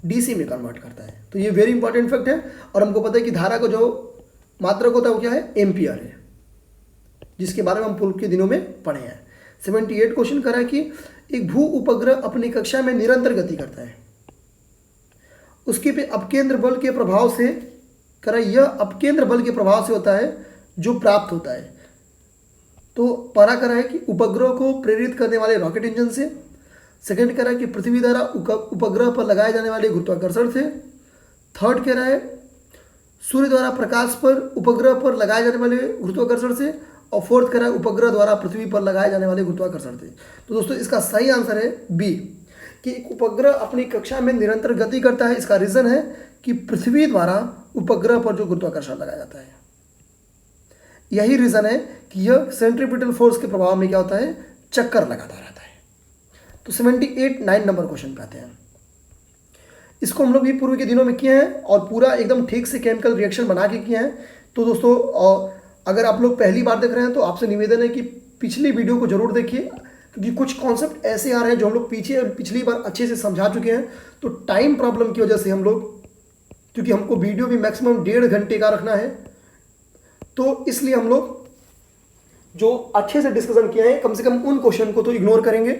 डीसी में कन्वर्ट करता है। तो ये वेरी इंपॉर्टेंट फैक्ट है। और हमको पता है कि धारा का जो मात्रक होता है वो क्या है? एम्पियर है, जिसके बारे में हम पूर्व के दिनों में पढ़े हैं। 78 क्वेश्चन करा कि एक भू उपग्रह अपनी कक्षा में निरंतर गति करता है, उसके पे अपकेंद्र बल के प्रभाव से करा, यह अपकेंद्र बल के प्रभाव से होता है जो प्राप्त होता है। तो पहला कह रहा है कि उपग्रह को प्रेरित करने वाले रॉकेट इंजन से। सेकंड कह रहा है कि पृथ्वी द्वारा उपग्रह पर लगाए जाने वाले गुरुत्वाकर्षण से। थर्ड कह रहा है सूर्य द्वारा प्रकाश पर उपग्रह पर लगाए जाने वाले गुरुत्वाकर्षण से। और फोर्थ कह रहा है उपग्रह द्वारा पृथ्वी पर लगाए जाने वाले गुरुत्वाकर्षण से। तो दोस्तों इसका सही आंसर है बी, कि एक उपग्रह अपनी कक्षा में निरंतर गति करता है। इसका रीजन है कि पृथ्वी द्वारा उपग्रह पर जो गुरुत्वाकर्षण लगाया जाता है, यही रीजन है कि यह सेंट्रीपिटल फोर्स के प्रभाव में क्या होता है, चक्कर लगाता रहता है। तो 9 नंबर क्वेश्चन पे आते हैं। इसको हम लोग भी पूर्व के दिनों में किए हैं और पूरा एकदम ठीक से केमिकल रिएक्शन बना के किए हैं। तो दोस्तों अगर आप लोग पहली बार देख रहे हैं तो आपसे निवेदन है कि पिछली वीडियो को जरूर देखिए, क्योंकि कुछ कॉन्सेप्ट ऐसे आ रहे हैं जो हम लोग पिछली बार अच्छे से समझा चुके हैं। तो टाइम प्रॉब्लम की वजह से हम लोग, क्योंकि हमको वीडियो भी मैक्सिमम 1.5 घंटे का रखना है, तो इसलिए हम लोग जो अच्छे से डिस्कशन किए हैं कम से कम उन क्वेश्चन को तो इग्नोर करेंगे।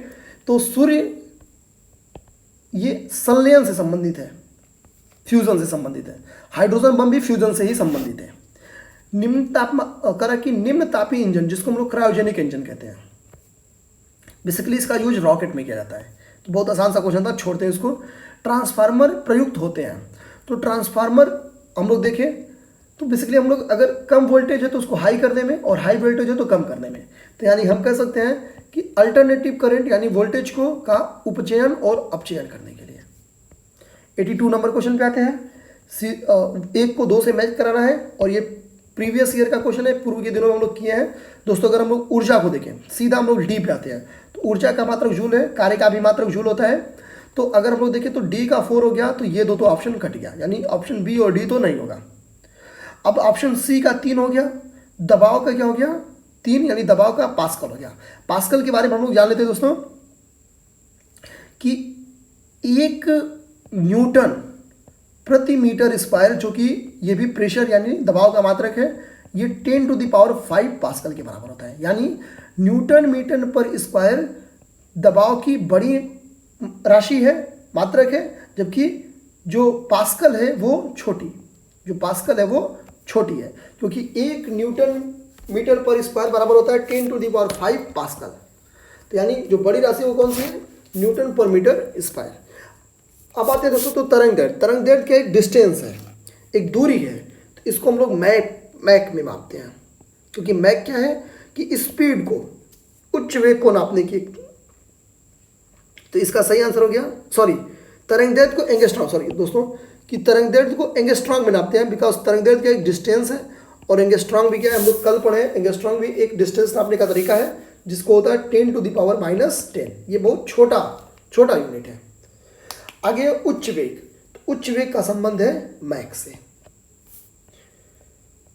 तो सूर्य ये संलयन से संबंधित है, फ्यूजन से संबंधित है। हाइड्रोजन बम भी फ्यूजन से ही संबंधित है। निम्न तापी इंजन, जिसको हम लोग क्रायोजेनिक इंजन कहते हैं, बेसिकली इसका यूज रॉकेट में किया जाता है। तो बहुत आसान सा क्वेश्चन था, छोड़ते हैं इसको। ट्रांसफार्मर प्रयुक्त होते हैं। तो ट्रांसफार्मर हम लोग देखें तो बेसिकली हम लोग अगर कम वोल्टेज है तो उसको हाई करने में, और हाई वोल्टेज है तो कम करने में। तो यानी हम कह सकते हैं कि अल्टरनेटिव करंट यानी वोल्टेज को का उपचयन और अपचयन करने के लिए। 82 नंबर क्वेश्चन पे आते हैं। 1 को 2 से मैच कराना है, और ये प्रीवियस ईयर का क्वेश्चन है, पूर्व के दिनों में हम लोग किए हैं। दोस्तों अगर हम लोग ऊर्जा को देखें, सीधा हम लोग डी पे आते हैं। तो ऊर्जा का मात्रक जूल है, कार्य का भी मात्रक जूल होता है। तो अगर हम लोग देखें तो डी का 4 हो गया, तो ये दो तो ऑप्शन कट गया, यानी ऑप्शन बी और डी तो नहीं होगा। अब ऑप्शन सी का 3 हो गया, दबाव का क्या हो गया 3, यानी दबाव का पास्कल हो गया। पास्कल के बारे में हम लोग जान लेते हैं दोस्तों कि 1 न्यूटन प्रति मीटर स्क्वायर, जो कि ये भी प्रेशर यानी दबाव का मात्रक है, ये 10⁵ पास्कल के बराबर होता है। यानी न्यूटन मीटर पर स्क्वायर दबाव की बड़ी राशि है, मात्रक है, जबकि जो पास्कल है वो छोटी, जो पास्कल है वो छोटी है, क्योंकि 1 न्यूटन मीटर पर स्क्वायर बराबर होता है 10⁵ पास्कल। तो यानी जो बड़ी राशि वो कौन सी है, न्यूटन पर मीटर स्क्वायर। अब आते हैं दोस्तों तो तरंग दैर्ध्य का एक डिस्टेंस है, एक दूरी है। तो इसको हम लोग मैक में मापते हैं, क्योंकि मैक क्या है कि स्पीड को, उच्च वेग को नापने की। तो इसका सही आंसर हो गया, सॉरी, तरंग दैर्ध्य को एंगस्ट्रॉम, सॉरी दोस्तों, कि तरंग दैर्ध्य को एंगस्ट्रॉम में नापते हैं, बिकॉज तरंग दैर्ध्य का एक डिस्टेंस है, और एंगस्ट्रॉम भी क्या है, हम लोग कल पढ़े हैं। एंगस्ट्रॉम भी एक डिस्टेंस नापने का तरीका है, जिसको होता है 10⁻⁻10। ये बहुत छोटा यूनिट है। आगे उच्च वेग, तो उच्च वेग का संबंध है मैक से।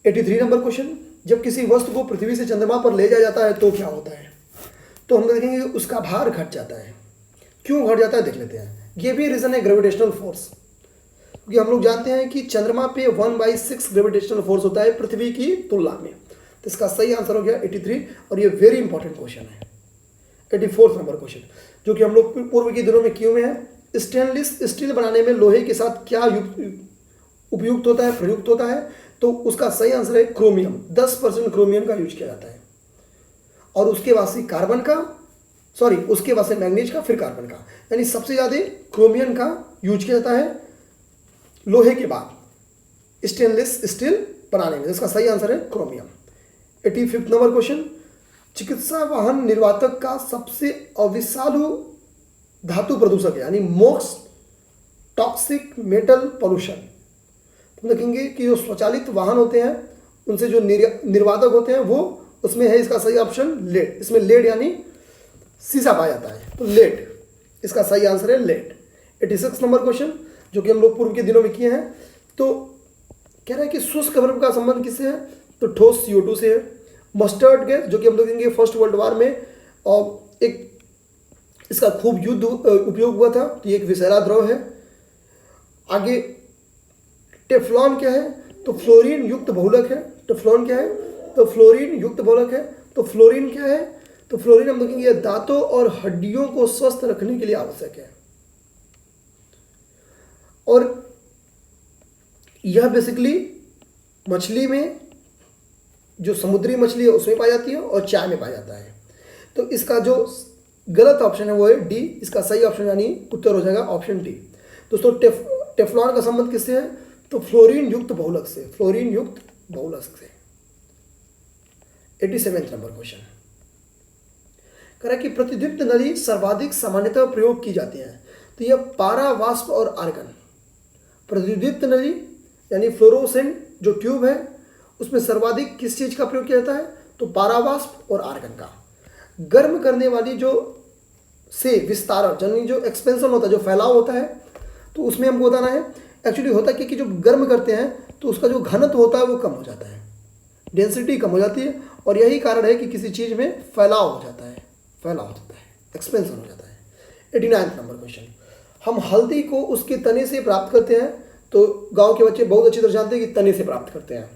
83 नंबर क्वेश्चन, जब किसी वस्तु को पृथ्वी से चंद्रमा पर ले जाया जाता है तो क्या होता है। तो हम देखेंगे उसका भार घट जाता है। क्यों घट जाता है देख लेते हैं। ये भी रीजन है ग्रेविटेशनल फोर्स, क्योंकि हम लोग जानते हैं कि चंद्रमा पे 1/6 ग्रेविटेशनल फोर्स होता है पृथ्वी की तुलना में। तो इसका सही आंसर हो गया 83, और ये वेरी इंपॉर्टेंट क्वेश्चन है। 84 नंबर क्वेश्चन, जो कि हम लोग पूर्व के दिनों में किए हुए हैं। स्टेनलेस स्टील बनाने में लोहे के साथ क्या उपयुक्त होता है, प्रयुक्त होता है। तो उसका सही आंसर है क्रोमियम। 10% क्रोमियम का यूज किया जाता है, और उसके बाद से कार्बन का, सॉरी उसके बाद से मैग्नीज का, फिर कार्बन का, यानी सबसे ज़्यादा क्रोमियम का यूज किया जाता है लोहे के बाद स्टेनलेस स्टील बनाने में। इसका सही आंसर है क्रोमियम। 85 नंबर क्वेश्चन, चिकित्सा वाहन निर्वातक का सबसे अविषालु धातु प्रदूषक है, यानी मोस्ट टॉक्सिक मेटल पोल्यूशन। तो देखेंगे कि जो स्वचालित वाहन होते हैं उनसे जो निर्वातक होते हैं वो, उसमें है इसका सही ऑप्शन लेड। इसमें लेड यानी शीशा पाया जाता है, तो लेड इसका सही आंसर है लेड। 86 नंबर क्वेश्चन, जो कि हम लोग पूर्व के दिनों में किए हैं। तो कह रहा है कि शुष्क द्रव का संबंध किससे है, तो ठोस CO2 से है। मस्टर्ड गैस, जो कि हम लोग देखेंगे फर्स्ट वर्ल्ड वॉर में और एक इसका खूब युद्ध उपयोग हुआ था, तो ये एक विषैला द्रव है। आगे टेफ्लॉन क्या है, तो फ्लोरीन युक्त बहुलक है। टेफ्लॉन क्या है, तो फ्लोरीन युक्त बहुलक है। तो फ्लोरीन क्या है, तो फ्लोरीन हम देखेंगे ये दांतों और हड्डियों को स्वस्थ रखने के लिए आवश्यक है, और यह बेसिकली मछली में जो समुद्री मछली है उसमें पाई जाती है और चाय में पाया जाता है। तो इसका जो गलत ऑप्शन है वो है डी, इसका सही ऑप्शन यानी उत्तर हो जाएगा ऑप्शन डी। दोस्तों टेफ्लॉन का संबंध किससे है? तो फ्लोरीन युक्त बहुलक से, फ्लोरीन युक्त बहुलक से। 87 नंबर क्वेश्चन कह रहा है कि प्रतिदीप्त नली सर्वाधिक सामान्यतः प्रयोग की जाती है। तो यह पारा, वाष्प और आर्गन। प्रतिदीप्त नली यानी फ्लोरोसेंट जो ट्यूब है उसमें सर्वाधिक किस चीज का प्रयोग किया जाता है? तो पारा, वाष्प और आर्गन का। गर्म करने वाली जो से विस्तारक यानी जो एक्सपेंशन होता है, जो फैलाव होता है, तो उसमें हमको बताना है एक्चुअली होता है कि जो गर्म करते हैं तो उसका जो घनत्व होता है वो कम हो जाता है, डेंसिटी कम हो जाती है, और यही कारण है कि किसी चीज़ में फैलाव हो जाता है, एक्सपेंशन हो जाता है। 89 नंबर क्वेश्चन, हम हल्दी को उसके तने से प्राप्त करते हैं। तो गांव के बच्चे बहुत अच्छी तरह जानते हैं कि तने से प्राप्त करते हैं,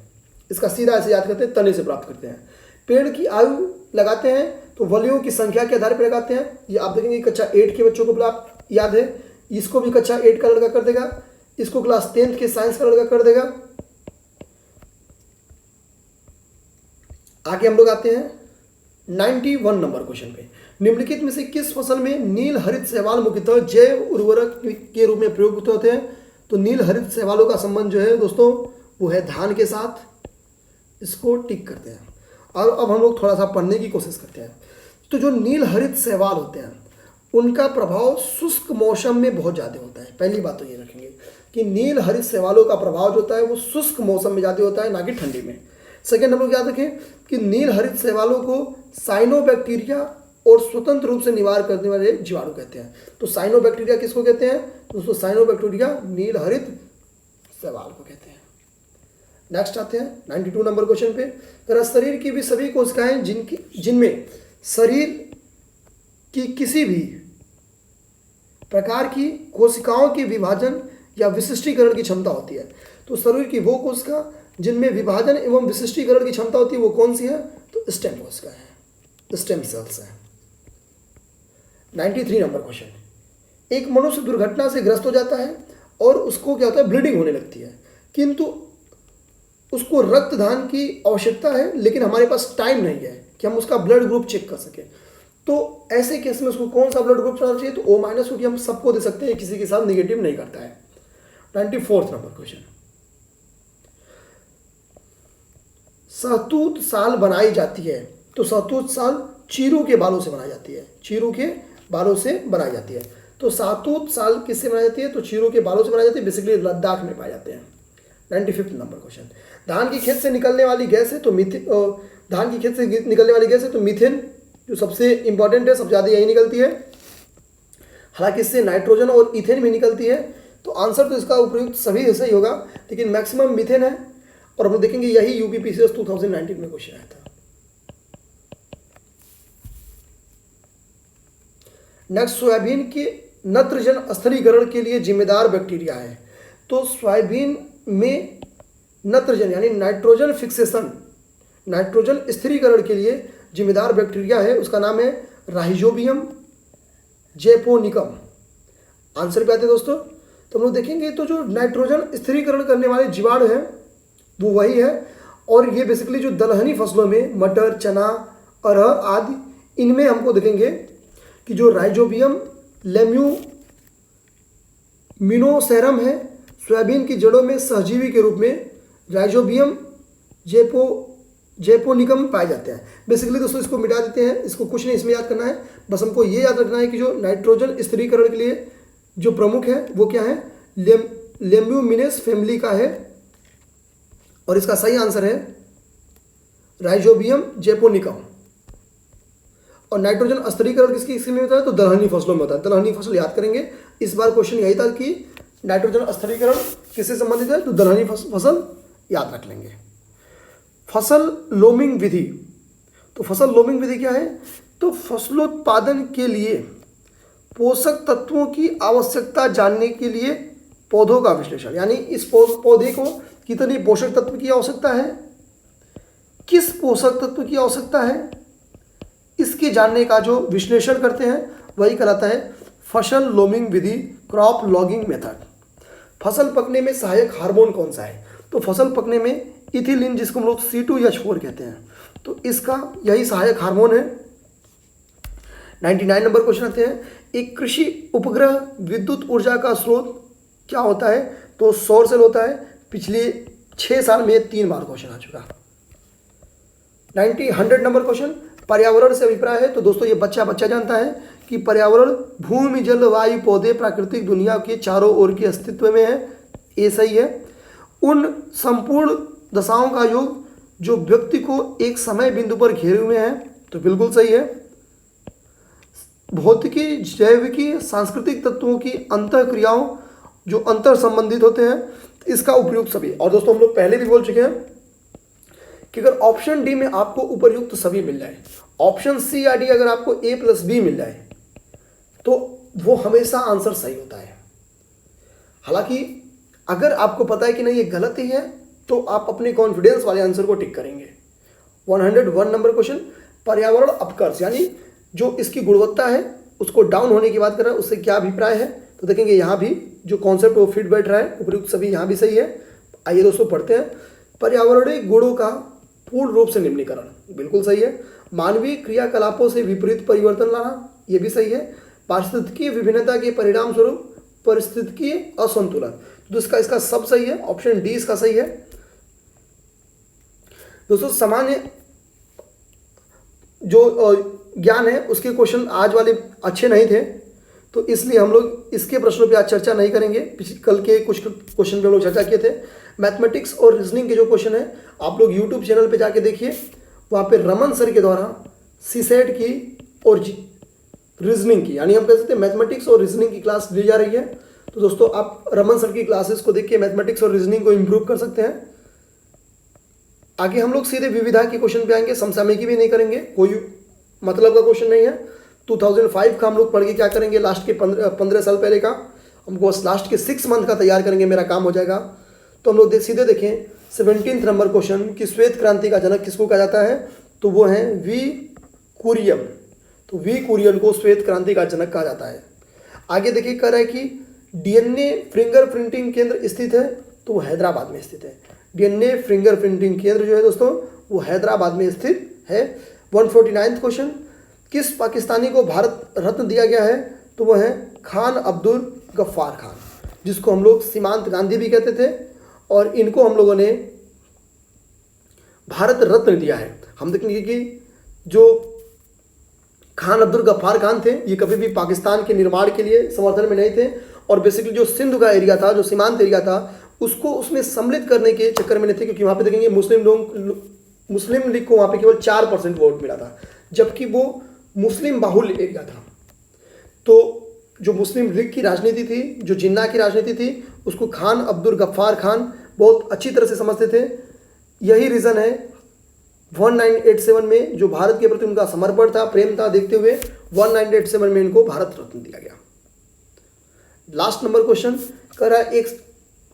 इसका सीधा ऐसे याद करते हैं, तने से प्राप्त करते हैं। पेड़ की आयु लगाते हैं तो वलियों की संख्या के आधार पर लगाते हैं। ये आप देखेंगे कक्षा 8 के बच्चों को आप याद है, इसको भी कक्षा 8 का लड़का कर देगा, इसको क्लास 10th के साइंस का लड़का कर देगा। आगे हम लोग आते हैं 91 नंबर क्वेश्चन पे। निम्नलिखित में से किस फसल में नील हरित शैवाल मुख्यतः जैव उर्वरक के रूप में प्रयुक्त होते हैं? तो नील हरित शैवालों का संबंध जो है दोस्तों वो है धान के साथ, इसको टिक करते हैं। और अब हम लोग थोड़ा सा पढ़ने की कोशिश करते हैं। तो जो नील हरित शैवाल होते हैं उनका प्रभाव शुष्क मौसम में बहुत ज़्यादा होता है। पहली बात तो ये रखेंगे कि नील हरित शैवालों का प्रभाव जो होता है वो शुष्क मौसम में ज़्यादा होता है, ना कि ठंडी में। सेकेंड हम लोग याद रखें कि नील हरित शैवालों को साइनोबैक्टीरिया और स्वतंत्र रूप से निवार करने वाले जीवाणु कहते हैं। तो साइनोबैक्टीरिया किसको कहते हैं? दोस्तों साइनोबैक्टीरिया नील हरित शैवाल को कहते हैं। नेक्स्ट आते हैं 92 नंबर क्वेश्चन पे। जरा शरीर की भी सभी कोशिकाएं जिनमें शरीर की किसी भी प्रकार की कोशिकाओं के विभाजन या विशिष्टीकरण की क्षमता होती है। तो शरीर की वो कोशिका जिनमें विभाजन एवं विशिष्टीकरण की क्षमता होती है वो कौन सी है? तो स्टेम कोशिका है, स्टेम सेल्स है। 93 नंबर क्वेश्चन, एक मनुष्य दुर्घटना से ग्रस्त हो जाता है और उसको क्या होता है? ब्लीडिंग होने लगती है, किंतु उसको रक्तदान की आवश्यकता है, लेकिन हमारे पास टाइम नहीं है कि हम उसका ब्लड ग्रुप चेक कर सकें। तो ऐसे केस में उसको कौन सा ब्लड ग्रुप चलाना चाहिए? तो O- क्योंकि हम सबको दे सकते हैं, किसी के साथ निगेटिव नहीं करता है। 94 नंबर क्वेश्चन, सहतूत साल बनाई जाती है। तो सहतूत साल चीरू के बालों से बनाई जाती है, चीरू के बालों से बनाई जाती है। तो सहतूत साल किससे बनाई जाती है? तो चीरू के बालों से बनाई जाती है, बेसिकली लद्दाख में पाए जाते हैं। 95 नंबर क्वेश्चन, धान की खेत से निकलने वाली गैस है तो धान की खेत से निकलने वाली गैस है तो मीथेन जो सबसे इंपॉर्टेंट है, सबसे ज़्यादा यही निकलती है। हालांकि इससे नाइट्रोजन और इथेन भी निकलती है। तो आंसर तो इसका उपयुक्त सभी ऐसा ही होगा, लेकिन मैक्सिमम मीथेन है। और हम लोग देखेंगे यही यूपीपीसीएस 2019 में क्वेश्चन आया था। नेक्स्ट, सोयाबीन के नत्रजन स्थिरीकरण के लिए जिम्मेदार बैक्टीरिया है। तो सोयाबीन में नत्रजन यानी नाइट्रोजन फिक्सेशन, नाइट्रोजन स्थिरीकरण के लिए जिम्मेदार बैक्टीरिया है, उसका नाम है राइजोबियम जैपोनिकम। आंसर पे आते हैं दोस्तों, तो हम लोग देखेंगे तो जो नाइट्रोजन स्थिरीकरण करने वाले जीवाणु हैं वो वही है। और ये बेसिकली जो दलहनी फसलों में मटर, चना, अरहर आदि, इनमें हमको देखेंगे कि जो राइजोबियम लेम्यूमिनोसेरम है, सोयाबीन की जड़ों में सहजीवी के रूप में राइजोबियम जैपोनिकम पाए जाते हैं। बेसिकली दोस्तों इसको मिटा देते हैं, इसको कुछ नहीं इसमें याद करना है, बस हमको ये याद रखना है कि जो नाइट्रोजन स्थिरीकरण के लिए जो प्रमुख है वो क्या है? लेम्यूमिनेस फैमिली का है, और इसका सही आंसर है राइजोबियम जैपोनिकम। और नाइट्रोजन स्थिरीकरण किसकी में होता है? तो दलहनी फसलों में होता है। दलहनी फसल याद करेंगे, इस बार क्वेश्चन यही था कि नाइट्रोजन स्थिरीकरण किससे संबंधित है? तो दलहनी फसल याद रख लेंगे। फसल लोमिंग विधि, तो फसल लोमिंग विधि क्या है? तो फसलोत्पादन के लिए पोषक तत्वों की आवश्यकता जानने के लिए पौधों का विश्लेषण, यानी इस पौधे को कितनी पोषक तत्व की आवश्यकता है, किस पोषक तत्व की आवश्यकता है, इसके जानने का जो विश्लेषण करते हैं वही कहलाता है फसल लोमिंग विधि, क्रॉप लॉगिंग मेथड। फसल पकने में सहायक हार्मोन कौन सा है? तो फसल पकने में इथिलीन जिसको हम लोग C2H4 कहते हैं, तो इसका यही सहायक हार्मोन है। 99 नंबर क्वेश्चन आते हैं, एक कृषि उपग्रह विद्युत ऊर्जा का स्रोत क्या होता है? तो सौर सेल होता है। पिछले 6 साल में 3 बार क्वेश्चन आ चुका। 100 नंबर क्वेश्चन, पर्यावरण से अभिप्राय है। तो दोस्तों ये बच्चा जानता है कि पर्यावरण भूमि, जल, वायु, पौधे, प्राकृतिक दुनिया के चारों ओर के अस्तित्व में है, ये सही है। उन संपूर्ण दशाओं का योग जो व्यक्ति को एक समय बिंदु पर घेरे हुए हैं, तो बिल्कुल सही है। भौतिकी, जैविकी, सांस्कृतिक तत्वों की अंतः क्रियाओं जो अंतर संबंधित होते हैं, इसका उपयुक्त सभी। और दोस्तों हम लोग पहले भी बोल चुके हैं कि अगर ऑप्शन डी में आपको उपयुक्त सभी मिल जाए, ऑप्शन सी या डी अगर आपको A+B मिल जाए, तो वो हमेशा आंसर सही होता है। हालांकि अगर आपको पता है कि नहीं ये गलत ही है, तो आप अपने कॉन्फिडेंस वाले आंसर को टिक करेंगे। 101 नंबर क्वेश्चन, पर्यावरण अपकर्ष यानी जो इसकी गुणवत्ता है उसको डाउन होने की बात कर रहा है, उससे क्या अभिप्राय है? तो देखेंगे यहाँ भी जो कॉन्सेप्ट वो फिट बैठ रहा है, उपयुक्त सभी यहाँ भी सही है। आइए दोस्तों पढ़ते हैं। पर्यावरणीय गुणों का पूर्ण रूप से निम्नीकरण, बिल्कुल सही है। मानवीय क्रियाकलापों से विपरीत परिवर्तन लाना, ये भी सही है। पारिस्थितिकी विभिन्नता के परिणाम स्वरूप परिस्थितिकी असंतुलन, तो इसका सब सही है। ऑप्शन डी इसका सही है। दोस्तों सामान्य जो ज्ञान है उसके क्वेश्चन आज वाले अच्छे नहीं थे, तो इसलिए हम लोग इसके प्रश्नों पे आज चर्चा नहीं करेंगे। कल के कुछ क्वेश्चन पे हम लोग चर्चा किए थे। मैथमेटिक्स और रीजनिंग के जो क्वेश्चन है आप लोग यूट्यूब चैनल पे जाके देखिए, वहाँ पे रमन सर के द्वारा सीसेट की और रीजनिंग की, यानी हम कह सकते हैं मैथमेटिक्स और रीजनिंग की क्लास दी जा रही है। तो दोस्तों आप रमन सर की क्लासेस को देख के मैथमेटिक्स और रीजनिंग को इम्प्रूव कर सकते हैं। आगे हम लोग सीधे विविधा के क्वेश्चन पे आएंगे, समसामयिकी भी नहीं करेंगे, कोई मतलब का क्वेश्चन नहीं है। 2005 का हम लोग पढ़ के क्या करेंगे, लास्ट के 15 साल पहले का, हमको लास्ट के 6 मंथ का तैयार करेंगे, मेरा काम हो जाएगा। तो हम लोग सीधे देखें 17 नंबर क्वेश्चन कि श्वेत क्रांति का जनक किसको कहा जाता है? तो वो है वी कुरियन। तो वी कुरियन को श्वेत क्रांति का जनक कहा जाता है। आगे देखिए कह रहा है कि DNA फिंगरप्रिंटिंग केंद्र स्थित है, तो वो हैदराबाद में स्थित है। DNA फिंगरप्रिंटिंग केंद्र जो है दोस्तों वो हैदराबाद में स्थित है। 149 क्वेश्चन, किस पाकिस्तानी को भारत रत्न दिया गया है? तो वो है खान अब्दुल गफ्फार खान, जिसको हम लोग सीमांत गांधी भी कहते थे, और इनको हम लोगों ने भारत रत्न दिया है। हम देखेंगे कि जो खान अब्दुल गफ्फार खान थे ये कभी भी पाकिस्तान के निर्माण के लिए समर्थन में नहीं थे, और बेसिकली जो सिंध का एरिया था, जो सीमांत एरिया था, उसको उसमें सम्मिलित करने के चक्कर में नहीं थे, क्योंकि वहाँ पे देखेंगे मुस्लिम लीग को वहाँ पे केवल 4% वोट मिला था, जबकि वो मुस्लिम बाहुल्य एरिया था। तो जो मुस्लिम लीग की राजनीति थी, जो जिन्ना की राजनीति थी, उसको खान अब्दुल गफ्फार खान बहुत अच्छी तरह से समझते थे। यही रीज़न है 1987 में जो भारत के प्रति उनका समर्पण था, प्रेम था, देखते हुए 1987 में इनको भारत रत्न दिया गया। लास्ट नंबर क्वेश्चन कर रहा है, एक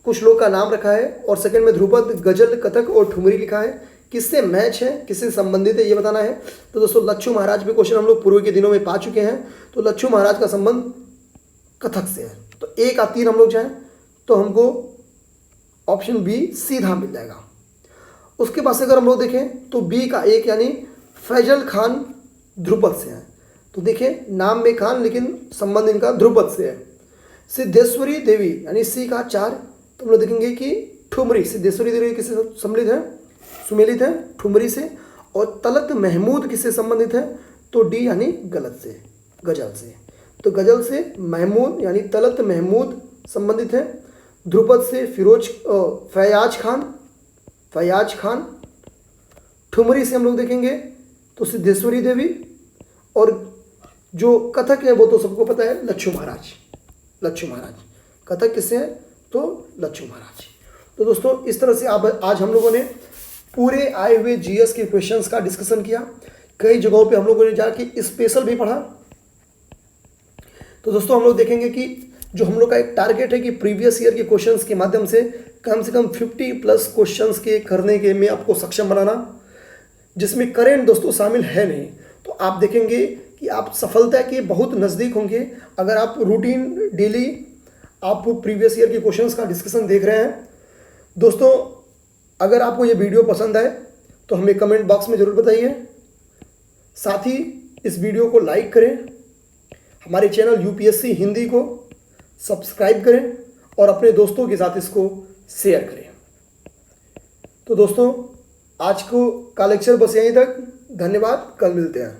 कुछ लोग का नाम रखा है और सेकंड में ध्रुपद, गजल, कथक और ठुमरी लिखा है, किससे मैच है, किससे संबंधित है, ये बताना है। तो दोस्तों लच्छू महाराज पे क्वेश्चन हम लोग पूर्व के दिनों में पा चुके हैं। तो लच्छू महाराज का संबंध कथक से है। तो 1 या 3 हम लोग जाएं तो हमको ऑप्शन बी सीधा मिल जाएगा। उसके बाद से अगर हम लोग देखें तो बी का 1 यानी फैजल खान ध्रुपद से है। तो देखें नाम में खान लेकिन संबंध इनका ध्रुपद से है। सिद्धेश्वरी देवी यानी सी का 4, तो हम लोग देखेंगे कि ठुमरी, सिद्धेश्वरी देवी किससे सम्मिलित है, सुमेलित है ठुमरी से। और तलत महमूद किससे संबंधित है? तो डी यानी गलत से, गजल से। तो गजल से महमूद यानी तलत महमूद संबंधित है। ध्रुपद से फयाज खान। ठुमरी से हम लोग देखेंगे तो सिद्धेश्वरी देवी, और जो कथक है वो तो सबको पता है लच्छू महाराज। कथक किससे है? तो लच्छू महाराज। तो दोस्तों इस तरह से आज हम लोगों ने पूरे आए हुए जीएस के क्वेश्चंस का डिस्कशन किया। कई जगहों पे हम लोगों ने जाके स्पेशल भी पढ़ा। तो दोस्तों हम लोग देखेंगे कि जो हम लोग का एक टारगेट है कि प्रीवियस ईयर के क्वेश्चंस के माध्यम से कम 50+ क्वेश्चंस के करने के में आपको सक्षम बनाना, जिसमें करेंट दोस्तों शामिल है नहीं। तो आप देखेंगे कि आप सफलता के बहुत नज़दीक होंगे अगर आप रूटीन डेली आप प्रीवियस ईयर के क्वेश्चंस का डिस्कशन देख रहे हैं। दोस्तों अगर आपको ये वीडियो पसंद आए तो हमें कमेंट बॉक्स में ज़रूर बताइए। साथ ही इस वीडियो को लाइक करें, हमारे चैनल यूपीएससी हिंदी को सब्सक्राइब करें और अपने दोस्तों के साथ इसको शेयर करें। तो दोस्तों, आज का लेक्चर बस यहीं तक। धन्यवाद, कल मिलते हैं।